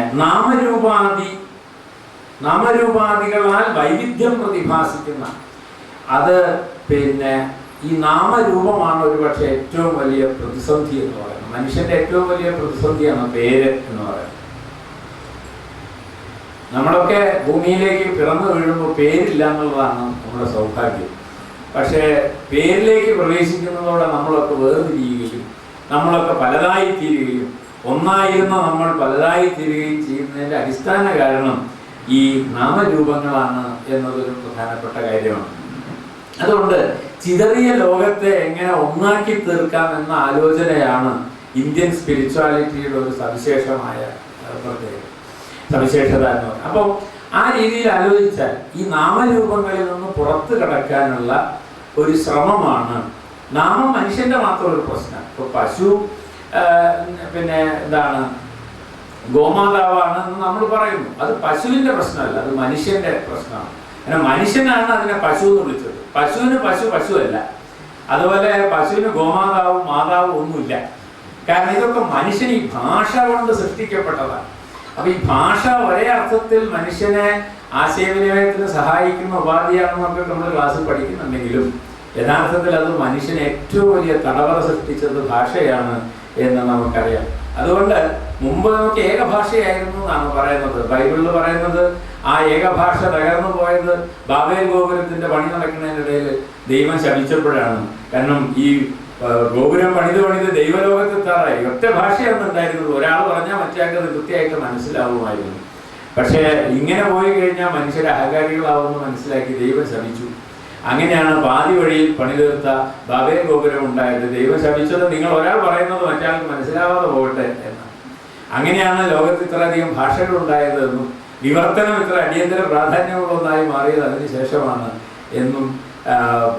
നാമരൂപാദികളാൽ വൈവിധ്യം പ്രതിഭാസിക്കുന്ന അത് പിന്നെ ഈ നാമരൂപമാണ് ഒരുപക്ഷെ ഏറ്റവും വലിയ പ്രതിസന്ധി എന്ന് പറയുന്നത്. മനുഷ്യന്റെ ഏറ്റവും വലിയ പ്രതിസന്ധിയാണ് പേര് എന്ന് പറയുന്നത്. നമ്മളൊക്കെ ഭൂമിയിലേക്ക് പിറന്നു വീഴുമ്പോൾ പേരില്ല എന്നുള്ളതാണ് നമ്മുടെ സൗഭാഗ്യം. പക്ഷേ പേരിലേക്ക് പ്രവേശിക്കുന്നതോടെ നമ്മളൊക്കെ വേർതിരിയുകയും നമ്മളൊക്കെ പലതായി തീരുകയും ഒന്നായിരുന്ന നമ്മൾ പലതായി തീരുകയും ചെയ്യുന്നതിൻ്റെ അടിസ്ഥാന കാരണം ഈ നാമരൂപങ്ങളാണ് എന്നതൊരു പ്രധാനപ്പെട്ട കാര്യമാണ്. അതുകൊണ്ട് ചിതറിയ ലോകത്തെ എങ്ങനെ ഒന്നാക്കി തീർക്കാം എന്ന ആലോചനയാണ് ഇന്ത്യൻ സ്പിരിച്വാലിറ്റിയുടെ ഒരു സവിശേഷമായ സവിശേഷത എന്ന് പറയുന്നത്. അപ്പോൾ ആ രീതിയിൽ ആലോചിച്ചാൽ ഈ നാമരൂപങ്ങളിൽ നിന്ന് പുറത്തു കടക്കാനുള്ള ഒരു ശ്രമമാണ്. നാമം മനുഷ്യന്റെ മാത്രം ഒരു പ്രശ്നം. ഇപ്പോൾ പശു പിന്നെ എന്താണ് ഗോമാതാവാണ് എന്ന് നമ്മൾ പറയുന്നു, അത് പശുവിന്റെ പ്രശ്നമല്ല, അത് മനുഷ്യന്റെ പ്രശ്നമാണ്. അങ്ങനെ മനുഷ്യനാണ് അതിനെ പശു എന്ന് വിളിച്ചത്. പശുവിന് പശുവല്ല. അതുപോലെ പശുവിന് ഗോമാതാവും മാതാവും ഒന്നുമില്ല. കാരണം ഇതൊക്കെ മനുഷ്യൻ ഈ ഭാഷ കൊണ്ട് സൃഷ്ടിക്കപ്പെട്ടതാണ്. അപ്പൊ ഈ ഭാഷ ഒരേ അർത്ഥത്തിൽ മനുഷ്യനെ ആശയവിനിമയത്തിന് സഹായിക്കുന്ന ഉപാധിയാണെന്നൊക്കെ നമ്മൾ ക്ലാസ്സിൽ പഠിക്കുന്നുണ്ടെങ്കിലും യഥാർത്ഥത്തിൽ അത് മനുഷ്യന് ഏറ്റവും വലിയ തടവറ സൃഷ്ടിച്ചത് ഭാഷയാണ് എന്ന് നമുക്കറിയാം. അതുകൊണ്ട് മുമ്പ് നമുക്ക് ഏകഭാഷയായിരുന്നു എന്നാണ് പറയുന്നത്. ബൈബിളിൽ പറയുന്നത് ആ ഏകഭാഷ തകർന്നു പോയത് ബാബേൽ ഗോപുരത്തിന്റെ പണി നടക്കുന്നതിനിടയിൽ ദൈവം ശപിച്ചപ്പോഴാണ്. കാരണം ഈ ഗോപുരം പണിത് ദൈവലോകത്തെത്താറായി. ഒറ്റ ഭാഷയാണ് ഉണ്ടായിരുന്നത്. ഒരാൾ പറഞ്ഞാൽ മറ്റേയാൾക്ക് അത് കൃത്യമായിട്ട് മനസ്സിലാവുമായിരുന്നു. പക്ഷേ ഇങ്ങനെ പോയി കഴിഞ്ഞാൽ മനുഷ്യർ അഹങ്കാരികളാവുമെന്ന് മനസ്സിലാക്കി ദൈവം ശപിച്ചു. അങ്ങനെയാണ് പാതി വഴിയിൽ പണി തീർത്ത ബാബേൽ ഗോപുരം ഉണ്ടായത്. ദൈവം ശപിച്ചത് നിങ്ങൾ ഒരാൾ പറയുന്നത് മറ്റയാൾക്ക് മനസ്സിലാവാതെ പോകട്ടെ എന്നാണ്. അങ്ങനെയാണ് ലോകത്ത് ഇത്രയധികം ഭാഷകൾ ഉണ്ടായതെന്നും വിവർത്തനം ഇത്ര അടിയന്തര പ്രാധാന്യമുള്ള ഒന്നായി മാറിയത് അതിന് ശേഷമാണ് എന്നും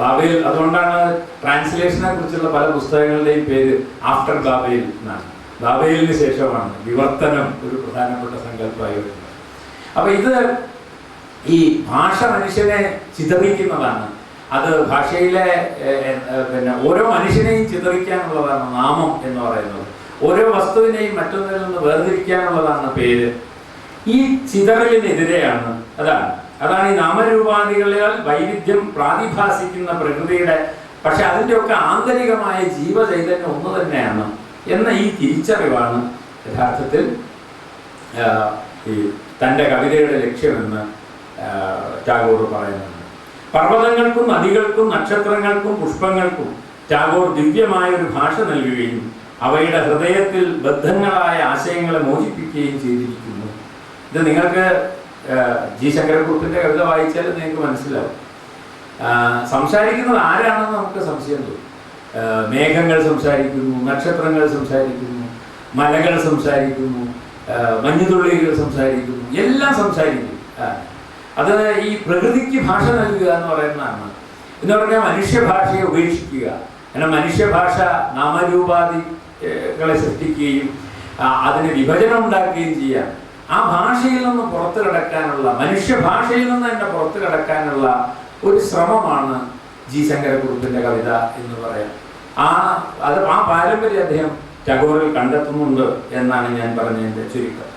ബാബേൽ. അതുകൊണ്ടാണ് ട്രാൻസ്ലേഷനെ കുറിച്ചുള്ള പല പുസ്തകങ്ങളുടെയും പേര് ആഫ്റ്റർ ബാബേൽ എന്നാണ്. ബാബേലിന് ശേഷമാണ് വിവർത്തനം ഒരു പ്രധാനപ്പെട്ട സങ്കല്പമായി വരുന്നത്. അപ്പൊ ഇത് ഈ ഭാഷ മനുഷ്യനെ ചിതറിക്കുന്നതാണ്. അത് ഭാഷയിലെ പിന്നെ ഓരോ മനുഷ്യനെയും ചിതറിക്കാനുള്ളതാണ് നാമം എന്ന് പറയുന്നത്. ഓരോ വസ്തുവിനെയും മറ്റൊന്നിൽ നിന്ന് വേർതിരിക്കാനുള്ളതാണ് പേര്. ഈ ചിതറലിനെതിരെയാണ് അതാണ് ഈ നാമരൂപാദികളാൽ വൈവിധ്യം പ്രാതിഭാസിക്കുന്ന പ്രകൃതിയുടെ പക്ഷെ അതിൻ്റെയൊക്കെ ആന്തരികമായ ജീവചൈതന്യം ഒന്ന് തന്നെയാണ് എന്ന ഈ തിരിച്ചറിവാണ് യഥാർത്ഥത്തിൽ ഈ തൻ്റെ കവിതയുടെ ലക്ഷ്യമെന്ന് ടാഗോർ പറയുന്നുണ്ട്. പർവ്വതങ്ങൾക്കും നദികൾക്കും നക്ഷത്രങ്ങൾക്കും പുഷ്പങ്ങൾക്കും ടാഗോർ ദിവ്യമായ ഒരു ഭാഷ നൽകുകയും അവയുടെ ഹൃദയത്തിൽ ബദ്ധങ്ങളായ ആശയങ്ങളെ മോചിപ്പിക്കുകയും ചെയ്തിരിക്കുന്നു. ഇത് നിങ്ങൾക്ക് ജി ശങ്കരക്കുറുപ്പിൻ്റെ കവിത വായിച്ചാൽ നിങ്ങൾക്ക് മനസ്സിലാവും. സംസാരിക്കുന്നത് ആരാണെന്ന് നമുക്ക് സംശയം തോന്നും. മേഘങ്ങൾ സംസാരിക്കുന്നു, നക്ഷത്രങ്ങൾ സംസാരിക്കുന്നു, മലകൾ സംസാരിക്കുന്നു, മഞ്ഞുതുള്ളികൾ സംസാരിക്കുന്നു, എല്ലാം സംസാരിക്കും. അത് ഈ പ്രകൃതിക്ക് ഭാഷ നൽകുക എന്ന് പറയുന്നതാണ്. എന്ന് പറഞ്ഞാൽ മനുഷ്യഭാഷയെ ഉപേക്ഷിക്കുക. കാരണം മനുഷ്യഭാഷ നാമരൂപാദികളെ സൃഷ്ടിക്കുകയും അതിന് വിഭജനം ഉണ്ടാക്കുകയും ചെയ്യാം. ആ ഭാഷയിൽ നിന്ന് പുറത്തു കിടക്കാനുള്ള, മനുഷ്യഭാഷയിൽ നിന്ന് തന്നെ പുറത്തു കിടക്കാനുള്ള ഒരു ശ്രമമാണ് ജി ശങ്കരക്കുറുപ്പിൻ്റെ കവിത എന്ന് പറയാം. ആ പാരമ്പര്യം അദ്ദേഹം ടാഗോറിൽ കണ്ടെത്തുന്നുണ്ട് എന്നാണ് ഞാൻ പറഞ്ഞതിൻ്റെ ചുരുക്കം.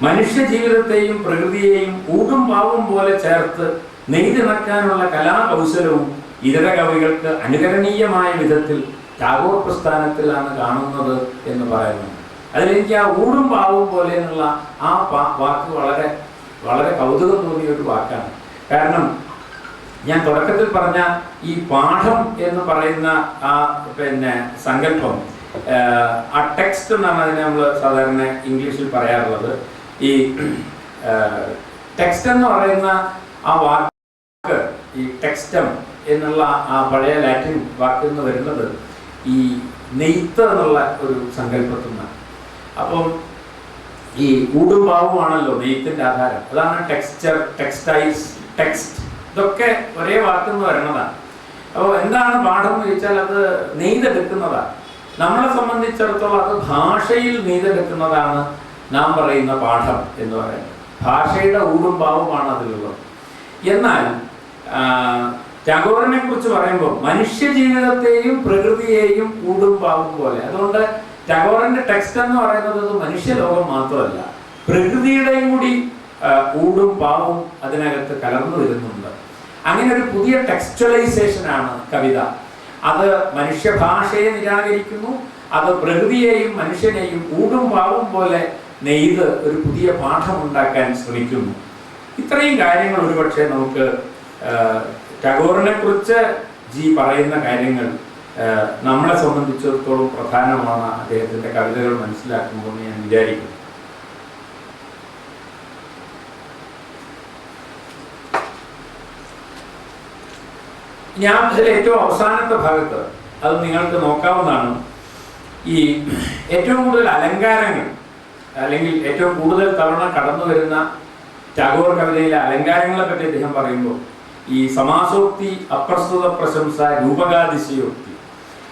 മനുഷ്യ ജീവിതത്തെയും പ്രകൃതിയെയും ഊടും പാവും പോലെ ചേർത്ത് നെയ്തിണക്കാനുള്ള കലാകൗശലവും ഇതര കവികൾക്ക് അനുകരണീയമായ വിധത്തിൽ ടാഗോർ പ്രസ്ഥാനത്തിലാണ് കാണുന്നത് എന്ന് പറയുന്നു. അതിലെനിക്ക് ആ ഊടും പാവും പോലെ എന്നുള്ള ആ വാക്ക് വളരെ വളരെ കൗതുകം തോന്നിയ ഒരു വാക്കാണ്. കാരണം ഞാൻ തുടക്കത്തിൽ പറഞ്ഞ ഈ പാഠം എന്ന് പറയുന്ന ആ സങ്കല്പം, ആ ടെക്സ്റ്റ് എന്നാണ് അതിനെ നമ്മൾ സാധാരണ ഇംഗ്ലീഷിൽ പറയാറുള്ളത്. ഈ ടെക്സ്റ്റ് എന്ന് പറയുന്ന ആ വാക്ക്, ഈ ടെക്സ്റ്റം എന്നുള്ള ആ പഴയ ലാറ്റിൻ വാക്കിൽ നിന്ന് വരുന്നത് ഈ നെയ്ത്ത് എന്നുള്ള ഒരു സങ്കല്പത്തിൽ നിന്നാണ്. അപ്പം ഈ ഊടും പാവുമാണല്ലോ നെയ്ത്തിൻ്റെ ആധാരം. അതാണ് ടെക്സ്ചർ, ടെക്സ്റ്റൈൽസ്, ടെക്സ്റ്റ്, ഇതൊക്കെ ഒരേ വാക്കിൽ നിന്ന് വരുന്നതാണ്. അപ്പോൾ എന്താണ് പാഠം എന്ന് ചോദിച്ചാൽ അത് നെയ്തെടുക്കുന്നതാണ്. നമ്മളെ സംബന്ധിച്ചിടത്തോളം അത് ഭാഷയിൽ നെയ്തെടുക്കുന്നതാണ് നാം പറയുന്ന പാഠം എന്ന് പറയുന്നത്. ഭാഷയുടെ ഊടും പാവുമാണ് അതിലുള്ളത്. എന്നാൽ ടാഗോറിനെ കുറിച്ച് പറയുമ്പോൾ മനുഷ്യ ജീവിതത്തെയും പ്രകൃതിയെയും ഊടും പാവും പോലെ. അതുകൊണ്ട് ടാഗോറിന്റെ ടെക്സ്റ്റ് എന്ന് പറയുന്നത് മനുഷ്യലോകം മാത്രമല്ല, പ്രകൃതിയുടെയും കൂടി ഊടും പാവും അതിനകത്ത് കലർന്നു വരുന്നുണ്ട്. അങ്ങനെ ഒരു പുതിയ ടെക്സ്റ്റലൈസേഷനാണ് കവിത. അത് മനുഷ്യഭാഷയെ നിരാകരിക്കുന്നു, അത് പ്രകൃതിയെയും മനുഷ്യനെയും ഊടും പാവും പോലെ നെയ്ത് ഒരു പുതിയ പാഠം ഉണ്ടാക്കാൻ ശ്രമിക്കുന്നു. ഇത്രയും കാര്യങ്ങൾ ഒരുപക്ഷെ നമുക്ക് ടാഗോറിനെ കുറിച്ച് ജി പറയുന്ന കാര്യങ്ങൾ നമ്മളെ സംബന്ധിച്ചിടത്തോളം പ്രധാനമാണ് അദ്ദേഹത്തിൻ്റെ കവിതകൾ മനസ്സിലാക്കുമ്പോൾ ഞാൻ വിചാരിക്കുന്നു. ഞാൻ ഇതിലെ ഏറ്റവും അവസാനത്തെ ഭാഗത്ത് അത് നിങ്ങൾക്ക് നോക്കാവുന്നതാണ്. ഈ ഏറ്റവും കൂടുതൽ അലങ്കാരങ്ങൾ, അല്ലെങ്കിൽ ഏറ്റവും കൂടുതൽ തവണ കടന്നു വരുന്ന ടാഗോർ കവിതയിലെ അലങ്കാരങ്ങളെ പറ്റി അദ്ദേഹം പറയുമ്പോൾ ഈ സമാസോക്തി, അപ്രസ്തുത പ്രശംസ, രൂപകാതിശയോക്തി,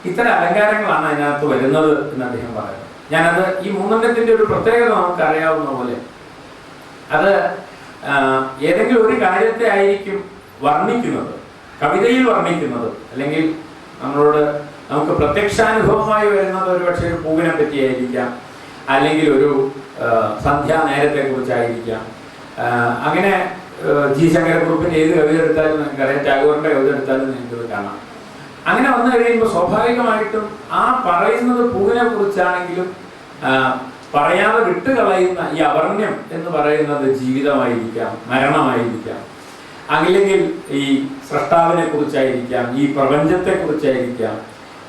ഇത്തരം അലങ്കാരങ്ങളാണ് അതിനകത്ത് വരുന്നത് എന്ന് അദ്ദേഹം പറയുന്നത്. ഞാനത് ഈ മൂന്നെണ്ണത്തിൻ്റെ ഒരു പ്രത്യേകത നമുക്ക് അറിയാവുന്ന പോലെ അത് ഏതെങ്കിലും ഒരു കാര്യത്തെ ആയിരിക്കും വർണ്ണിക്കുന്നത്, കവിതയിൽ വർണ്ണിക്കുന്നത്, അല്ലെങ്കിൽ നമുക്ക് പ്രത്യക്ഷാനുഭവമായി വരുന്നത് ഒരുപക്ഷെ ഒരു പൂവിനെ പറ്റിയായിരിക്കാം, അല്ലെങ്കിൽ ഒരു സന്ധ്യാ നേരത്തെ കുറിച്ചായിരിക്കാം. അങ്ങനെ ജി ശങ്കരക്കുറുപ്പിൻ്റെ ഏത് കവിത എടുത്താലും നിങ്ങൾക്കറിയാം, ടാഗോറിൻ്റെ കവിത എടുത്താലും നിങ്ങൾക്കത് കാണാം. അങ്ങനെ വന്നു കഴിയുമ്പോൾ സ്വാഭാവികമായിട്ടും ആ പറയുന്നത് പൂവിനെ കുറിച്ചാണെങ്കിലും പറയാതെ വിട്ടുകളയുന്ന ഈ അവർണ്യം എന്ന് പറയുന്നത് ജീവിതമായിരിക്കാം, മരണമായിരിക്കാം, അല്ലെങ്കിൽ ഈ സൃഷ്ടാവിനെ കുറിച്ചായിരിക്കാം, ഈ പ്രപഞ്ചത്തെ കുറിച്ചായിരിക്കാം,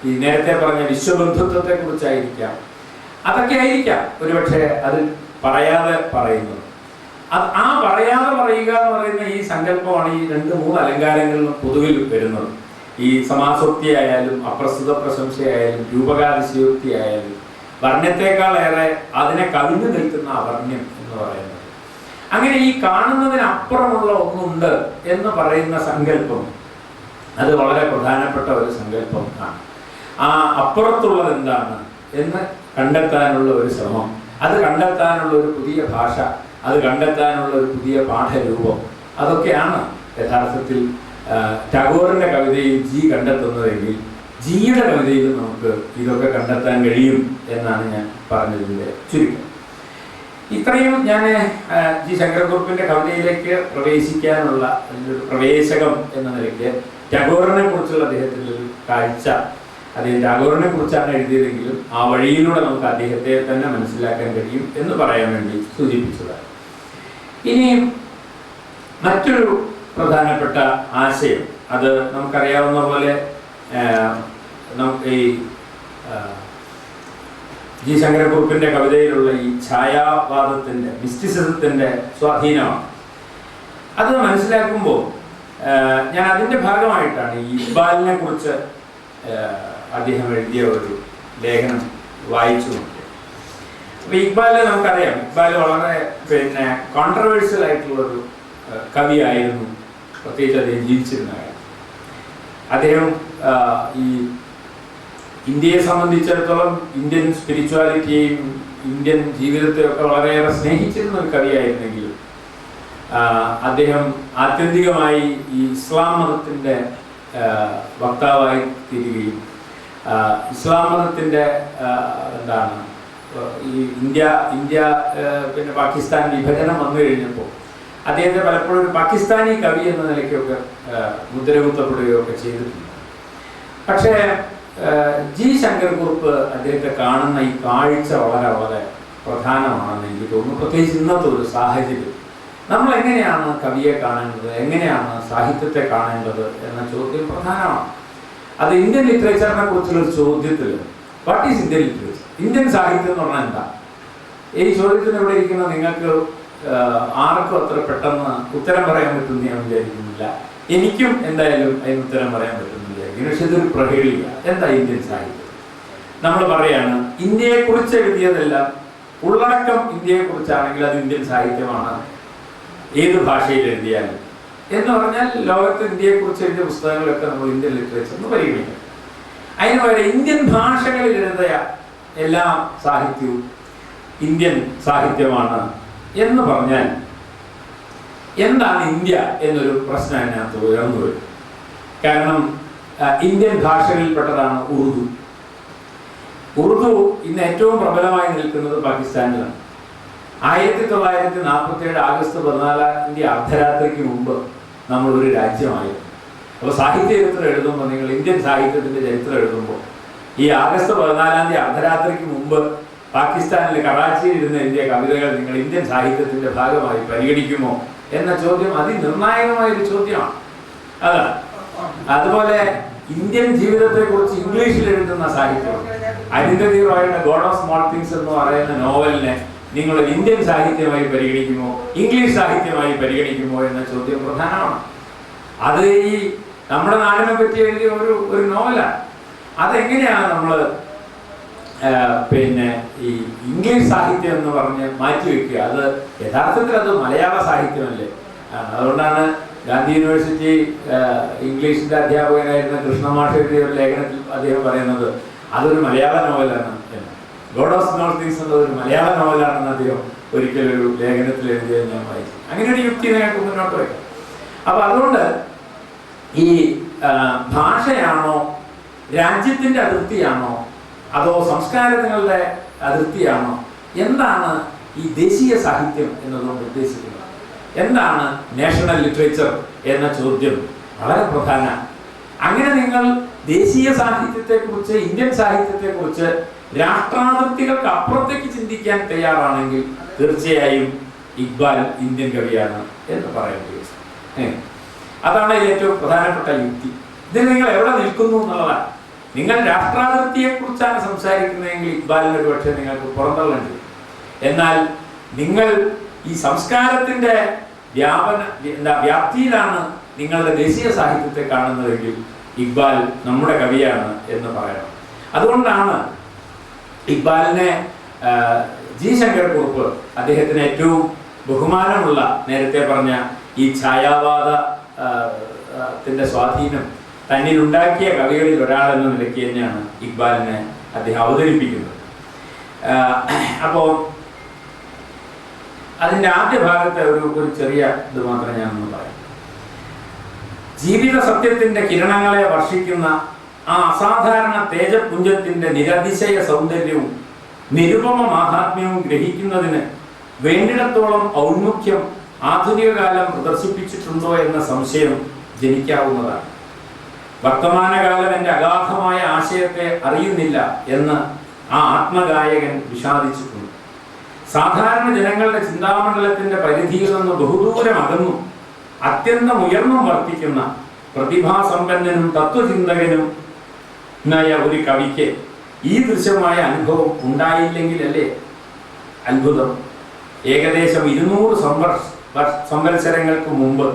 ഈ നേരത്തെ പറഞ്ഞ വിശ്വബന്ധുത്വത്തെ കുറിച്ചായിരിക്കാം. അതൊക്കെ ആയിരിക്കാം ഒരുപക്ഷെ അത് പറയാതെ പറയുന്നത്. ആ പറയാതെ പറയുക എന്ന് പറയുന്ന ഈ സങ്കല്പമാണ് ഈ 2-3 അലങ്കാരങ്ങളിലും പൊതുവിൽ വരുന്നത്. ഈ സമാസോക്തി ആയാലും അപ്രസ്തുത പ്രശംസയായാലും രൂപകാതിശയോക്തി ആയാലും വർണ്ണത്തെക്കാളേറെ അതിനെ കവിഞ്ഞു നിൽക്കുന്ന അവർണ്യം എന്ന് പറയുന്നത്. അങ്ങനെ ഈ കാണുന്നതിനപ്പുറമുള്ള ഒന്നുണ്ട് എന്ന് പറയുന്ന സങ്കല്പം അത് വളരെ പ്രധാനപ്പെട്ട ഒരു സങ്കല്പം ആണ്. ആ അപ്പുറത്തുള്ളത് എന്താണ് എന്ന് കണ്ടെത്താനുള്ള ഒരു ശ്രമം, അത് കണ്ടെത്താനുള്ള ഒരു പുതിയ ഭാഷ, അത് കണ്ടെത്താനുള്ള ഒരു പുതിയ പാഠരൂപം, അതൊക്കെയാണ് യഥാർത്ഥത്തിൽ ടാഗോറിൻ്റെ കവിതയിൽ ജി കണ്ടെത്തുന്നതെങ്കിൽ ജിയുടെ കവിതയിൽ നമുക്ക് ഇതൊക്കെ കണ്ടെത്താൻ കഴിയും എന്നാണ് ഞാൻ പറഞ്ഞതിൻ്റെ ചുരുക്കം. ഇത്രയും ഞാൻ ജി ശങ്കരക്കുറുപ്പിൻ്റെ കവിതയിലേക്ക് പ്രവേശിക്കാനുള്ള ഒരു പ്രവേശകം എന്ന നിലയ്ക്ക് ടാഗോറിനെ കുറിച്ചുള്ള അദ്ദേഹത്തിൻ്റെ ഒരു കാഴ്ച, അദ്ദേഹം ടാഗോറിനെ കുറിച്ചാണ് എഴുതിയതെങ്കിലും ആ വഴിയിലൂടെ നമുക്ക് അദ്ദേഹത്തെ തന്നെ മനസ്സിലാക്കാൻ കഴിയും എന്ന് പറയാൻ വേണ്ടി സൂചിപ്പിച്ചതാണ്. ഇനി മറ്റൊരു പ്രധാനപ്പെട്ട ആശയം, അത് നമുക്കറിയാവുന്ന പോലെ ഈ ജി ശങ്കരക്കുറുപ്പിന്റെ കവിതയിലുള്ള ഈ ഛായാവാദത്തിന്റെ, മിസ്റ്റിസിസത്തിന്റെ സ്വാധീനമാണ്. അത് മനസ്സിലാക്കുമ്പോൾ ഞാൻ അതിൻ്റെ ഭാഗമായിട്ടാണ് ഈ ഇക്ബാലിനെ കുറിച്ച് അദ്ദേഹം എഴുതിയ ഒരു ലേഖനം വായിച്ചു നോക്കിയത്. അപ്പോൾ ഇക്ബാൽ നമുക്കറിയാം, ഇക്ബാൽ വളരെ കോൺട്രവേഴ്സ്യൽ ആയിട്ടുള്ളൊരു കവിയായിരുന്നു, പ്രത്യേകിച്ച് അദ്ദേഹം ജീവിച്ചിരുന്ന കാര്യം. അദ്ദേഹം ഈ ഇന്ത്യയെ സംബന്ധിച്ചിടത്തോളം ഇന്ത്യൻ സ്പിരിച്വാലിറ്റിയെയും ഇന്ത്യൻ ജീവിതത്തെയും ഒക്കെ വളരെയേറെ സ്നേഹിച്ചിരുന്ന ഒരു കവിയായിരുന്നെങ്കിലും അദ്ദേഹം ആത്യന്തികമായി ഈ ഇസ്ലാം മതത്തിൻ്റെ വക്താവായി തീരുകയും ഇസ്ലാം മതത്തിൻ്റെ എന്താണ് ഈ ഇന്ത്യ പിന്നെ പാകിസ്ഥാൻ വിഭജനം വന്നു കഴിഞ്ഞപ്പോൾ അദ്ദേഹത്തെ പലപ്പോഴും ഒരു പാകിസ്ഥാനി കവി എന്ന നിലയ്ക്കൊക്കെ മുദ്രകുത്തപ്പെടുകയൊക്കെ ചെയ്തിട്ടുണ്ട്. പക്ഷേ ജി ശങ്കരക്കുറുപ്പ് അദ്ദേഹത്തെ കാണുന്ന ഈ കാഴ്ച വളരെ വളരെ പ്രധാനമാണെന്ന് എനിക്ക് തോന്നുന്നു. പ്രത്യേകിച്ച് ഇന്നത്തെ ഒരു സാഹചര്യം, നമ്മൾ എങ്ങനെയാണ് കവിയെ കാണേണ്ടത്, എങ്ങനെയാണ് സാഹിത്യത്തെ കാണേണ്ടത് എന്ന ചോദ്യം പ്രധാനമാണ്. അത് ഇന്ത്യൻ ലിറ്ററേച്ചറിനെ കുറിച്ചുള്ള ചോദ്യത്തിൽ what is Indian literature, Indian സാഹിത്യം എന്ന് പറഞ്ഞാൽ എന്താ, ഈ ചോദ്യത്തിന് ഇവിടെ ഇരിക്കുന്ന നിങ്ങൾക്ക് ആർക്കും അത്ര പെട്ടെന്ന് ഉത്തരം പറയാൻ പറ്റുമെന്ന് ഞാൻ വിചാരിക്കുന്നില്ല. എനിക്കും എന്തായാലും അതിന് ഉത്തരം പറയാൻ പറ്റുമെന്ന് വിചാരിക്കുന്നു. പക്ഷെ ഇതൊരു പ്രഹേളിക. എന്താ ഇന്ത്യൻ സാഹിത്യം? നമ്മൾ പറയാണ് ഇന്ത്യയെക്കുറിച്ച് എഴുതിയതെല്ലാം ഉള്ളടക്കം ഇന്ത്യയെക്കുറിച്ചാണെങ്കിൽ അത് ഇന്ത്യൻ സാഹിത്യമാണ്, ഏത് ഭാഷയിൽ എഴുതിയാലും എന്ന് പറഞ്ഞാൽ ലോകത്ത് ഇന്ത്യയെക്കുറിച്ച് എഴുതിയ പുസ്തകങ്ങളൊക്കെ നമ്മൾ ഇന്ത്യൻ ലിറ്ററേച്ചർ എന്ന് പരിഗണിക്കും. അതിന് പകരം ഇന്ത്യൻ ഭാഷകളിൽ എഴുതിയ എല്ലാ സാഹിത്യവും ഇന്ത്യൻ സാഹിത്യമാണ് എന്ന് പറഞ്ഞാൽ എന്താണ് ഇന്ത്യ എന്നൊരു പ്രശ്നം അതിനകത്ത് ഉയർന്നു വരും. കാരണം ഇന്ത്യൻ ഭാഷകളിൽപ്പെട്ടതാണ് ഉറുദു. ഉറുദു ഇന്ന് ഏറ്റവും പ്രബലമായി നിൽക്കുന്നത് പാകിസ്ഥാനിലാണ്. 1947 ആഗസ്റ്റ് 14 അർദ്ധരാത്രിക്ക് മുമ്പ് നമ്മളൊരു രാജ്യമായിരുന്നു. അപ്പോൾ സാഹിത്യ ചരിത്രം എഴുതുമ്പോൾ, നിങ്ങൾ ഇന്ത്യൻ സാഹിത്യത്തിൻ്റെ ചരിത്രം എഴുതുമ്പോൾ ഈ ആഗസ്റ്റ് 14 അർദ്ധരാത്രിക്ക് മുമ്പ് പാകിസ്ഥാനിൽ കറാച്ചിയിൽ ഇരുന്ന് എഴുതിയ കവിതകൾ നിങ്ങൾ ഇന്ത്യൻ സാഹിത്യത്തിൻ്റെ ഭാഗമായി പരിഗണിക്കുമോ എന്ന ചോദ്യം അതിനിർണായകമായൊരു ചോദ്യമാണ്. അതാണ്. അതുപോലെ ഇന്ത്യൻ ജീവിതത്തെക്കുറിച്ച് ഇംഗ്ലീഷിൽ എഴുതുന്ന സാഹിത്യം, അരുന്ധതി റോയുടെ ഗോഡ് ഓഫ് സ്മോൾ തിങ്സ് എന്ന് പറയുന്ന നോവലിനെ നിങ്ങൾ ഇന്ത്യൻ സാഹിത്യമായി പരിഗണിക്കുമോ, ഇംഗ്ലീഷ് സാഹിത്യമായി പരിഗണിക്കുമോ എന്ന ചോദ്യം പ്രധാനമാണ്. അത് ഈ നമ്മുടെ നാടിനെ പറ്റി എഴുതിയ ഒരു നോവലാണ്. അതെങ്ങനെയാണ് നമ്മൾ ഈ ഇംഗ്ലീഷ് സാഹിത്യം എന്ന് പറഞ്ഞ് മാറ്റിവെക്കുക? അത് യഥാർത്ഥത്തിൽ അത് മലയാള സാഹിത്യമല്ലേ. അതുകൊണ്ടാണ് ഗാന്ധി യൂണിവേഴ്സിറ്റി ഇംഗ്ലീഷിൻ്റെ അധ്യാപകനായിരുന്ന കൃഷ്ണമാഷ് എഴുതിയ ഒരു ലേഖനത്തിൽ അദ്ദേഹം പറയുന്നത് അതൊരു മലയാള നോവലാണ് എന്ന്. ഗോഡ് ഓഫ് സ്മോൾ തിങ്സ് എന്നത് മലയാള നോവലാണെന്ന് അദ്ദേഹം ഒരിക്കലൊരു ലേഖനത്തിൽ എഴുതിയത് ഞാൻ വായിച്ചു. അങ്ങനെ ഒരു യുക്തി ഞങ്ങൾക്ക് മുന്നോട്ട് വയ്ക്കാം. അപ്പോൾ അതുകൊണ്ട് ഈ ഭാഷയാണോ, രാജ്യത്തിൻ്റെ അതിർത്തിയാണോ, അതോ സംസ്കാരങ്ങളുടെ അതിർത്തിയാണോ, എന്താണ് ഈ ദേശീയ സാഹിത്യം എന്നതുകൊണ്ട് ഉദ്ദേശിക്കുന്നത്, എന്താണ് നാഷണൽ ലിറ്ററേച്ചർ എന്ന ചോദ്യം വളരെ പ്രധാന. അങ്ങനെ നിങ്ങൾ ദേശീയ സാഹിത്യത്തെക്കുറിച്ച്, ഇന്ത്യൻ സാഹിത്യത്തെക്കുറിച്ച് രാഷ്ട്രാതിർത്തികൾക്ക് അപ്പുറത്തേക്ക് ചിന്തിക്കാൻ തയ്യാറാണെങ്കിൽ തീർച്ചയായും ഇക്ബാൽ ഇന്ത്യൻ കവിയാണ് എന്ന് പറയേണ്ടി വരും. അതാണ് ഏറ്റവും പ്രധാനപ്പെട്ട യുക്തി. ഇതിൽ നിങ്ങൾ എവിടെ നിൽക്കുന്നു എന്നുള്ളതാണ്. നിങ്ങൾ രാഷ്ട്രാതിർത്തിയെക്കുറിച്ചാണ് സംസാരിക്കുന്നതെങ്കിൽ ഇക്ബാലിന് ഒരു പക്ഷേ നിങ്ങൾക്ക് പുറന്തള്ളേണ്ടി. എന്നാൽ നിങ്ങൾ ഈ സംസ്കാരത്തിൻ്റെ വ്യാപ്തിയിലാണ് നിങ്ങളുടെ ദേശീയ സാഹിത്യത്തെ കാണുന്നതെങ്കിൽ ഇക്ബാൽ നമ്മുടെ കവിയാണ് എന്ന് പറയണം. അതുകൊണ്ടാണ് ഇക്ബാലിനെ ജി ശങ്കരക്കുറുപ്പ് അദ്ദേഹത്തിന് ഏറ്റവും ബഹുമാനമുള്ള, നേരത്തെ പറഞ്ഞ ഈ ഛായാവാദത്തിൻ്റെ സ്വാധീനം തന്നിലുണ്ടാക്കിയ കവികളിൽ ഒരാളെന്ന നിലയ്ക്ക് തന്നെയാണ് ഇക്ബാലിനെ അദ്ദേഹം അവതരിപ്പിക്കുന്നത്. അപ്പോൾ അതിൻ്റെ ആദ്യ ഭാഗത്തെ ഒരു ചെറിയ ഇത് മാത്രം ഞാനൊന്ന് പറയാം. ജീവിത സത്യത്തിൻ്റെ കിരണങ്ങളെ വർഷിക്കുന്ന ആ അസാധാരണ തേജപുഞ്ചത്തിൻ്റെ നിരതിശയ സൗന്ദര്യവും നിരുപമ മാഹാത്മ്യവും ഗ്രഹിക്കുന്നതിന് വേണ്ടിടത്തോളം ഔന്മുഖ്യം ആധുനിക കാലം പ്രദർശിപ്പിച്ചിട്ടുണ്ടോ എന്ന സംശയം ജനിക്കാവുന്നതാണ്. വർത്തമാനകാലം എൻ്റെ അഗാധമായ ആശയത്തെ അറിയുന്നില്ല എന്ന് ആ ആത്മഗായകൻ വിഷാദിച്ചിട്ടുണ്ട്. സാധാരണ ജനങ്ങളുടെ ചിന്താമണ്ഡലത്തിന്റെ പരിധിയിൽ നിന്ന് ബഹുദൂരം അകന്നു അത്യന്തം ഉയർന്നും വർത്തിക്കുന്ന പ്രതിഭാസമ്പന്നനും തത്വചിന്തകനും ഒരു കവിക്ക് ഈ ദൃശ്യമായ അനുഭവം ഉണ്ടായില്ലെങ്കിലല്ലേ അത്ഭുതം. ഏകദേശം 200 സംവത്സരങ്ങൾക്ക് മുമ്പ്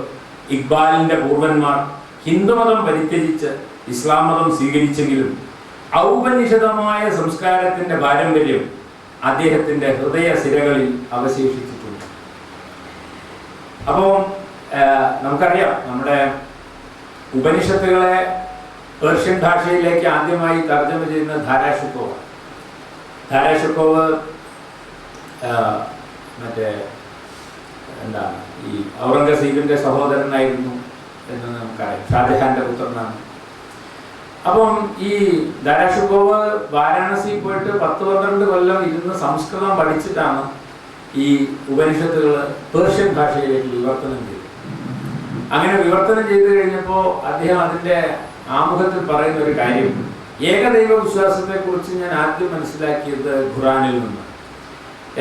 ഇക്ബാലിന്റെ പൂർവന്മാർ ഹിന്ദുമതം പരിത്യജിച്ച് ഇസ്ലാം മതം സ്വീകരിച്ചെങ്കിലും ഔപനിഷിതമായ സംസ്കാരത്തിന്റെ പാരമ്പര്യം അദ്ദേഹത്തിന്റെ ഹൃദയ സിരകളിൽ അവശേഷിച്ചിട്ടുണ്ട്. അപ്പോൾ നമുക്കറിയാം, നമ്മുടെ ഉപനിഷത്തുകളെ പേർഷ്യൻ ഭാഷയിലേക്ക് ആദ്യമായി തർജ്ജമ ചെയ്യുന്ന ധാരാഷുക്കോവ്. ധാരാഷുക്കോവ് മറ്റേ എന്താണ് ഈ ഔറംഗസീബിന്റെ സഹോദരനായിരുന്നു എന്ന് നമുക്കറിയാം. ഷാജഹാന്റെ പുത്രനാണ്. അപ്പം ഈ ധാരാഷുക്കോവ് വാരാണസി പോയിട്ട് 10-12 കൊല്ലം ഇരുന്ന് സംസ്കൃതം പഠിച്ചിട്ടാണ് ഈ ഉപനിഷത്തുകൾ പേർഷ്യൻ ഭാഷയിലേക്ക് വിവർത്തനം ചെയ്തത്. അങ്ങനെ വിവർത്തനം ചെയ്തു കഴിഞ്ഞപ്പോൾ അദ്ദേഹം അതിൻ്റെ ആമുഖത്തിൽ പറയുന്ന ഒരു കാര്യം, ഏകദൈവ വിശ്വാസത്തെക്കുറിച്ച് ഞാൻ ആദ്യം മനസ്സിലാക്കിയത് ഖുറാനിൽ നിന്ന്.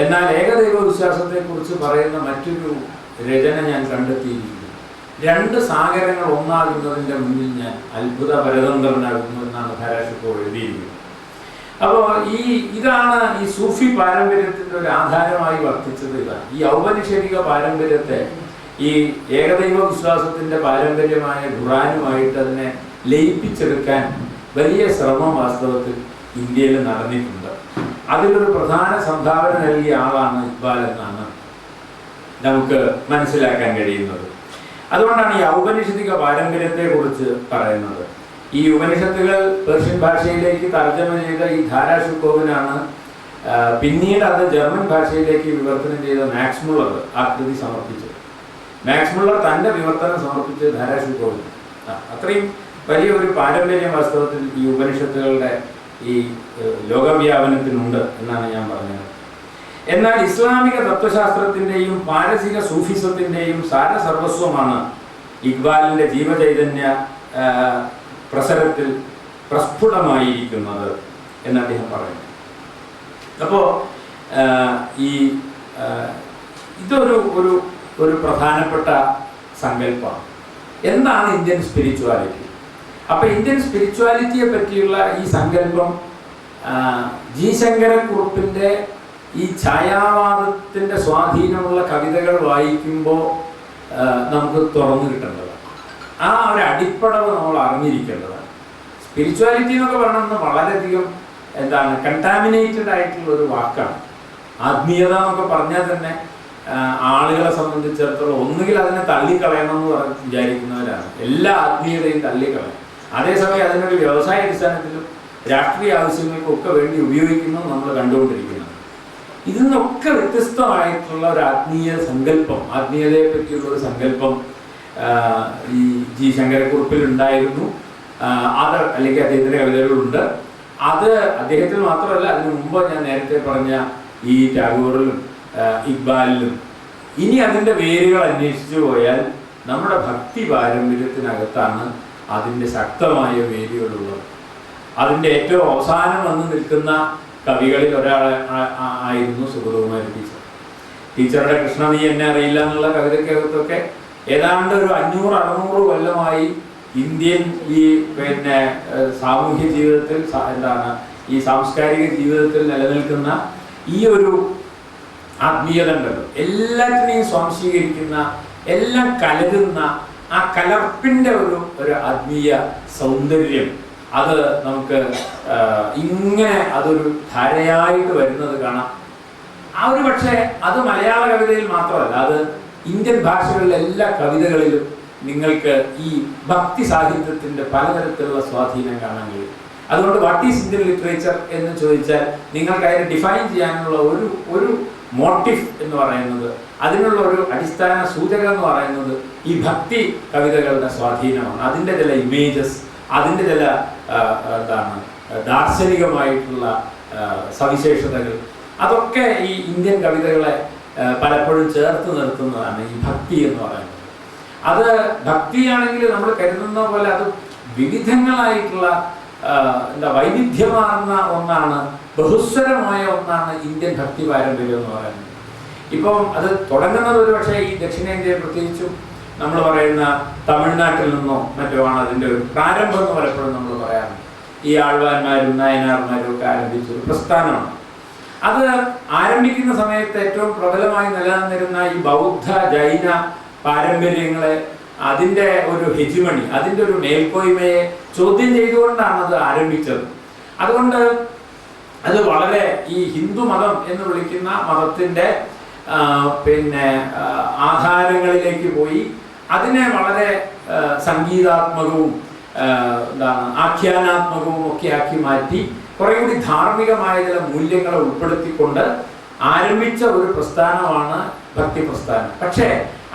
എന്നാൽ ഏകദൈവ വിശ്വാസത്തെക്കുറിച്ച് പറയുന്ന മറ്റൊരു രചന ഞാൻ കണ്ടെത്തിയിരിക്കുന്നു. 2 സാഗരങ്ങൾ ഒന്നാകുന്നതിൻ്റെ മുന്നിൽ ഞാൻ അത്ഭുത പരതന്ത്രനാകുന്നു എന്നാണ് ധാരാഷുക്കോവ് എഴുതിയിരിക്കുന്നത്. അപ്പോൾ ഇതാണ് ഈ സൂഫി പാരമ്പര്യത്തിൻ്റെ ഒരു ആധാരമായി വർത്തിച്ചത്. ഇതാണ് ഈ ഔപനിഷദിക പാരമ്പര്യത്തെ ഈ ഏകദൈവ വിശ്വാസത്തിൻ്റെ പാരമ്പര്യമായ ഖുറാനുമായിട്ട് അതിനെ ലയിപ്പിച്ചെടുക്കാൻ വലിയ ശ്രമം വാസ്തവത്തിൽ ഇന്ത്യയിൽ നടന്നിട്ടുണ്ട്. അതിലൊരു പ്രധാന സംഭാവന നൽകിയ ആളാണ് ഇക്ബാൽ എന്നാണ് നമുക്ക് മനസ്സിലാക്കാൻ കഴിയുന്നത്. അതുകൊണ്ടാണ് ഈ ഔപനിഷദിക പാരമ്പര്യത്തെക്കുറിച്ച് പറയുന്നത്. ഈ ഉപനിഷത്തുകൾ പേർഷ്യൻ ഭാഷയിലേക്ക് തർജ്ജമ ചെയ്ത ഈ ധാരാഷുക്കോവിനാണ് പിന്നീട് അത് ജർമ്മൻ ഭാഷയിലേക്ക് വിവർത്തനം ചെയ്ത മാക്സ് മുള്ളർ ആ കൃതി സമർപ്പിച്ചത്. മാക്സ് മുള്ളർ തൻ്റെ വിവർത്തനം സമർപ്പിച്ച് ധാരാഷുക്കോവിന്. അത്രയും വലിയ ഒരു പാരമ്പര്യം വാസ്തവത്തിൽ ഈ ഉപനിഷത്തുകളുടെ ഈ ലോകവ്യാപനത്തിനുണ്ട് എന്നാണ് ഞാൻ പറഞ്ഞത്. എന്നാൽ ഇസ്ലാമിക തത്വശാസ്ത്രത്തിൻ്റെയും പാരസിക സൂഫിസത്തിൻ്റെയും സാരസർവസ്വമാണ് ഇക്ബാലിൻ്റെ ജീവചൈതന്യ പ്രസരത്തിൽ പ്രസ്ഫുടമായിരിക്കുന്നത് എന്ന് അദ്ദേഹം പറയുന്നു. അപ്പോൾ ഇതൊരു ഒരു ഒരു പ്രധാനപ്പെട്ട സങ്കല്പമാണ്. എന്താണ് ഇന്ത്യൻ സ്പിരിച്വാലിറ്റി? അപ്പോൾ ഇന്ത്യൻ സ്പിരിച്വാലിറ്റിയെ പറ്റിയുള്ള ഈ സങ്കല്പം ജി ശങ്കരക്കുറുപ്പിൻ്റെ ഈ ഛായാവാദത്തിൻ്റെ സ്വാധീനമുള്ള കവിതകൾ വായിക്കുമ്പോൾ നമുക്ക് തുറന്നു കിട്ടേണ്ടതാണ്. ആ ഒരു അടിപ്പടവ് നമ്മൾ അറിഞ്ഞിരിക്കേണ്ടതാണ്. സ്പിരിച്വാലിറ്റി എന്നൊക്കെ പറയുന്നത് വളരെയധികം കണ്ടാമിനേറ്റഡ് ആയിട്ടുള്ള ഒരു വാക്കാണ്. ആത്മീയത എന്നൊക്കെ പറഞ്ഞാൽ തന്നെ ആളുകളെ സംബന്ധിച്ചിടത്തോളം ഒന്നുകിൽ അതിനെ തള്ളിക്കളയണം എന്ന് വിചാരിക്കുന്നവരാണ്. എല്ലാ ആത്മീയതയും തള്ളിക്കളയും. അതേസമയം അതിനൊരു വ്യവസായ അടിസ്ഥാനത്തിലും രാഷ്ട്രീയ ആവശ്യങ്ങൾക്കും ഒക്കെ വേണ്ടി ഉപയോഗിക്കുന്നു നമ്മൾ കണ്ടുകൊണ്ടിരിക്കുന്നത്. ഇതിൽ നിന്നൊക്കെ വ്യത്യസ്തമായിട്ടുള്ള ഒരു ആത്മീയ സങ്കല്പം, ആത്മീയതയെ പറ്റിയുള്ള ഒരു സങ്കല്പം ഈ ജി ശങ്കരക്കുറുപ്പിൽ ഉണ്ടായിരുന്നു. അത് അല്ലെങ്കിൽ അദ്ദേഹത്തിൻ്റെ കവിതകളുണ്ട്. അത് അദ്ദേഹത്തിന് മാത്രമല്ല, അതിനു മുമ്പ് ഞാൻ നേരത്തെ പറഞ്ഞ ഈ ടാഗോറിലും ഇക്ബാലിലും. ഇനി അതിൻ്റെ വേരുകൾ അന്വേഷിച്ചു പോയാൽ നമ്മുടെ ഭക്തി പാരമ്പര്യത്തിനകത്താണ് അതിൻ്റെ ശക്തമായ വേരുകളുള്ളത്. അതിൻ്റെ ഏറ്റവും അവസാനം വന്ന് നിൽക്കുന്ന കവികളിൽ ഒരാൾ ആയിരുന്നു സുഗതകുമാരി ടീച്ചർ. ടീച്ചറുടെ കൃഷ്ണ നീ എന്നെ അറിയില്ല എന്നുള്ള കവിതയ്ക്കകത്തൊക്കെ ഏതാണ്ട് ഒരു 500-600 കൊല്ലമായി ഇന്ത്യൻ ഈ സാമൂഹ്യ ജീവിതത്തിൽ ഈ സാംസ്കാരിക ജീവിതത്തിൽ നിലനിൽക്കുന്ന ഈ ഒരു ആത്മീയത ഉണ്ടല്ലോ, എല്ലാറ്റിനെയും സ്വാംശീകരിക്കുന്ന, എല്ലാം കലരുന്ന ആ കലർപ്പിൻ്റെ ഒരു ആത്മീയ സൗന്ദര്യം, അത് നമുക്ക് ഇങ്ങനെ അതൊരു ധാരയായിട്ട് വരുന്നത് കാണാം. ആ ഒരു പക്ഷേ അത് മലയാള കവിതയിൽ മാത്രമല്ല, അത് ഇന്ത്യൻ ഭാഷകളിലെ എല്ലാ കവിതകളിലും നിങ്ങൾക്ക് ഈ ഭക്തി സാഹിത്യത്തിൻ്റെ പലതരത്തിലുള്ള സ്വാധീനം കാണാൻ കഴിയും. അതുകൊണ്ട് വാട്ട് ഈസ് ഇന്ത്യൻ ലിറ്ററേച്ചർ എന്ന് ചോദിച്ചാൽ നിങ്ങൾക്ക് അതിനെ ഡിഫൈൻ ചെയ്യാനുള്ള ഒരു മോട്ടീവ് എന്ന് പറയുന്നത്, അതിനുള്ള ഒരു അടിസ്ഥാന സൂചകം എന്ന് പറയുന്നത് ഈ ഭക്തി കവിതകളുടെ സ്വാധീനമാണ്. അതിൻ്റെ ചില ഇമേജസ്, അതിൻ്റെ ചില ദാർശനികമായിട്ടുള്ള സവിശേഷതകൾ, അതൊക്കെ ഈ ഇന്ത്യൻ കവിതകളെ പലപ്പോഴും ചേർത്ത് നിർത്തുന്നതാണ് ഈ ഭക്തി എന്ന് പറയുന്നത്. അത് ഭക്തിയാണെങ്കിൽ നമ്മൾ കരുതുന്ന പോലെ അത് വിവിധങ്ങളായിട്ടുള്ള എന്താ വൈവിധ്യമാർന്ന ഒന്നാണ്, ബഹുസ്വരമായ ഒന്നാണ് ഇന്ത്യൻ ഭക്തി പാരമ്പര്യം എന്ന് പറയുന്നത്. ഇപ്പം അത് തുടങ്ങുന്നത് ഒരു പക്ഷേ ഈ ദക്ഷിണേന്ത്യയിൽ പ്രത്യേകിച്ചും നമ്മൾ പറയുന്ന തമിഴ്നാട്ടിൽ നിന്നോ മറ്റോ ആണ് അതിൻ്റെ ഒരു പ്രാരംഭം എന്ന് പലപ്പോഴും നമ്മൾ പറയാറുണ്ട്. ഈ ആൾവാന്മാരും നായനാർമാരും ഒക്കെ ആരംഭിച്ച ഒരു പ്രസ്ഥാനമാണ്. അത് ആരംഭിക്കുന്ന സമയത്ത് ഏറ്റവും പ്രബലമായി നിലനിന്നിരുന്ന ഈ ബൗദ്ധ ജൈന പാരമ്പര്യങ്ങളെ, അതിൻ്റെ ഒരു ഹെജിമണി, അതിൻ്റെ ഒരു മേൽക്കോയ്മയെ ചോദ്യം ചെയ്തുകൊണ്ടാണ് അത് ആരംഭിച്ചത്. അതുകൊണ്ട് അത് വളരെ ഈ ഹിന്ദു മതം എന്ന് വിളിക്കുന്ന മതത്തിൻ്റെ ആധാരങ്ങളിലേക്ക് പോയി അതിനെ വളരെ സംഗീതാത്മകവും എന്താണ് ആഖ്യാനാത്മകവും ഒക്കെ ആക്കി മാറ്റി കുറെ കൂടി ധാർമ്മികമായ ചില മൂല്യങ്ങളെ ഉൾപ്പെടുത്തിക്കൊണ്ട് ആരംഭിച്ച ഒരു പ്രസ്ഥാനമാണ് ഭക്തി പ്രസ്ഥാനം. പക്ഷേ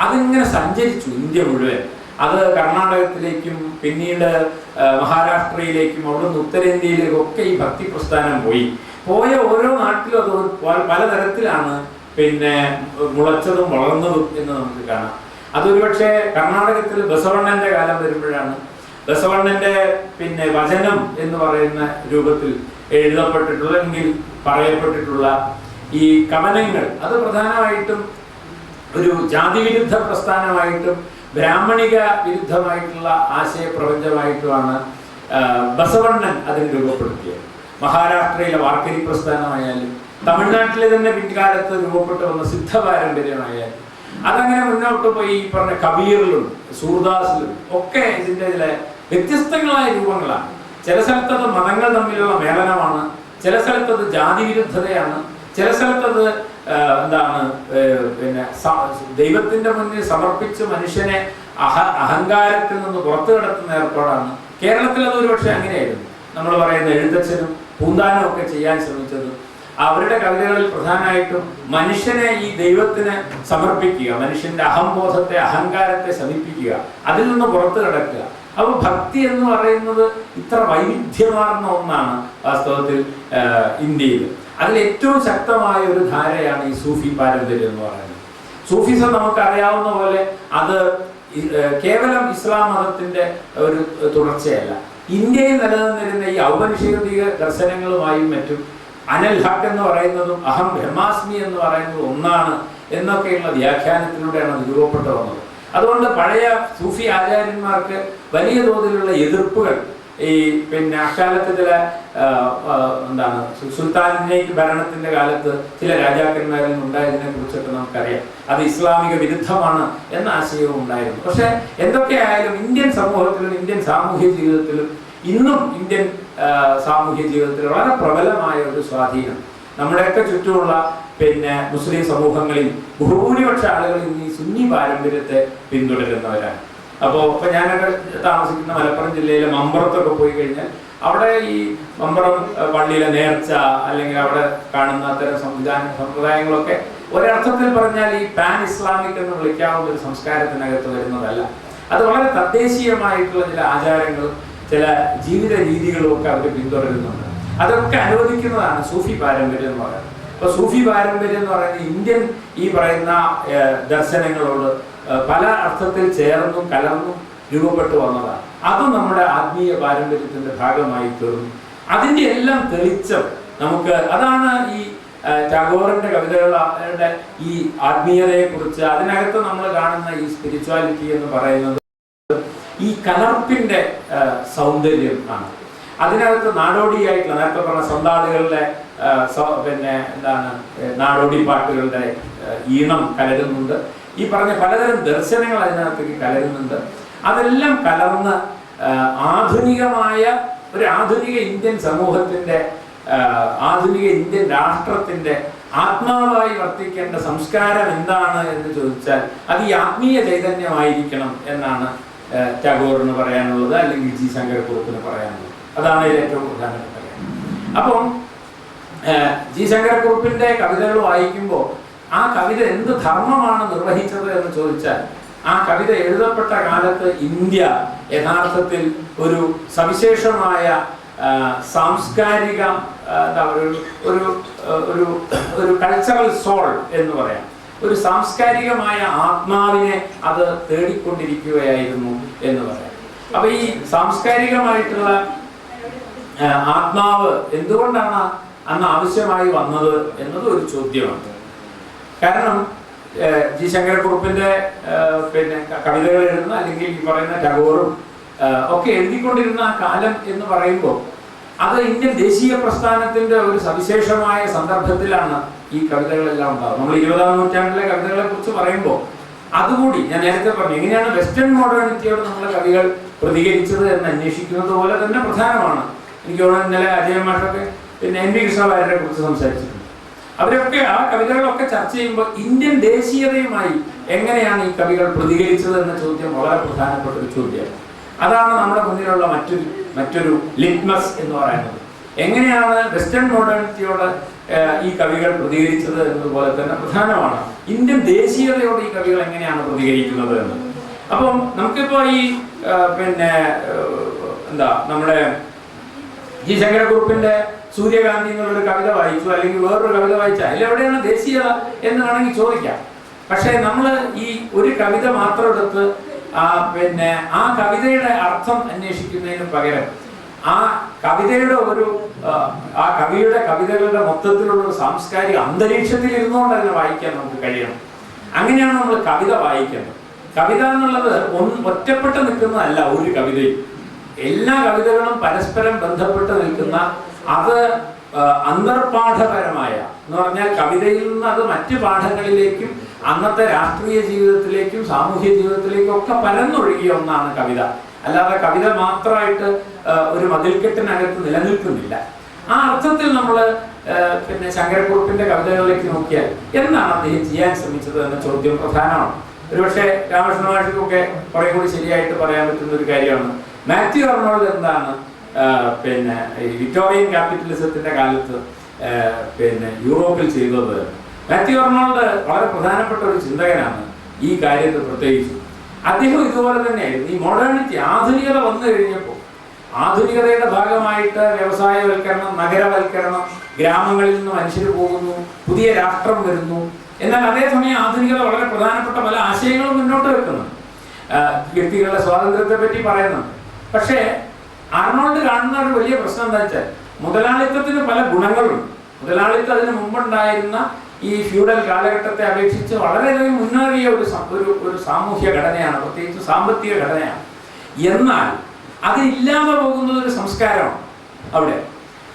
അതിങ്ങനെ സഞ്ചരിച്ചു ഇന്ത്യ മുഴുവൻ. അത് കർണാടകത്തിലേക്കും പിന്നീട് മഹാരാഷ്ട്രയിലേക്കും അവിടുന്ന് ഉത്തരേന്ത്യയിലേക്കും ഒക്കെ ഈ ഭക്തി പ്രസ്ഥാനം പോയ ഓരോ നാട്ടിലും അത് പലതരത്തിലാണ് മുളച്ചതും വളർന്നതും എന്ന് നമുക്ക് കാണാം. അതൊരു പക്ഷേ കർണാടകത്തിൽ ബസവണ്ണന്റെ കാലം വരുമ്പോഴാണ് ബസവണ്ണന്റെ വചനം എന്ന് പറയുന്ന രൂപത്തിൽ എഴുതപ്പെട്ടിട്ടുള്ള അല്ലെങ്കിൽ പറയപ്പെട്ടിട്ടുള്ള ഈ കവനങ്ങൾ അത് പ്രധാനമായിട്ടും ഒരു ജാതിവിരുദ്ധ പ്രസ്ഥാനമായിട്ടും ബ്രാഹ്മണിക വിരുദ്ധമായിട്ടുള്ള ആശയപ്രപഞ്ചമായിട്ടുമാണ് ബസവണ്ണൻ അതിന് രൂപപ്പെടുത്തിയത്. മഹാരാഷ്ട്രയിലെ വാർക്കരി പ്രസ്ഥാനമായാലും തമിഴ്നാട്ടിലെ തന്നെ പിൻകാലത്ത് രൂപപ്പെട്ടു വന്ന സിദ്ധ പാരമ്പര്യമായാലും അതങ്ങനെ മുന്നോട്ട് പോയി ഈ പറഞ്ഞ കബീറിലും സൂർദാസിലും ഒക്കെ ഇതിൻ്റെ ചില വ്യത്യസ്തങ്ങളായ രൂപങ്ങളാണ്. ചില സ്ഥലത്തത് മതങ്ങൾ തമ്മിലുള്ള മേളനമാണ്, ചില സ്ഥലത്തത് ജാതി വിരുദ്ധതയാണ്, ചില സ്ഥലത്തത് എന്താണ് ദൈവത്തിന്റെ മുന്നിൽ സമർപ്പിച്ച് മനുഷ്യനെ അഹങ്കാരത്തിൽ നിന്ന് പുറത്തു കിടത്തുന്ന ഏർപ്പാടാണ്. കേരളത്തിൽ അത് ഒരുപക്ഷെ അങ്ങനെയായിരുന്നു. നമ്മൾ പറയുന്ന എഴുത്തച്ഛനും പൂന്താനും ഒക്കെ ചെയ്യാൻ ശ്രമിച്ചത് അവരുടെ കവിതകളിൽ പ്രധാനമായിട്ടും മനുഷ്യനെ ഈ ദൈവത്തിന് സമർപ്പിക്കുക, മനുഷ്യന്റെ അഹംബോധത്തെ അഹങ്കാരത്തെ ശമിപ്പിക്കുക, അതിൽ നിന്ന് പുറത്തു കിടക്കുക. അപ്പോൾ ഭക്തി എന്ന് പറയുന്നത് ഇത്ര വൈവിധ്യമാർന്ന ഒന്നാണ് വാസ്തവത്തിൽ ഇന്ത്യയിൽ. അതിൽ ഏറ്റവും ശക്തമായ ഒരു ധാരയാണ് ഈ സൂഫി പാരമ്പര്യം എന്ന് പറയുന്നത്. സൂഫിസം നമുക്കറിയാവുന്ന പോലെ അത് കേവലം ഇസ്ലാം മതത്തിന്റെ ഒരു തുടർച്ചയല്ല. ഇന്ത്യയിൽ നിലനിന്നിരുന്ന ഈ ഔപനിഷേദിക ദർശനങ്ങളുമായും മറ്റും അനൽ ഹക്ക് എന്ന് പറയുന്നതും അഹം ബ്രഹ്മാസ്മി എന്ന് പറയുന്നതും ഒന്നാണ് എന്നൊക്കെയുള്ള വ്യാഖ്യാനത്തിലൂടെയാണ് അത് രൂപപ്പെട്ടു വന്നത്. അതുകൊണ്ട് പഴയ സൂഫി ആചാര്യന്മാർക്ക് വലിയ തോതിലുള്ള എതിർപ്പുകൾ ഈ അക്കാലത്ത് ചില എന്താണ് സുൽത്താനിലേക്ക് ഭരണത്തിന്റെ കാലത്ത് ചില രാജാക്കന്മാരിൽ ഉണ്ടായതിനെ കുറിച്ചൊക്കെ നമുക്കറിയാം. അത് ഇസ്ലാമിക വിരുദ്ധമാണ് എന്ന ആശയവും ഉണ്ടായിരുന്നു. പക്ഷെ എന്തൊക്കെയായാലും ഇന്ത്യൻ സമൂഹത്തിലും ഇന്ത്യൻ സാമൂഹ്യ ജീവിതത്തിലും ഇന്നും ഇന്ത്യൻ സാമൂഹ്യ ജീവിതത്തിൽ വളരെ പ്രബലമായ ഒരു സ്വാധീനം നമ്മുടെയൊക്കെ ചുറ്റുമുള്ള മുസ്ലിം സമൂഹങ്ങളിൽ ഭൂരിപക്ഷ ആളുകൾ ഇന്ന് ഈ സുന്നി പാരമ്പര്യത്തെ പിന്തുടരുന്നവരാണ്. അപ്പോൾ ഞാനൊക്കെ താമസിക്കുന്ന മലപ്പുറം ജില്ലയിലെ മമ്പുറത്തൊക്കെ പോയി കഴിഞ്ഞാൽ അവിടെ ഈ മമ്പുറം പള്ളിയിലെ നേർച്ച അല്ലെങ്കിൽ അവിടെ കാണുന്ന അത്തരം സമ്പ്രദായങ്ങളൊക്കെ ഒരർത്ഥത്തിൽ പറഞ്ഞാൽ ഈ പാൻ ഇസ്ലാമിക് എന്ന് വിളിക്കാവുന്ന ഒരു സംസ്കാരത്തിനകത്ത് വരുന്നതല്ല. അത് വളരെ തദ്ദേശീയമായിട്ടുള്ള ചില ആചാരങ്ങളും ചില ജീവിത രീതികളും ഒക്കെ അവർ പിന്തുടരുന്നുണ്ട്. അതൊക്കെ അനുവദിക്കുന്നതാണ് സൂഫി പാരമ്പര്യം എന്ന് പറയുന്നത്. അപ്പൊ സൂഫി പാരമ്പര്യം എന്ന് പറയുന്നത് ഇന്ത്യൻ ഈ പറയുന്ന ദർശനങ്ങളോട് പല അർത്ഥത്തിൽ ചേർന്നും കലർന്നും രൂപപ്പെട്ടു വന്നതാണ്. അതും നമ്മുടെ ആത്മീയ പാരമ്പര്യത്തിന്റെ ഭാഗമായി തീർന്നു. അതിൻ്റെ എല്ലാം തെളിച്ചം നമുക്ക് അതാണ് ഈ ടാഗോറിന്റെ കവിതകളുടെ ഈ ആത്മീയതയെ കുറിച്ച് അതിനകത്ത് നമ്മൾ കാണുന്ന ഈ സ്പിരിച്വാലിറ്റി എന്ന് പറയുന്നത് ഈ കലർപ്പിന്റെ സൗന്ദര്യം ആണ്. അതിനകത്ത് നാടോടിയായിട്ടുള്ള നേരത്തെ പറഞ്ഞ സന്താളുകളുടെ എന്താണ് നാടോടി പാട്ടുകളുടെ ഈണം കലരുന്നുണ്ട്. ഈ പറഞ്ഞ പലതരം ദർശനങ്ങൾ അതിനകത്തേക്ക് കലരുന്നുണ്ട്. അതെല്ലാം കലർന്ന് ആധുനികമായ ഒരു ആധുനിക ഇന്ത്യൻ സമൂഹത്തിന്റെ ആധുനിക ഇന്ത്യൻ രാഷ്ട്രത്തിന്റെ ആത്മാവായി വർത്തിക്കേണ്ട സംസ്കാരം എന്താണ് എന്ന് ചോദിച്ചാൽ അത് ഈ ആത്മീയ ചൈതന്യമായിരിക്കണം എന്നാണ് ടാഗോറിന് പറയാനുള്ളത്, അല്ലെങ്കിൽ ജി ശങ്കരക്കുറുപ്പിന് പറയാനുള്ളത്. അതാണ് ഇതിൽ ഏറ്റവും പ്രധാനപ്പെട്ട കാര്യം. അപ്പം ജി ശങ്കരക്കുറുപ്പിന്റെ കവിതകൾ വായിക്കുമ്പോൾ ആ കവിത എന്ത് ധർമ്മമാണ് നിർവഹിച്ചത് എന്ന് ചോദിച്ചാൽ ആ കവിത എഴുതപ്പെട്ട കാലത്ത് ഇന്ത്യ യഥാർത്ഥത്തിൽ ഒരു സവിശേഷമായ സാംസ്കാരിക ഒരു കൾച്ചറൽ സോൾ എന്ന് പറയാം, ഒരു സാംസ്കാരികമായ ആത്മാവിനെ അത് തേടിക്കൊണ്ടിരിക്കുകയായിരുന്നു എന്ന് പറയാം. അപ്പൊ ഈ സാംസ്കാരികമായിട്ടുള്ള ആത്മാവ് എന്തുകൊണ്ടാണ് അന്ന് ആവശ്യമായി വന്നത് എന്നത് ഒരു ചോദ്യമാണ്. കാരണം ജി ശങ്കരക്കുറുപ്പിന്റെ പിന്നെ കവിതകൾ എഴുതുന്ന, അല്ലെങ്കിൽ ഈ പറയുന്ന ടാഗോറും ഒക്കെ എഴുതിക്കൊണ്ടിരുന്ന ആ കാലം എന്ന് പറയുമ്പോൾ അത് ഇന്ത്യൻ ദേശീയ പ്രസ്ഥാനത്തിന്റെ ഒരു സവിശേഷമായ സന്ദർഭത്തിലാണ് ഈ കവിതകളെല്ലാം ഉണ്ടാകുന്നത്. നമ്മൾ 20-ാം നൂറ്റാണ്ടിലെ കവിതകളെ കുറിച്ച് പറയുമ്പോൾ അതുകൂടി ഞാൻ നേരത്തെ പറഞ്ഞു, എങ്ങനെയാണ് വെസ്റ്റേൺ മോഡേണിറ്റിയോട് നമ്മുടെ കവികൾ പ്രതികരിച്ചത് എന്ന് അന്വേഷിക്കുന്നത് പോലെ തന്നെ പ്രധാനമാണ്. എനിക്ക് തോന്നുന്നു ഇന്നലെ അജയൻ മാഷൊക്കെ പിന്നെ എൻ വി കൃഷ്ണവാര്യരെ കുറിച്ച് സംസാരിച്ചിട്ടുണ്ട്. അവരൊക്കെ ആ കവിതകളൊക്കെ ചർച്ച ചെയ്യുമ്പോൾ ഇന്ത്യൻ ദേശീയതയുമായി എങ്ങനെയാണ് ഈ കവികൾ പ്രതികരിച്ചത് എന്ന ചോദ്യം വളരെ പ്രധാനപ്പെട്ട ഒരു ചോദ്യമാണ്. അതാണ് നമ്മുടെ മുന്നിലുള്ള മറ്റൊരു ലിറ്റ്മസ് എന്ന് പറയുന്നത്. എങ്ങനെയാണ് വെസ്റ്റേൺ മോഡേണിറ്റിയോട് ഈ കവികൾ പ്രതികരിച്ചത് എന്നതുപോലെ തന്നെ പ്രധാനമാണ് ഇന്ത്യൻ ദേശീയതയോട് ഈ കവികൾ എങ്ങനെയാണ് പ്രതികരിക്കുന്നത് എന്ന്. അപ്പം നമുക്കിപ്പോ ഈ പിന്നെ എന്താ നമ്മുടെ ജി ശങ്കരക്കുറുപ്പിന്റെ സൂര്യകാന്തി എന്നുള്ളൊരു കവിത വായിച്ചു, അല്ലെങ്കിൽ വേറൊരു കവിത വായിച്ചാൽ അതിലെവിടെയാണ് ദേശീയത എന്ന് വേണമെങ്കിൽ ചോദിക്കാം. പക്ഷെ നമ്മൾ ഈ ഒരു കവിത മാത്രം എടുത്ത് പിന്നെ ആ കവിതയുടെ അർത്ഥം അന്വേഷിക്കുന്നതിന് പകരം ആ കവിതയുടെ ആ കവിയുടെ കവിതകളുടെ മൊത്തത്തിലുള്ള ഒരു സാംസ്കാരിക അന്തരീക്ഷത്തിൽ ഇരുന്നുകൊണ്ട് അതിനെ വായിക്കാൻ നമുക്ക് കഴിയണം. അങ്ങനെയാണ് നമ്മൾ കവിത വായിക്കേണ്ടത്. കവിത എന്നുള്ളത് ഒറ്റപ്പെട്ട് നിൽക്കുന്നതല്ല. ഒരു കവിതയും എല്ലാ കവിതകളും പരസ്പരം ബന്ധപ്പെട്ട് നിൽക്കുന്ന, അത് അന്തർപാഠപരമായ എന്ന് പറഞ്ഞാൽ കവിതയിൽ നിന്ന് അത് മറ്റ് പാഠങ്ങളിലേക്കും അന്നത്തെ രാഷ്ട്രീയ ജീവിതത്തിലേക്കും സാമൂഹ്യ ജീവിതത്തിലേക്കും ഒക്കെ പരന്നൊഴുകിയ ഒന്നാണ് കവിത. അല്ലാതെ കവിത മാത്രമായിട്ട് ഒരു മതിൽക്കെട്ടിനകത്ത് നിലനിൽക്കുന്നില്ല. ആ അർത്ഥത്തിൽ നമ്മൾ പിന്നെ ശങ്കരക്കുറുപ്പിന്റെ കവിതകളിലേക്ക് നോക്കിയാൽ എന്താണ് അദ്ദേഹം ചെയ്യാൻ ശ്രമിച്ചത് എന്ന ചോദ്യം പ്രധാനമാണ്. ഒരുപക്ഷെ രാമകൃഷ്ണ മാഷിക്കൊക്കെ കുറെ കൂടി ശരിയായിട്ട് പറയാൻ പറ്റുന്ന ഒരു കാര്യമാണ്. മാത്യു അർണോൾഡ് എന്താണ് പിന്നെ ഈ വിക്ടോറിയൻ ക്യാപിറ്റലിസത്തിന്റെ കാലത്ത് പിന്നെ യൂറോപ്പിൽ ചെയ്തത്? മാത്യു അർണോൾഡ് വളരെ പ്രധാനപ്പെട്ട ഒരു ചിന്തകനാണ് ഈ കാര്യത്തിൽ. പ്രത്യേകിച്ച് അദ്ദേഹം ഇതുപോലെ തന്നെയായിരുന്നു. ഈ മോഡേണിറ്റി, ആധുനികത വന്നു കഴിഞ്ഞപ്പോൾ ആധുനികതയുടെ ഭാഗമായിട്ട് വ്യവസായവൽക്കരണം, നഗരവൽക്കരണം, ഗ്രാമങ്ങളിൽ നിന്ന് മനുഷ്യർ പോകുന്നു, പുതിയ രാഷ്ട്രം വരുന്നു. എന്നാൽ അതേസമയം ആധുനികത വളരെ പ്രധാനപ്പെട്ട പല ആശയങ്ങളും മുന്നോട്ട് വെക്കുന്നുണ്ട്. വ്യക്തികളുടെ സ്വാതന്ത്ര്യത്തെ പറ്റി പറയുന്നുണ്ട്. പക്ഷേ അർണോൾഡ് കാണുന്ന ഒരു വലിയ പ്രശ്നം എന്താ വെച്ചാൽ മുതലാളിത്തത്തിന് പല ഗുണങ്ങളുണ്ട്. മുതലാളിത്തം അതിന് മുമ്പുണ്ടായിരുന്ന ഈ ഫ്യൂഡൽ കാലഘട്ടത്തെ അപേക്ഷിച്ച് വളരെയധികം മുന്നേറിയ ഒരു സാമൂഹ്യ ഘടനയാണ്, പ്രത്യേകിച്ച് സാമ്പത്തിക ഘടനയാണ്. എന്നാൽ അതില്ലാതെ പോകുന്നത് ഒരു സംസ്കാരമാണ് അവിടെ.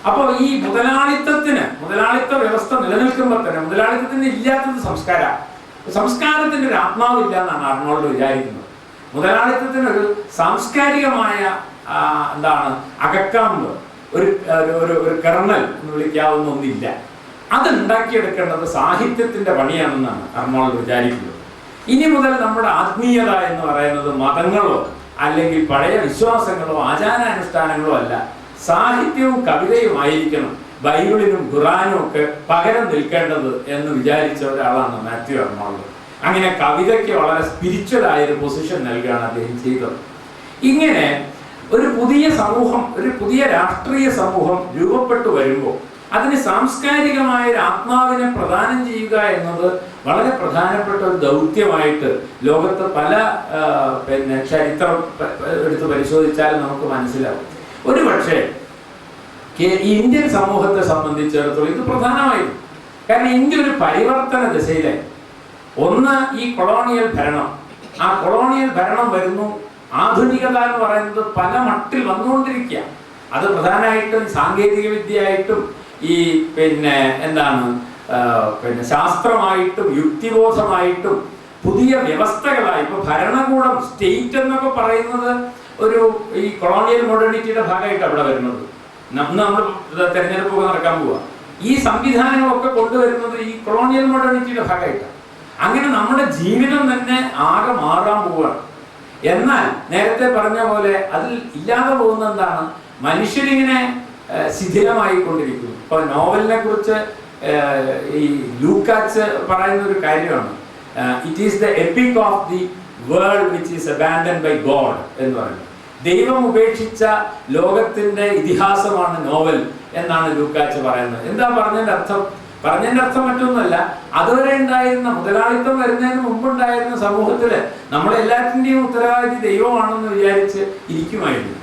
അപ്പോൾ ഈ മുതലാളിത്ത വ്യവസ്ഥ നിലനിൽക്കുമ്പോൾ തന്നെ മുതലാളിത്തത്തിന് ഇല്ലാത്തത് സംസ്കാരത്തിന്റെ ഒരു ആത്മാവില്ല എന്നാണ് അർണോൾഡ് വിചാരിക്കുന്നത്. മുതലാളിത്തത്തിനൊരു സാംസ്കാരികമായ എന്താണ് അകക്കാമ്പ്, ഒരു കെർണൽ എന്ന് വിളിക്കാവുന്ന ഒന്നില്ല. അതുണ്ടാക്കിയെടുക്കേണ്ടത് സാഹിത്യത്തിന്റെ പണിയാണെന്നാണ് അർണോൾഡ് വിചാരിക്കുന്നത്. ഇനി മുതൽ നമ്മുടെ ആത്മീയത എന്ന് പറയുന്നത് മതങ്ങളോ അല്ലെങ്കിൽ പഴയ വിശ്വാസങ്ങളോ ആചാരാനുഷ്ഠാനങ്ങളോ അല്ല, സാഹിത്യവും കവിതയുമായിരിക്കണം ബൈബിളിനും ഖുറാനും ഒക്കെ പകരം നിൽക്കേണ്ടത് എന്ന് വിചാരിച്ച ഒരാളാണ് മാത്യു അർണോൾഡ്. അങ്ങനെ കവിതയ്ക്ക് വളരെ സ്പിരിച്വലായ ഒരു പൊസിഷൻ നൽകുകയാണ് അദ്ദേഹം ചെയ്തത്. ഇങ്ങനെ ഒരു പുതിയ സമൂഹം, ഒരു പുതിയ രാഷ്ട്രീയ സമൂഹം രൂപപ്പെട്ടു വരുമ്പോൾ അതിന് സാംസ്കാരികമായ ഒരു ആത്മാവിനെ പ്രദാനം ചെയ്യുക എന്നത് വളരെ പ്രധാനപ്പെട്ട ഒരു ദൗത്യമായിട്ട് ലോകത്ത് പല പിന്നെ ചരിത്രം എടുത്ത് പരിശോധിച്ചാലും നമുക്ക് മനസ്സിലാവും. ഒരു പക്ഷേ ഈ ഇന്ത്യൻ സമൂഹത്തെ സംബന്ധിച്ചിടത്തോളം ഇത് പ്രധാനമായിരുന്നു. കാരണം ഇന്ത്യ ഒരു പരിവർത്തന ദിശയിലായി. ഒന്ന് ഈ കൊളോണിയൽ ഭരണം, ആ കൊളോണിയൽ ഭരണം വരുന്നു. ആധുനികത എന്ന് പറയുന്നത് പല മട്ടിൽ വന്നുകൊണ്ടിരിക്കുക. അത് പ്രധാനമായിട്ടും സാങ്കേതിക വിദ്യയായിട്ടും ഈ പിന്നെ എന്താണ് പിന്നെ ശാസ്ത്രമായിട്ടും യുക്തിബോധമായിട്ടും പുതിയ വ്യവസ്ഥകളായി. ഇപ്പൊ ഭരണകൂടം, സ്റ്റേറ്റ് എന്നൊക്കെ പറയുന്നത് ഈ കൊളോണിയൽ മോഡേണിറ്റിയുടെ ഭാഗമായിട്ട് അവിടെ വരുന്നത്. നമ്മൾ തെരഞ്ഞെടുപ്പൊക്കെ നടക്കാൻ പോവുക, ഈ സംവിധാനങ്ങളൊക്കെ കൊണ്ടുവരുന്നത് ഈ കൊളോണിയൽ മോഡേണിറ്റിയുടെ ഭാഗമായിട്ടാണ്. അങ്ങനെ നമ്മുടെ ജീവിതം തന്നെ ആകെ മാറാൻ പോവുകയാണ്. എന്നാൽ നേരത്തെ പറഞ്ഞ പോലെ അതിൽ ഇല്ലാതെ പോകുന്ന എന്താണ്, മനുഷ്യരിങ്ങനെ ശിഥിലമായിക്കൊണ്ടിരിക്കുന്നു. ഇപ്പൊ നോവലിനെ കുറിച്ച് ഈ ലൂക്കാച്ച് പറയുന്ന ഒരു കാര്യമാണ്, it is the epic of the world which is abandoned by God എന്ന് പറയുന്നത്. ദൈവം ഉപേക്ഷിച്ച ലോകത്തിന്റെ ഇതിഹാസമാണ് നോവൽ എന്നാണ് ലൂക്കാച്ച് പറയുന്നത്. എന്താ പറഞ്ഞതിന്റെ അർത്ഥം? പറഞ്ഞതിന്റെ അർത്ഥം മറ്റൊന്നുമല്ല, അതുവരെ ഉണ്ടായിരുന്ന മുതലാളിത്തം വരുന്നതിന് മുമ്പുണ്ടായിരുന്ന സമൂഹത്തില് നമ്മളെല്ലാത്തിൻ്റെയും ഉത്തരവാദിത്വം ദൈവമാണെന്ന് വിചാരിച്ച് ഇരിക്കുമായിരുന്നു.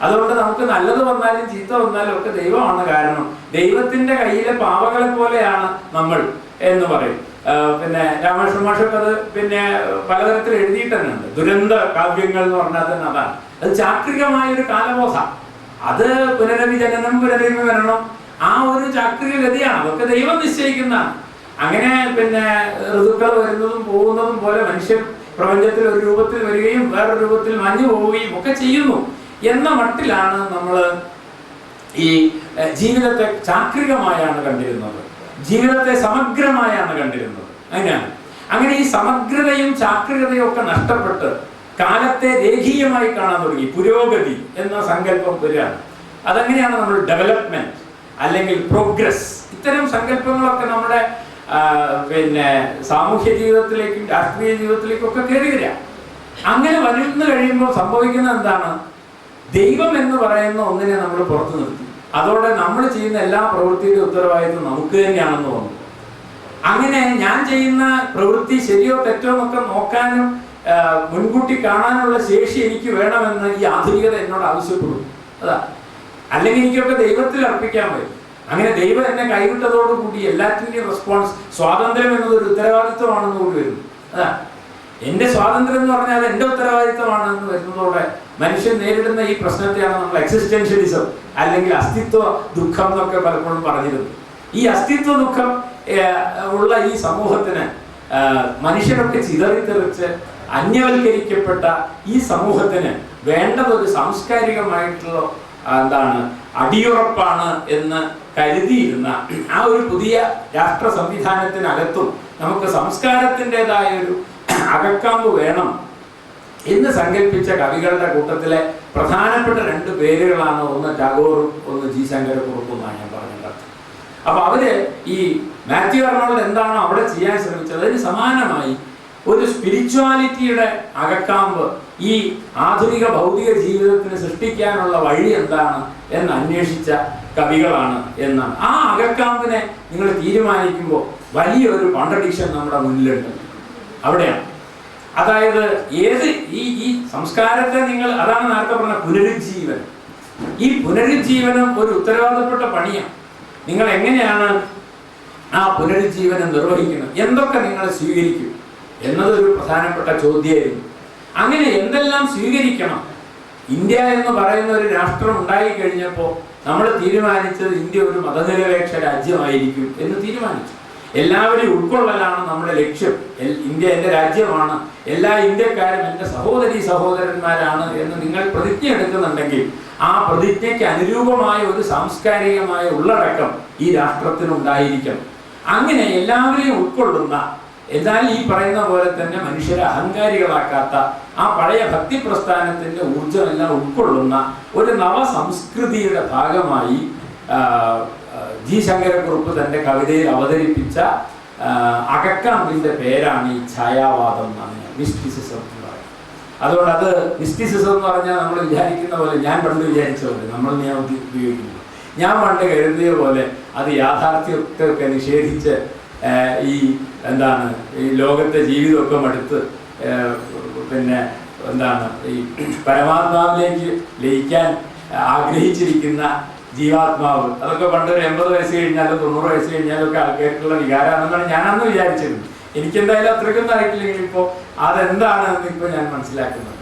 അതുകൊണ്ട് നമുക്ക് നല്ലത് വന്നാലും ചീത്ത വന്നാലും ഒക്കെ ദൈവമാണ് കാരണം. ദൈവത്തിന്റെ കയ്യിലെ പാവകളെ പോലെയാണ് നമ്മൾ എന്ന് പറയും. പിന്നെ രാമകൃഷ്ണ മാഷൊക്കെ അത് പിന്നെ പലതരത്തിൽ എഴുതിയിട്ട് തന്നെ ഉണ്ട്. ദുരന്ത കാവ്യങ്ങൾ എന്ന് പറഞ്ഞാൽ തന്നെ അതാണ്. അത് ചാക്രികമായ ഒരു കാലബോധ. അത് പുനരഭിജനനം പുനരഭിമരണം ആ ഒരു ചാക്രിക ഗതിയാണ്. അതൊക്കെ ദൈവം നിശ്ചയിക്കുന്നതാണ്. അങ്ങനെ പിന്നെ ഋതുക്കൾ വരുന്നതും പോകുന്നതും പോലെ മനുഷ്യൻ പ്രപഞ്ചത്തിൽ ഒരു രൂപത്തിൽ വരികയും വേറൊരു രൂപത്തിൽ മാഞ്ഞു പോവുകയും ഒക്കെ ചെയ്യുന്നു എന്ന മട്ടിലാണ് നമ്മൾ ഈ ജീവിതത്തെ ചാക്രികമായാണ് കണ്ടിരുന്നത്, ജീവിതത്തെ സമഗ്രമായാണ് കണ്ടിരുന്നത്. അങ്ങനെയാണ്. അങ്ങനെ ഈ സമഗ്രതയും ചാക്രികതയും ഒക്കെ നഷ്ടപ്പെട്ട് കാലത്തെ രേഖീയമായി കാണാൻ തുടങ്ങി. പുരോഗതി എന്ന സങ്കല്പം വരികയാണ്. അതെങ്ങനെയാണ് നമ്മൾ ഡെവലപ്മെന്റ് അല്ലെങ്കിൽ പ്രോഗ്രസ്, ഇത്തരം സങ്കല്പങ്ങളൊക്കെ നമ്മുടെ പിന്നെ സാമൂഹ്യ ജീവിതത്തിലേക്കും രാഷ്ട്രീയ ജീവിതത്തിലേക്കും ഒക്കെ കയറി വരിക. അങ്ങനെ വരുന്നു കഴിയുമ്പോൾ സംഭവിക്കുന്നത് എന്താണ്? ദൈവം എന്ന് പറയുന്ന ഒന്നിനെ നമ്മൾ പുറത്തു നിർത്തി. അതോടെ നമ്മൾ ചെയ്യുന്ന എല്ലാ പ്രവൃത്തിയുടെ ഉത്തരവാദിത്വം നമുക്ക് തന്നെയാണെന്ന് തോന്നുന്നു. അങ്ങനെ ഞാൻ ചെയ്യുന്ന പ്രവൃത്തി ശരിയോ തെറ്റോ എന്നൊക്കെ നോക്കാനും മുൻകൂട്ടി കാണാനുള്ള ശേഷി എനിക്ക് വേണമെന്ന് ഈ ആധുനികത എന്നോട് ആവശ്യപ്പെടും. അതാ, അല്ലെങ്കിൽ എനിക്കൊക്കെ ദൈവത്തിൽ അർപ്പിക്കാൻ പറ്റും. അങ്ങനെ ദൈവം എന്നെ കൈവിട്ടതോടുകൂടി എല്ലാറ്റിൻ്റെയും റെസ്പോൺസ് സ്വാതന്ത്ര്യം എന്നതൊരു ഉത്തരവാദിത്വമാണെന്ന് കൂടി വരുന്നു. അതാ, എൻ്റെ സ്വാതന്ത്ര്യം എന്ന് പറഞ്ഞാൽ അത് എൻ്റെ ഉത്തരവാദിത്വമാണെന്ന് വരുന്നതോടെ മനുഷ്യൻ നേരിടുന്ന ഈ പ്രശ്നത്തെയാണ് നമ്മൾ എക്സിസ്റ്റൻഷ്യലിസം അല്ലെങ്കിൽ അസ്തിത്വ ദുഃഖം എന്നൊക്കെ പലപ്പോഴും പറഞ്ഞിരുന്നു. ഈ അസ്തിത്വ ദുഃഖം ഉള്ള ഈ സമൂഹത്തിന് മനുഷ്യരൊക്കെ ചിതറിത്തെറിച്ച് അന്യവൽക്കരിക്കപ്പെട്ട ഈ സമൂഹത്തിന് വേണ്ടത് ഒരു സാംസ്കാരികമായിട്ടുള്ള അടിയുറപ്പാണ് എന്ന് കരുതിയിരുന്ന ആ ഒരു പുതിയ രാഷ്ട്ര സംവിധാനത്തിനകത്തും നമുക്ക് സംസ്കാരത്തിൻ്റെതായ ഒരു അകക്കാമ്പ് വേണം എന്ന് സങ്കല്പിച്ച കവികളുടെ കൂട്ടത്തിലെ പ്രധാനപ്പെട്ട രണ്ട് പേരുകളാണ് ഒന്ന് ടാഗോറും ഒന്ന് ജി ശങ്കരക്കുറുപ്പും എന്നാണ് ഞാൻ പറഞ്ഞത്. അപ്പൊ അവര് ഈ മാത്യു അർണോൾഡ് എന്താണോ അവിടെ ചെയ്യാൻ ശ്രമിച്ചത് അതിന് സമാനമായി ഒരു സ്പിരിച്വാലിറ്റിയുടെ അകക്കാമ്പ് ഈ ആധുനിക ഭൗതിക ജീവിതത്തിന് സൃഷ്ടിക്കാനുള്ള വഴി എന്താണ് എന്ന് അന്വേഷിച്ച കവികളാണ് എന്നാണ്. ആ അകക്കാമ്പിനെ നിങ്ങൾ തീരുമാനിക്കുമ്പോൾ വലിയൊരു കോൺട്രഡിക്ഷൻ നമ്മുടെ മുന്നിലുണ്ട്. അവിടെയാണ്. അതായത് ഈ സംസ്കാരത്തെ നിങ്ങൾ, അതാണ് നേരത്തെ പറഞ്ഞ പുനരുജ്ജീവനം. ഈ പുനരുജ്ജീവനം ഒരു ഉത്തരവാദപ്പെട്ട പണിയാണ്. നിങ്ങൾ എങ്ങനെയാണ് ആ പുനരുജ്ജീവനം നിർവഹിക്കുന്നത്, എന്തൊക്കെ നിങ്ങൾ സ്വീകരിക്കും എന്നതൊരു പ്രധാനപ്പെട്ട ചോദ്യമായിരുന്നു. അങ്ങനെ എന്തെല്ലാം സ്വീകരിക്കണം? ഇന്ത്യ എന്ന് പറയുന്ന ഒരു രാഷ്ട്രം ഉണ്ടായി കഴിഞ്ഞപ്പോൾ നമ്മൾ തീരുമാനിച്ചത് ഇന്ത്യ ഒരു മതനിരപേക്ഷ രാജ്യമായിരിക്കും എന്ന് തീരുമാനിച്ചു. എല്ലാവരെയും ഉൾക്കൊള്ളലാണ് നമ്മുടെ ലക്ഷ്യം. ഇന്ത്യ എൻ്റെ രാജ്യമാണ്, എല്ലാ ഇന്ത്യക്കാരും എൻ്റെ സഹോദരീ സഹോദരന്മാരാണ് എന്ന് നിങ്ങൾ പ്രതിജ്ഞ എടുക്കുന്നുണ്ടെങ്കിൽ ആ പ്രതിജ്ഞയ്ക്ക് അനുരൂപമായ ഒരു സാംസ്കാരികമായ ഉള്ളടക്കം ഈ രാഷ്ട്രത്തിനുണ്ടായിരിക്കണം. അങ്ങനെ എല്ലാവരെയും ഉൾക്കൊള്ളുന്ന, എന്നാൽ ഈ പറയുന്ന പോലെ തന്നെ മനുഷ്യരെ അഹങ്കാരികളാക്കാത്ത ആ പഴയ ഭക്തി പ്രസ്ഥാനത്തിൻ്റെ ഊർജ്ജമെല്ലാം ഉൾക്കൊള്ളുന്ന ഒരു നവസംസ്കൃതിയുടെ ഭാഗമായി ജി ശങ്കരക്കുറുപ്പ് തൻ്റെ കവിതയിൽ അവതരിപ്പിച്ച അകക്കാമ്പിൻ്റെ പേരാണ് ഈ ഛായാവാദം എന്നാണ്, മിസ്റ്റിസിസം എന്ന് പറയുന്നത്. അതുകൊണ്ട് അത് മിസ്റ്റിസിസം എന്ന് പറഞ്ഞാൽ നമ്മൾ വിചാരിക്കുന്ന പോലെ, ഞാൻ പണ്ട് വിചാരിച്ച പോലെ, നമ്മൾ ഞാൻ ഉപയോഗിക്കുന്നത്, ഞാൻ പണ്ട് കരുതിയ പോലെ അത് യാഥാർത്ഥ്യത്തെയൊക്കെ നിഷേധിച്ച് ഈ ഈ ലോകത്തെ ജീവിതമൊക്കെ മടുത്ത് പിന്നെ ഈ പരമാത്മാവിലേക്ക് ലയിക്കാൻ ആഗ്രഹിച്ചിരിക്കുന്ന ജീവാത്മാവ്, അതൊക്കെ പണ്ട് ഒരു 80 വയസ്സ് കഴിഞ്ഞാലും 90 വയസ്സ് കഴിഞ്ഞാലും ഒക്കെ ആൾക്കാർക്കുള്ള വികാരമാണെന്നാണ് ഞാനന്ന് വിചാരിച്ചിരുന്നത്. എനിക്കെന്തായാലും അത്രയ്ക്കൊന്നും ആയിട്ടില്ലെങ്കിൽ ഇപ്പോൾ അതെന്താണെന്ന് ഇപ്പോൾ ഞാൻ മനസ്സിലാക്കുന്നത്.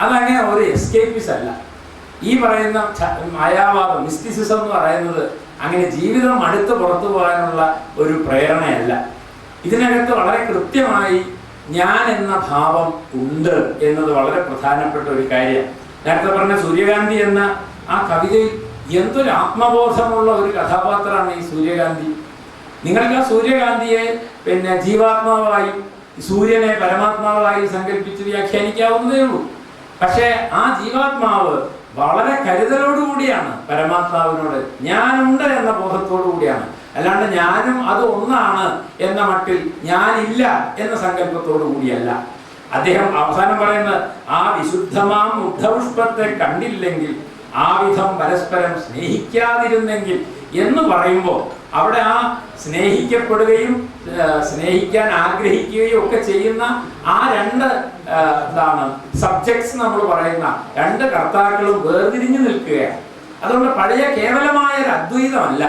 അതങ്ങനെ ഒരു എസ്കേപ്പിസ് അല്ല. ഈ പറയുന്ന മായാവാദം, മിസ്റ്റിസിസം എന്ന് പറയുന്നത് അങ്ങനെ ജീവിതം അടുത്ത് പുറത്തു പോകാനുള്ള ഒരു പ്രേരണയല്ല. ഇതിനകത്ത് വളരെ കൃത്യമായി ഞാൻ എന്ന ഭാവം ഉണ്ട് എന്നത് വളരെ പ്രധാനപ്പെട്ട ഒരു കാര്യം. നേരത്തെ പറഞ്ഞ സൂര്യകാന്തി എന്ന ആ കവിതയിൽ എന്തൊരു ആത്മബോധമുള്ള ഒരു കഥാപാത്രമാണ് ഈ സൂര്യകാന്തി. നിങ്ങൾക്ക് ആ സൂര്യകാന്തിയെ പിന്നെ ജീവാത്മാവായി, സൂര്യനെ പരമാത്മാവായി സങ്കല്പിച്ച് വ്യാഖ്യാനിക്കാവുന്നതേ ഉള്ളൂ. പക്ഷേ ആ ജീവാത്മാവ് വളരെ കരുതലോടുകൂടിയാണ് പരമാത്മാവിനോട്, ഞാനുണ്ട് എന്ന ബോധത്തോടു കൂടിയാണ്. അല്ലാണ്ട് ഞാനും അത് ഒന്നാണ് എന്ന മട്ടിൽ ഞാനില്ല എന്ന സങ്കല്പത്തോടു കൂടിയല്ല. അദ്ദേഹം അവസാനം പറയുന്നത്, ആ വിശുദ്ധമാം മുഗ്ധപുഷ്പത്തെ കണ്ടില്ലെങ്കിൽ ആ വിധം പരസ്പരം സ്നേഹിക്കാതിരുന്നെങ്കിൽ എന്ന് പറയുമ്പോൾ അവിടെ ആ സ്നേഹിക്കപ്പെടുകയും സ്നേഹിക്കാൻ ആഗ്രഹിക്കുകയും ഒക്കെ ചെയ്യുന്ന ആ രണ്ട് സബ്ജക്ട്സ് നമ്മൾ പറയുന്ന രണ്ട് കർത്താക്കളും വേർതിരിഞ്ഞു നിൽക്കുകയാണ്. അതുകൊണ്ട് പഴയ കേവലമായ ഒരു അദ്വൈതമല്ല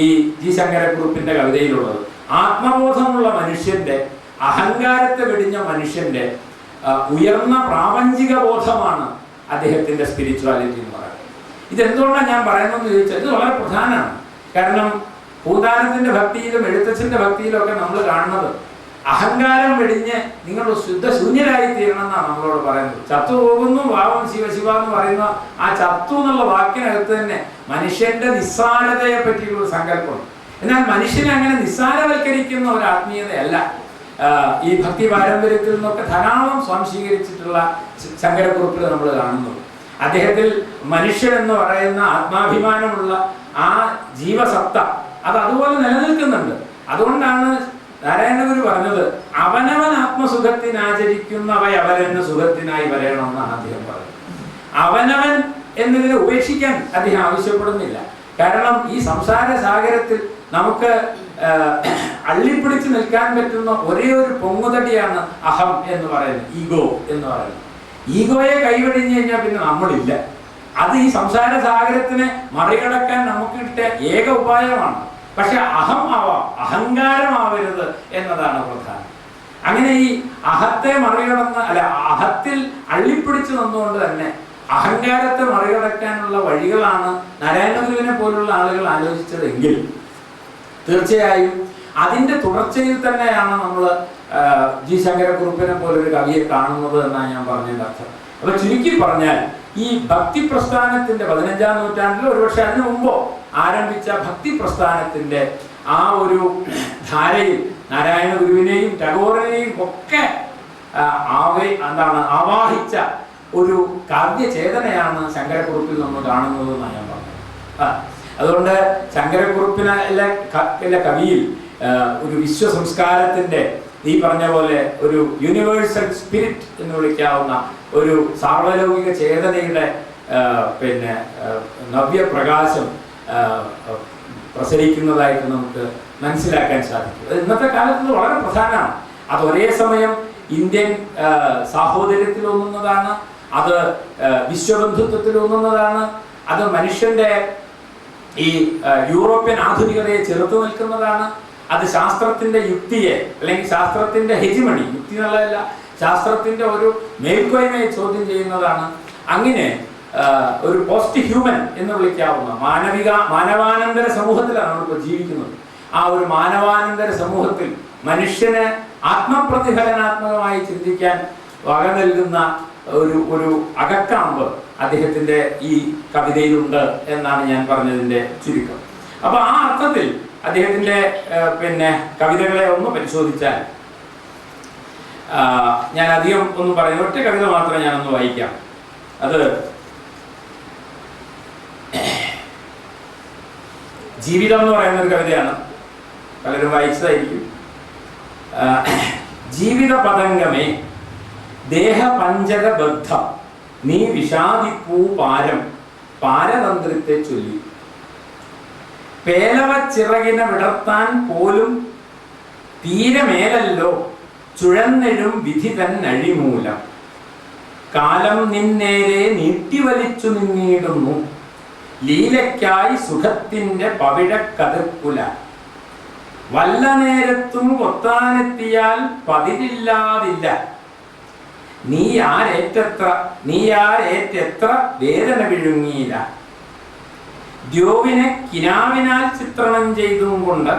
ഈ ജി ശങ്കരക്കുറുപ്പിന്റെ കവിതയിലുള്ളത്. ആത്മബോധമുള്ള മനുഷ്യന്റെ, അഹങ്കാരത്തെ വെടിഞ്ഞ മനുഷ്യന്റെ ഉയർന്ന പ്രാപഞ്ചിക ബോധമാണ് അദ്ദേഹത്തിന്റെ സ്പിരിച്വാലിറ്റി എന്ന് പറയുന്നത്. ഇതെന്തുകൊണ്ടാണ് ഞാൻ പറയുന്നതെന്ന് ചോദിച്ചാൽ ഇത് വളരെ പ്രധാനമാണ്. കാരണം ഭൂതാനത്തിന്റെ ഭക്തിയിലും എഴുത്തച്ഛന്റെ ഭക്തിയിലും ഒക്കെ നമ്മൾ കാണുന്നത് അഹങ്കാരം വെടിഞ്ഞ് നിങ്ങൾ ശുദ്ധശൂന്യരായി തീരണം എന്നാണ് നമ്മളോട് പറയുന്നത്. ചത്തു പോകുന്നു ഭാവം ശിവശിവ എന്ന് പറയുന്ന ആ ചത്തു എന്നുള്ള വാക്കിനകത്ത് തന്നെ മനുഷ്യന്റെ നിസ്സാരതയെ പറ്റിയുള്ള സങ്കല്പം. എന്നാൽ മനുഷ്യനെ അങ്ങനെ നിസ്സാരവൽക്കരിക്കുന്ന ഒരു ആത്മീയതയല്ല ഈ ഭക്തി പാരമ്പര്യത്തിൽ നിന്നൊക്കെ ധാരാളം സ്വാംശീകരിച്ചിട്ടുള്ള ശങ്കരക്കുറുപ്പിൽ നമ്മൾ കാണുന്നത്. അദ്ദേഹത്തിൽ മനുഷ്യൻ എന്ന് പറയുന്ന ആത്മാഭിമാനമുള്ള ആ ജീവസത്ത അത് അതുപോലെ നിലനിൽക്കുന്നുണ്ട്. അതുകൊണ്ടാണ് നാരായണഗുരു പറഞ്ഞത് അവനവൻ ആത്മസുഖത്തിനാചരിക്കുന്നവയവരെന്ന് സുഖത്തിനായി വരണമെന്നാണ് അദ്ദേഹം പറഞ്ഞത്. അവനവൻ എന്നതിനെ ഉപേക്ഷിക്കാൻ അദ്ദേഹം ആവശ്യപ്പെടുന്നില്ല. കാരണം ഈ സംസാര സാഗരത്തിൽ നമുക്ക് അള്ളിപ്പിടിച്ച് നിൽക്കാൻ പറ്റുന്ന ഒരേ ഒരു പൊങ്ങുതടിയാണ് അഹം എന്ന് പറയുന്നത്, ഈഗോ എന്ന് പറയുന്നത്. ഈഗോയെ കൈവെടിഞ്ഞു കഴിഞ്ഞാൽ പിന്നെ നമ്മളില്ല. അത് ഈ സംസാര സാഗരത്തിനെ മറികടക്കാൻ നമുക്ക് കിട്ടിയ ഏക ഉപായമാണ്. പക്ഷെ അഹം ആവാം, അഹങ്കാരമാവരുത് എന്നതാണ് പ്രധാനം. അങ്ങനെ ഈ അഹത്തെ മറികടന്ന് അഹത്തിൽ അള്ളിപ്പിടിച്ച് നിന്നുകൊണ്ട് തന്നെ അഹങ്കാരത്തെ മറികടക്കാനുള്ള വഴികളാണ് നാരായണഗുരുവിനെ പോലുള്ള ആളുകൾ ആലോചിച്ചതെങ്കിൽ തീർച്ചയായും അതിന്റെ തുടർച്ചയിൽ തന്നെയാണ് നമ്മൾ ജി ശങ്കരക്കുറുപ്പിനെ പോലൊരു കവിയെ കാണുന്നത് എന്നാണ് ഞാൻ പറഞ്ഞതിന്റെ അർത്ഥം. അപ്പൊ ചുരുക്കി പറഞ്ഞാൽ ഈ ഭക്തി പ്രസ്ഥാനത്തിന്റെ 15ാം നൂറ്റാണ്ടിൽ ഒരുപക്ഷെ അതിനു മുമ്പോ ആരംഭിച്ച ഭക്തി പ്രസ്ഥാനത്തിന്റെ ആ ഒരു ധാരയിൽ നാരായണ ഗുരുവിനെയും ടാഗോറിനെയും ഒക്കെ ആവാഹിച്ച ഒരു കാവ്യചേതനയാണ് ശങ്കരക്കുറുപ്പിൽ നമ്മൾ കാണുന്നത് എന്നാണ് ഞാൻ പറഞ്ഞത്. അതുകൊണ്ട് ശങ്കരക്കുറുപ്പിലെ കവിയിൽ ഒരു വിശ്വസംസ്കാരത്തിന്റെ ഈ പറഞ്ഞ പോലെ ഒരു യൂണിവേഴ്സൽ സ്പിരിറ്റ് എന്ന് വിളിക്കാവുന്ന ഒരു സാർവലൗകിക ചേതനയുടെ നവ്യപ്രകാശം പ്രസരിക്കുന്നതായിട്ട് നമുക്ക് മനസ്സിലാക്കാൻ സാധിക്കും. അത് ഇന്നത്തെ കാലത്ത് വളരെ പ്രധാനമാണ്. അത് ഒരേ സമയം ഇന്ത്യൻ സാഹോദര്യത്തിലൊന്നുന്നതാണ്, അത് വിശ്വബന്ധുത്വത്തിലൊന്നുന്നതാണ്, അത് മനുഷ്യന്റെ ഈ യൂറോപ്യൻ ആധുനികതയെ ചെറുത്തു നിൽക്കുന്നതാണ്, അത് ശാസ്ത്രത്തിന്റെ യുക്തിയെ അല്ലെങ്കിൽ ശാസ്ത്രത്തിന്റെ ഹെജിമണി, യുക്തി എന്നുള്ളതല്ല, ശാസ്ത്രത്തിന്റെ ഒരു മേൽക്കോയ്മയെ ചോദ്യം ചെയ്യുന്നതാണ്. അങ്ങനെ ഒരു പോസ്റ്റ് ഹ്യൂമൻ എന്ന് വിളിക്കാവുന്ന മാനവാനന്തര സമൂഹത്തിലാണ് നമ്മളിപ്പോൾ ജീവിക്കുന്നത്. ആ ഒരു മാനവാനന്തര സമൂഹത്തിൽ മനുഷ്യന് ആത്മപ്രതിഫലനാത്മകമായി ചിന്തിക്കാൻ വക നൽകുന്ന ഒരു അകക്കാമ്പ് അദ്ദേഹത്തിന്റെ ഈ കവിതയിലുണ്ട് എന്നാണ് ഞാൻ പറഞ്ഞതിന്റെ ചുരുക്കം. അപ്പൊ ആ അർത്ഥത്തിൽ അദ്ദേഹത്തിന്റെ കവിതകളെ ഒന്ന് പരിശോധിച്ചാൽ ഞാൻ അധികം ഒന്നും പറയുന്നു, ഒറ്റ കവിത മാത്രം ഞാനൊന്ന് വായിക്കാം. അത് ജീവിതം എന്ന് പറയുന്ന ഒരു കവിതയാണ്, പലരും വായിച്ചതായിരിക്കും. ജീവിത പതംഗമേ ദേഹപഞ്ചകബദ്ധം നീ വിഷാദിപ്പൂ പാരം പാരതന്ത്രത്തെ ചൊല്ലി പേലവ ചിറകിനെ വിടർത്താൻ പോലും തീരമേലല്ലോ ചുഴന്നെഴും വിധി തന്നഴിമൂലം കാലം നിന്നേരെ നീട്ടിവലിച്ചു നിന്നിടുന്നു ലീലയ്ക്കായി സുഖത്തിന്റെ പവിഴക്കതിർക്കുല വല്ല നേരത്തും കൊത്താനെത്തിയാൽ പതിരില്ലാതില്ല നീയാരേറ്റെത്ര വേദന വിഴുങ്ങിയില്ല ദ്യോവിനെ കിനാവിനാൽ ചിത്രണം ചെയ്തും കൊണ്ട്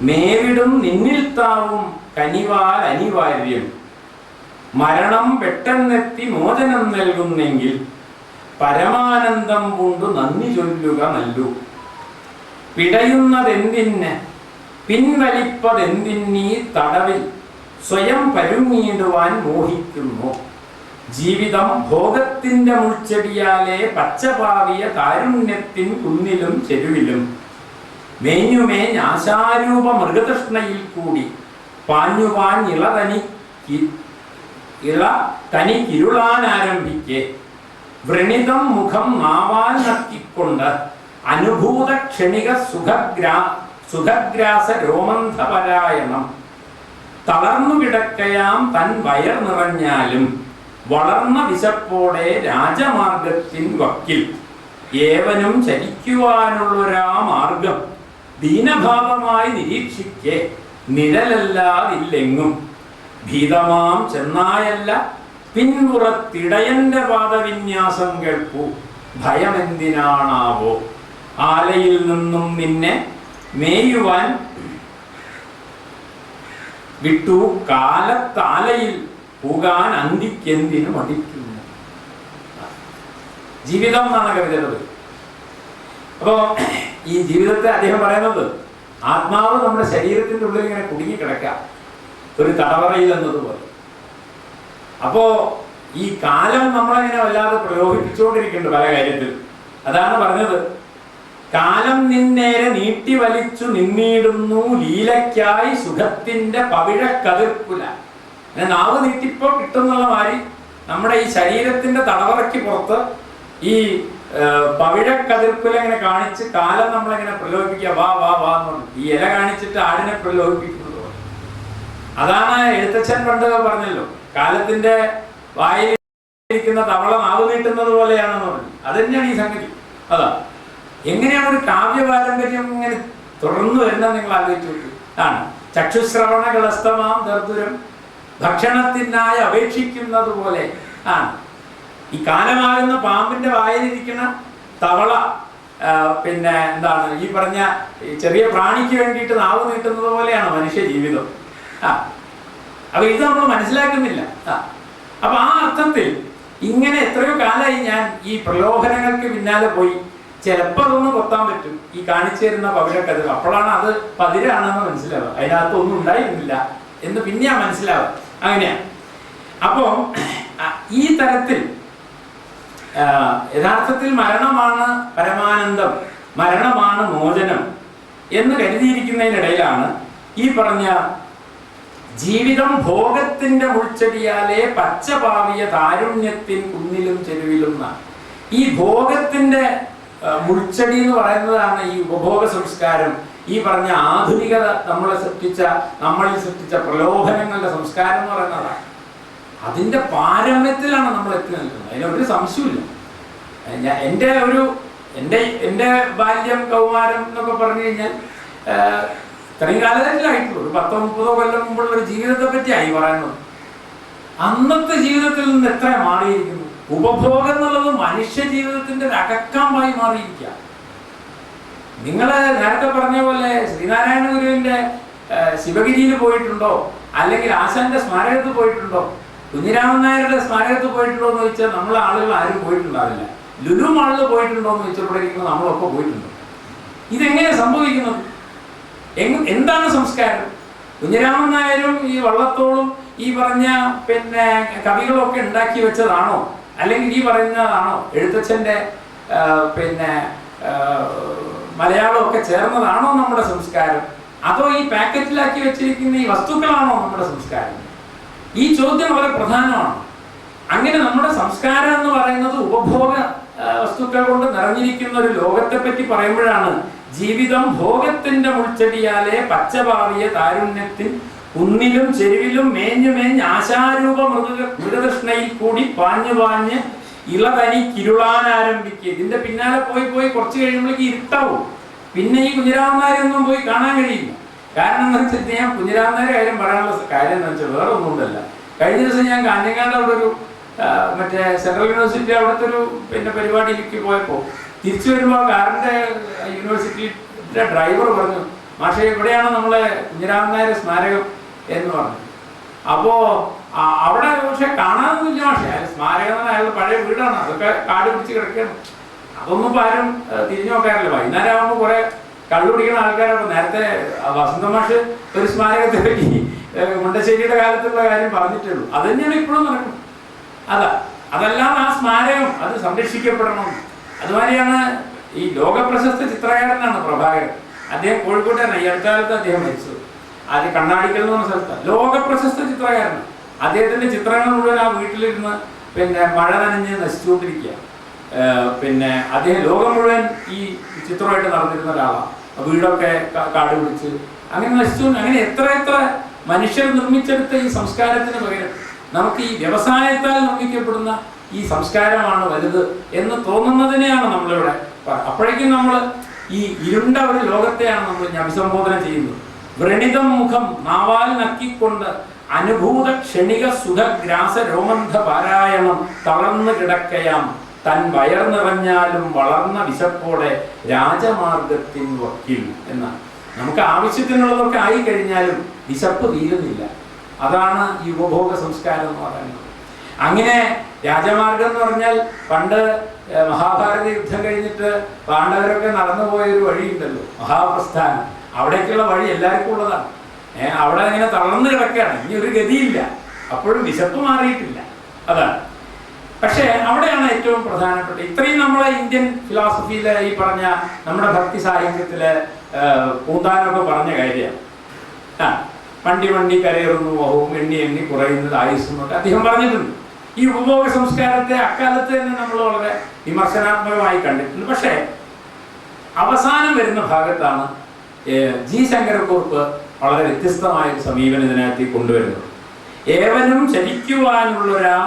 മേവിടും നിന്നിൽ താവും കനിവാൽ അനിവാര്യം മരണം പെട്ടെന്നെത്തി മോചനം നൽകുന്നെങ്കിൽ പരമാനന്ദം കൊണ്ടു നന്ദി ചൊല്ലുക നല്ലു പിടയുന്നതെന്തിന് പിൻവലിപ്പതെന്തിന്നീ തടവിൽ സ്വയം പരുങ്ങിയിടുവാൻ മോഹിക്കുന്നു ജീവിതം ഭോഗത്തിന്റെ മുൾച്ചെടിയാലെ പച്ചപാവിയ കാരുണ്യത്തിൻ കുന്നിലും ചെരുവിലും മേഞ്ഞുമേഞ്ഞ് ആശാരൂപ മൃഗതൃഷ്ണയിൽ കൂടി പാഞ്ഞുപാൻ തനിക്കിരുളാനാരംഭിക്കെ വ്രണിതം മുഖം നാവാൽ നക്കിക്കൊണ്ട് അനുഭൂത ക്ഷണിക സുഖഗ്രാസ രോമന്ധപരായണം തളർന്നു കിടക്കയാം തൻ വയർ നിറഞ്ഞാലും വളർന്ന വിശപ്പോടെ രാജമാർഗത്തിൻ വക്കിൽ ഏവനും ചരിക്കുവാനുള്ളൊരാ മാർഗം ദീനഭാവമായി നിരീക്ഷിക്കെ നിഴലല്ലാതില്ലെങ്ങും ഭീതമാം ചെന്നായല്ല പിൻപുറത്തിടയന്റെ പാദവിന്യാസം കേൾപ്പൂ ഭയമെന്തിനാണാവോ ആലയിൽ നിന്നും നിന്നെ മേയുവാൻ വിട്ടു കാലത്താലയിൽ പോകാൻ അന്തിക്കെന്തിനു മടിക്കുന്നു. ജീവിതം എന്നാണ് കവിതയുള്ളത്. അപ്പോ ഈ ജീവിതത്തെ അദ്ദേഹം പറയുന്നത് ആത്മാവ് നമ്മുടെ ശരീരത്തിന്റെ ഉള്ളിൽ ഇങ്ങനെ കുടുങ്ങിക്കിടക്കാം, ഒരു തടവറയിൽ എന്നതുപോലെ. അപ്പോ ഈ കാലം നമ്മളങ്ങനെ വല്ലാതെ പ്രലോഭിപ്പിച്ചുകൊണ്ടിരിക്കുന്നുണ്ട് പല കാര്യത്തിൽ. അതാണ് പറഞ്ഞത്, കാലം നിന്നേരെ നീട്ടി വലിച്ചു നിന്നിടുന്നു ലീലയ്ക്കായി സുഖത്തിന്റെ പവിഴക്കതിർക്കുല. നാവ് നീട്ടിപ്പോ കിട്ടുന്നുള്ള മാതിരി നമ്മുടെ ഈ ശരീരത്തിന്റെ തടവറയ്ക്ക് പുറത്ത് ഈ പവിഴക്കതിർക്കുല ഇങ്ങനെ കാണിച്ച് കാലം നമ്മളെങ്ങനെ പ്രലോഭിപ്പിക്കുക. വാ വാ വാ എന്ന് പറഞ്ഞു ഈ ഇല കാണിച്ചിട്ട് ആടിനെ പ്രലോഭിപ്പിക്കുന്നത്. അതാണ് എഴുത്തച്ഛൻ പണ്ട് പറഞ്ഞല്ലോ, കാലത്തിന്റെ വായിലിരിക്കുന്ന തവള നാവ് നീട്ടുന്നത് പോലെയാണെന്ന് പറഞ്ഞു. അത് തന്നെയാണ് ഈ സംഗതി. അതാ എങ്ങനെയാണ് ഒരു കാവ്യ പാരമ്പര്യം ഇങ്ങനെ തുടർന്നു വരുന്നത് നിങ്ങൾ ആലോചിച്ചു നോക്കൂ. ആണ് ചക്ഷുശ്രവണകളസ്തമാം ദർദുരം ഭക്ഷണത്തിനായി അപേക്ഷിക്കുന്നത് പോലെ ആണ് ഈ കാലമാകുന്ന പാമ്പിന്റെ വായിലിരിക്കുന്ന തവള. പിന്നെ എന്താണ് ഈ പറഞ്ഞ ചെറിയ പ്രാണിക്ക് വേണ്ടിയിട്ട് നാവ് നീട്ടുന്നത് പോലെയാണ് മനുഷ്യ ജീവിതം. അപ്പൊ ഇത് നമ്മൾ മനസ്സിലാക്കുന്നില്ല. അപ്പൊ ആ അർത്ഥത്തിൽ ഇങ്ങനെ എത്രയോ കാലമായി ഞാൻ ഈ പ്രലോഭനങ്ങൾക്ക് പിന്നാലെ പോയി. ചിലപ്പോൾ അതൊന്ന് കൊത്താൻ പറ്റും, ഈ കാണിച്ചു തരുന്ന പവിഴക്കതിർ. അപ്പോഴാണ് അത് പതിരാണെന്ന് മനസ്സിലാവുക, അതിനകത്തൊന്നും ഉണ്ടായിരുന്നില്ല എന്ന് പിന്നെയാ മനസ്സിലാവുക. അങ്ങനെയാണ്. അപ്പോ ഈ തരത്തിൽ യഥാർത്ഥത്തിൽ മരണമാണ് പരമാനന്ദം, മരണമാണ് മോചനം എന്ന് കരുതിയിരിക്കുന്നതിനിടയിലാണ് ഈ പറഞ്ഞ ജീവിതം ഭോഗത്തിന്റെ മുൾച്ചെടിയാലെ പച്ചപാവിയ താരുണ്യത്തിൻ കുന്നിലും ചെരുവിലും. ഈ ഭോഗത്തിന്റെ മുൾച്ചെടി എന്ന് പറയുന്നതാണ് ഈ ഉപഭോഗ സംസ്കാരം. ഈ പറഞ്ഞ ആധുനികത നമ്മളിൽ സൃഷ്ടിച്ച പ്രലോഭനങ്ങളുടെ സംസ്കാരം എന്ന് പറയുന്നതാണ്. അതിന്റെ പാരമ്യത്തിലാണ് നമ്മൾ എത്തി നിൽക്കുന്നത്, അതിനൊരു സംശയമില്ല. എൻ്റെ ബാല്യം കൗമാരം എന്നൊക്കെ പറഞ്ഞു കഴിഞ്ഞാൽ ഇത്രയും കാലഘട്ടത്തിലായിട്ടുള്ളൂ. ഒരു 10-30 കൊല്ലം മുമ്പുള്ള ഒരു ജീവിതത്തെ പറ്റിയായി പറയുന്നത്. അന്നത്തെ ജീവിതത്തിൽ നിന്ന് എത്ര മാറിയിരിക്കുന്നു. ഉപഭോഗം എന്നുള്ളത് മനുഷ്യ ജീവിതത്തിന്റെ ഒരു അകക്കാമ്പായി മാറിയിരിക്കുക. നിങ്ങൾ നേരത്തെ പറഞ്ഞ പോലെ ശ്രീനാരായണ ഗുരുവിന്റെ ശിവഗിരിയിൽ പോയിട്ടുണ്ടോ, അല്ലെങ്കിൽ ആശാന്റെ സ്മാരകത്തിൽ പോയിട്ടുണ്ടോ, കുഞ്ഞിരാമൻ നായരുടെ സ്മാരകത്തിൽ പോയിട്ടുണ്ടോ എന്ന് ചോദിച്ചാൽ നമ്മളെ ആളുകൾ ആരും പോയിട്ടുണ്ടാവില്ല. ലുലു മാളിൽ പോയിട്ടുണ്ടോ എന്ന് ചോദിച്ചപ്പോഴേക്കും നമ്മളൊക്കെ പോയിട്ടുണ്ട്. ഇതെങ്ങനെ സംഭവിക്കുന്നത്? എന്താണ് സംസ്കാരം? കുഞ്ഞിരാമൻ നായരും ഈ വള്ളത്തോളും ഈ പറഞ്ഞ പിന്നെ കവികളൊക്കെ ഉണ്ടാക്കി വെച്ചതാണോ, അല്ലെങ്കിൽ ഈ പറയുന്നതാണോ എഴുത്തച്ഛൻ്റെ പിന്നെ മലയാളമൊക്കെ ചേർന്നതാണോ നമ്മുടെ സംസ്കാരം? അതോ ഈ പാക്കറ്റിലാക്കി വെച്ചിരിക്കുന്ന ഈ വസ്തുക്കളാണോ നമ്മുടെ സംസ്കാരം? ഈ ചോദ്യം വളരെ പ്രധാനമാണ്. അങ്ങനെ നമ്മുടെ സംസ്കാരം എന്ന് പറയുന്നത് ഉപഭോഗ വസ്തുക്കൾ കൊണ്ട് നിറഞ്ഞിരിക്കുന്ന ഒരു ലോകത്തെ പറ്റി പറയുമ്പോഴാണ് ജീവിതം ഭോഗത്തിന്റെ മുൾച്ചെടിയാലെ പച്ചപാവിയ താരുണ്യത്തിൻ കുന്നിലും ചെരുവിലും മേഞ്ഞു ആശാരൂപ മൃഗതൃഷ്ണയിൽ കൂടി പാഞ്ഞ് ഇളതനിക്കിരുളാനാരംഭിക്കുക. ഇതിന്റെ പിന്നാലെ പോയി കുറച്ച് കഴിയുമ്പോഴേക്ക് ഇരുട്ടാവും. പിന്നെ ഈ കുഞ്ഞിരാമൻ നായരൊന്നും പോയി കാണാൻ കഴിയില്ല. കാരണം എന്താ വെച്ചാൽ ഞാൻ കുഞ്ഞിരാമൻ നായരെ കാര്യം പറയാനുള്ള കാര്യം എന്താ വെച്ചാൽ വേറെ ഒന്നും കൊണ്ടല്ല. കഴിഞ്ഞ ദിവസം ഞാൻ കാഞ്ഞങ്ങാട് അവിടെ ഒരു മറ്റേ സെൻട്രൽ യൂണിവേഴ്സിറ്റി അവിടുത്തെ ഒരു പിന്നെ പരിപാടിയിലേക്ക് പോയപ്പോൾ തിരിച്ചു വരുമ്പോൾ കാറിന്റെ യൂണിവേഴ്സിറ്റിയുടെ ഡ്രൈവർ പറഞ്ഞു, മാഷേ ഇവിടെയാണ് നമ്മളെ കുഞ്ഞിരാമൻ നായർ സ്മാരകം എന്ന് പറഞ്ഞു. അപ്പോ അവിടെ പക്ഷെ കാണാനൊന്നുമില്ല. മാഷേ സ്മാരകം എന്ന് അയാൾ പഴയ വീടാണ്, അതൊക്കെ കാട് പിടിച്ച് കിടക്കുകയാണ്. അതൊന്നും ഇപ്പം ആരും തിരിഞ്ഞു നോക്കാറില്ല. വൈകുന്നേരം ആകുമ്പോൾ കുറെ കള്ളു പിടിക്കുന്ന ആൾക്കാരൊക്കെ. നേരത്തെ വസന്ത മാഷ് ഒരു സ്മാരകത്തെ പറ്റി മുണ്ടശ്ശേരിയുടെ കാലത്തുള്ള കാര്യം പറഞ്ഞിട്ടുള്ളൂ. അത് തന്നെയാണ് ഇപ്പോഴും നടക്കുന്നത്. അതല്ലാതെ ആ സ്മാരകം അത് സംരക്ഷിക്കപ്പെടണം. അതുമാതിരിയാണ് ഈ ലോകപ്രശസ്ത ചിത്രകാരനാണ് പ്രഭാകരൻ. അദ്ദേഹം കോഴിക്കോട്ടുകാരനാണ്. ഈ അടുത്ത കാലത്ത് അദ്ദേഹം മരിച്ചത്. ആദ്യം കണ്ണാടിക്കൽ എന്ന് പറഞ്ഞ സ്ഥലത്താണ്. ലോകപ്രശസ്ത ചിത്രകാരനാണ്. അദ്ദേഹത്തിന്റെ ചിത്രങ്ങൾ മുഴുവൻ ആ വീട്ടിലിരുന്ന് പിന്നെ മഴ നനഞ്ഞ് നശിച്ചുകൊണ്ടിരിക്കുക. പിന്നെ അദ്ദേഹം ലോകം മുഴുവൻ ഈ ചിത്രമായിട്ട് നടന്നിരുന്ന ഒരാളാണ്. വീടൊക്കെ കാട് പിടിച്ച് അങ്ങനെ നശിച്ചു. അങ്ങനെ എത്ര മനുഷ്യർ നിർമ്മിച്ചെടുത്ത ഈ സംസ്കാരത്തിന് പകരം നമുക്ക് ഈ വ്യവസായത്താൽ നിർമ്മിക്കപ്പെടുന്ന ഈ സംസ്കാരമാണ് വലുത് എന്ന് തോന്നുന്നതിനെയാണ് നമ്മളിവിടെ. അപ്പോഴേക്കും നമ്മൾ ഈ ഇരുണ്ട ഒരു ലോകത്തെയാണ് നമ്മൾ അഭിസംബോധന ചെയ്യുന്നത്. വ്രണിതം മുഖം നാവാൽ നക്കിക്കൊണ്ട് അനുഭൂത ക്ഷണിക സുഖഗ്രാസ രോമന്ധ പാരായണം തളർന്നു കിടക്കയാം തൻ വയർ നിറഞ്ഞാലും വളർന്ന വിശപ്പോടെ രാജമാർഗത്തിൻ വക്കീൽ എന്നാണ്. നമുക്ക് ആവശ്യത്തിനുള്ളതൊക്കെ ആയി കഴിഞ്ഞാലും വിശപ്പ് തീരുന്നില്ല. അതാണ് ഈ ഉപഭോഗ സംസ്കാരം എന്ന് പറയുന്നത്. അങ്ങനെ രാജമാർഗം എന്ന് പറഞ്ഞാൽ പണ്ട് മഹാഭാരത യുദ്ധം കഴിഞ്ഞിട്ട് പാണ്ഡവരൊക്കെ നടന്നുപോയ ഒരു വഴിയുണ്ടല്ലോ, മഹാപ്രസ്ഥാനം. അവിടേക്കുള്ള വഴി എല്ലാവർക്കും ഉള്ളതാണ്. അവിടെ ഇങ്ങനെ തളർന്നു കിടക്കുകയാണ്, ഇനി ഒരു ഗതിയില്ല. അപ്പോഴും വിശപ്പ് മാറിയിട്ടില്ല. അതാണ്. പക്ഷേ അവിടെയാണ് ഏറ്റവും പ്രധാനപ്പെട്ട ഇത്രയും നമ്മളെ ഇന്ത്യൻ ഫിലോസഫിയിലെ ഈ പറഞ്ഞ നമ്മുടെ ഭക്തി സാഹിത്യത്തിലെ പൂന്താനൊക്കെ പറഞ്ഞ കാര്യമാണ്. വണ്ടി വണ്ടി കരയേറുന്നു മോഹവും എണ്ണി എണ്ണി കുറയുന്നത് ആയുസ്സും എന്നൊക്കെ അദ്ദേഹം പറഞ്ഞിട്ടുണ്ട്. ഈ ഉപഭോഗ സംസ്കാരത്തെ അക്കാലത്ത് തന്നെ നമ്മൾ വളരെ വിമർശനാത്മകമായി കണ്ടിട്ടുണ്ട്. പക്ഷേ അവസാനം വരുന്ന ഭാഗത്താണ് ജി ശങ്കരക്കുറുപ്പ് വളരെ വ്യത്യസ്തമായ ഒരു സമീപനം ഇതിനകത്ത് കൊണ്ടുവരുന്നത്. ഏവനും ചലിക്കുവാനുള്ളൊരാ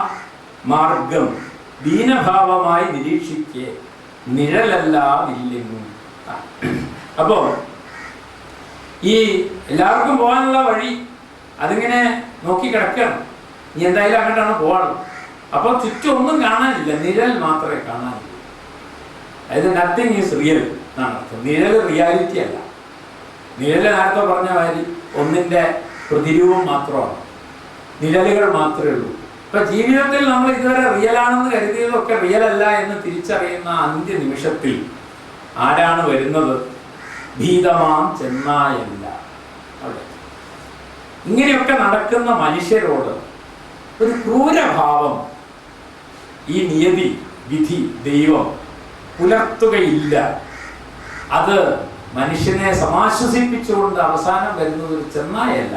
മാർഗം ദീനഭാവമായി നിരീക്ഷിക്കേ നിഴലല്ലാതില്ലെന്നും. അപ്പോ ഈ എല്ലാവർക്കും പോകാനുള്ള വഴി അതിങ്ങനെ നോക്കി കിടക്കണം. നീ എന്തായാലും അങ്ങോട്ടാണ് പോകാനുള്ളത്. അപ്പോൾ ചുറ്റും ഒന്നും കാണാനില്ല, നിഴൽ മാത്രമേ കാണാനില്ല. അതായത് നത്തിങ് ഈസ് റിയൽ എന്നാണ് അർത്ഥം. നിഴൽ റിയാലിറ്റി അല്ല. നിഴൽ നേരത്തെ പറഞ്ഞ മാതിരി ഒന്നിൻ്റെ പ്രതിരൂപം മാത്രമാണ്, നിഴലുകൾ മാത്രമേ ഉള്ളൂ. ഇപ്പൊ ജീവിതത്തിൽ നമ്മൾ ഇതുവരെ റിയലാണെന്ന് കരുതിയതൊക്കെ റിയൽ അല്ല എന്ന് തിരിച്ചറിയുന്ന അന്ത്യ നിമിഷത്തിൽ ആരാണ് വരുന്നത്? ഭീതമാം ചെന്നായല്ല. അവിടെ ഇങ്ങനെയൊക്കെ നടക്കുന്ന മനുഷ്യരോട് ഒരു ക്രൂരഭാവം ഈ നിയതി, വിധി, ദൈവം പുലർത്തുകയില്ല. അത് മനുഷ്യനെ സമാശ്വസിപ്പിച്ചുകൊണ്ട് അവസാനം വരുന്നത് ഒരു ചെന്നായല്ല,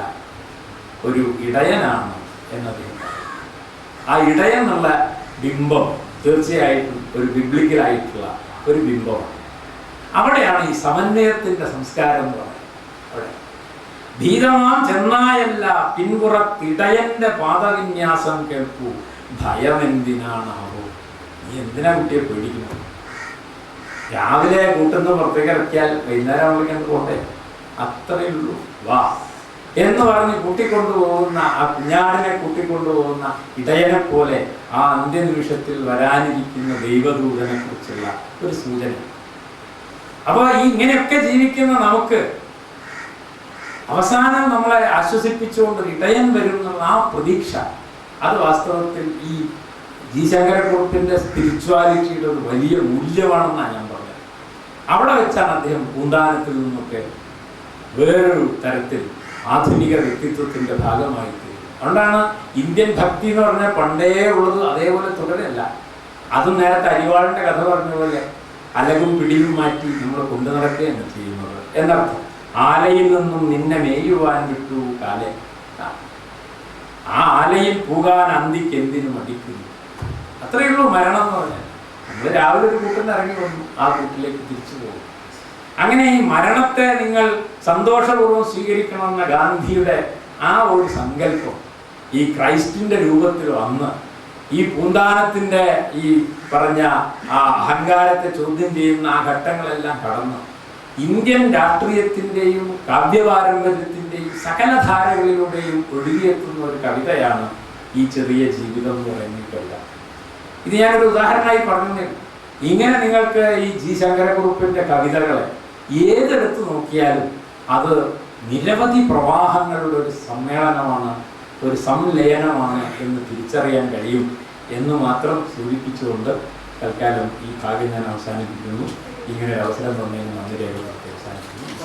ഒരു ഇടയനാണ് എന്നത്. ആ ഇടയൻ എന്നുള്ള ബിംബം തീർച്ചയായിട്ടും ഒരു ബിബ്ലിക്കലായിട്ടുള്ള ഒരു ബിംബമാണ്. അവിടെയാണ് ഈ സമന്വയത്തിന്റെ സംസ്കാരം എന്ന് പറയുന്നത്. അവിടെ ഭീതമാം ചെന്നായല്ല പിൻപുറത്തിടയന്റെ പാദവിന്യാസം കേൾക്കൂ ഭയം എന്തിനാണാവോ. നീ എന്തിനാ കുട്ടിയെ പേടിക്കുന്നത്? രാവിലെ കൂട്ടുന്ന പുറത്തേക്ക് ഇറക്കിയാൽ വൈകുന്നേരം ആവുമ്പോഴേക്കും പോട്ടെ, അത്രയേ ഉള്ളൂ, വാ എന്ന് പറഞ്ഞ് കൂട്ടിക്കൊണ്ടുപോകുന്ന ആ കുഞ്ഞാടിനെ കൂട്ടിക്കൊണ്ടുപോകുന്ന ഇടയനെ പോലെ ആ അന്ത്യനിമിഷത്തിൽ വരാനിരിക്കുന്ന ദൈവദൂതനെ കുറിച്ചുള്ള ഒരു സൂചന. അപ്പോൾ ഈ ഇങ്ങനെയൊക്കെ ജീവിക്കുന്ന നമുക്ക് അവസാനം നമ്മളെ ആശ്വസിപ്പിച്ചുകൊണ്ട് ഇടയൻ വരും എന്നുള്ള ആ പ്രതീക്ഷ, അത് വാസ്തവത്തിൽ ഈ ജി ശങ്കരക്കുറുപ്പിന്റെ സ്പിരിച്വാലിറ്റിയുടെ ഒരു വലിയ മൂല്യമാണെന്നാണ് ഞാൻ പറഞ്ഞത്. അവിടെ വെച്ചാണ് അദ്ദേഹം പൂന്താനത്തിൽ നിന്നൊക്കെ വേറൊരു തരത്തിൽ ആധുനിക വ്യക്തിത്വത്തിന്റെ ഭാഗമായി തീരുന്നത്. അതുകൊണ്ടാണ് ഇന്ത്യൻ ഭക്തി എന്ന് പറഞ്ഞാൽ പണ്ടേ ഉള്ളത് അതേപോലെ തുടരല്ല. അതും നേരത്തെ അരിവാളിന്റെ കഥ പറഞ്ഞ പോലെ അലകും പിടിയും മാറ്റി നമ്മൾ കൊണ്ടു നടക്കുകയാണ് ചെയ്യുന്നത് എന്നർത്ഥം. ആലയിൽ നിന്നും നിന്നെ മേയുവാൻ വിട്ടു കാലേ, ആ ആലയിൽ പോകാൻ അന്തിക്ക് എന്തിനു മടിക്കുന്നു. അത്രയേ ഉള്ളൂ മരണം എന്ന് പറഞ്ഞാൽ. നമ്മൾ രാവിലെ ഒരു കൂട്ടിൽ നിന്ന് ഇറങ്ങി വന്നു, ആ കൂട്ടിലേക്ക് തിരിച്ചു പോകും. അങ്ങനെ ഈ മരണത്തെ നിങ്ങൾ സന്തോഷപൂർവ്വം സ്വീകരിക്കണമെന്ന ഗാന്ധിയുടെ ആ ഒരു സങ്കല്പം ഈ ക്രൈസ്റ്റിന്റെ രൂപത്തിൽ വന്ന് ഈ പൂന്താനത്തിന്റെ ഈ പറഞ്ഞ ആ അഹങ്കാരത്തെ ചോദ്യം ചെയ്യുന്ന ആ ഘട്ടങ്ങളെല്ലാം കടന്ന് ഇന്ത്യൻ രാഷ്ട്രീയത്തിന്റെയും കാവ്യപാരമ്പര്യത്തിന്റെയും സകലധാരകളിലൂടെയും ഒഴുകിയെത്തുന്ന ഒരു കവിതയാണ് ഈ ചെറിയ ജീവിതം എന്ന് പറയുന്ന കവിത. ഇത് ഞാനൊരു ഉദാഹരണമായി പറഞ്ഞു. ഇങ്ങനെ നിങ്ങൾക്ക് ഈ ജി ശങ്കരക്കുറുപ്പിന്റെ കവിതകളെ ഏതെടുത്ത് നോക്കിയാലും അത് നിരവധി പ്രവാഹങ്ങളുടെ ഒരു സമ്മേളനമാണ്, ഒരു സംലയനമാണ് എന്ന് തിരിച്ചറിയാൻ കഴിയും എന്ന് മാത്രം സൂചിപ്പിച്ചുകൊണ്ട് തൽക്കാലം ഈ ഭാഗം ഞാൻ അവസാനിപ്പിക്കുന്നു. ഇങ്ങനെ ഒരു അവസരം തന്നതിന് നന്ദി രേഖപ്പെടുത്തി അവസാനിപ്പിക്കുന്നു.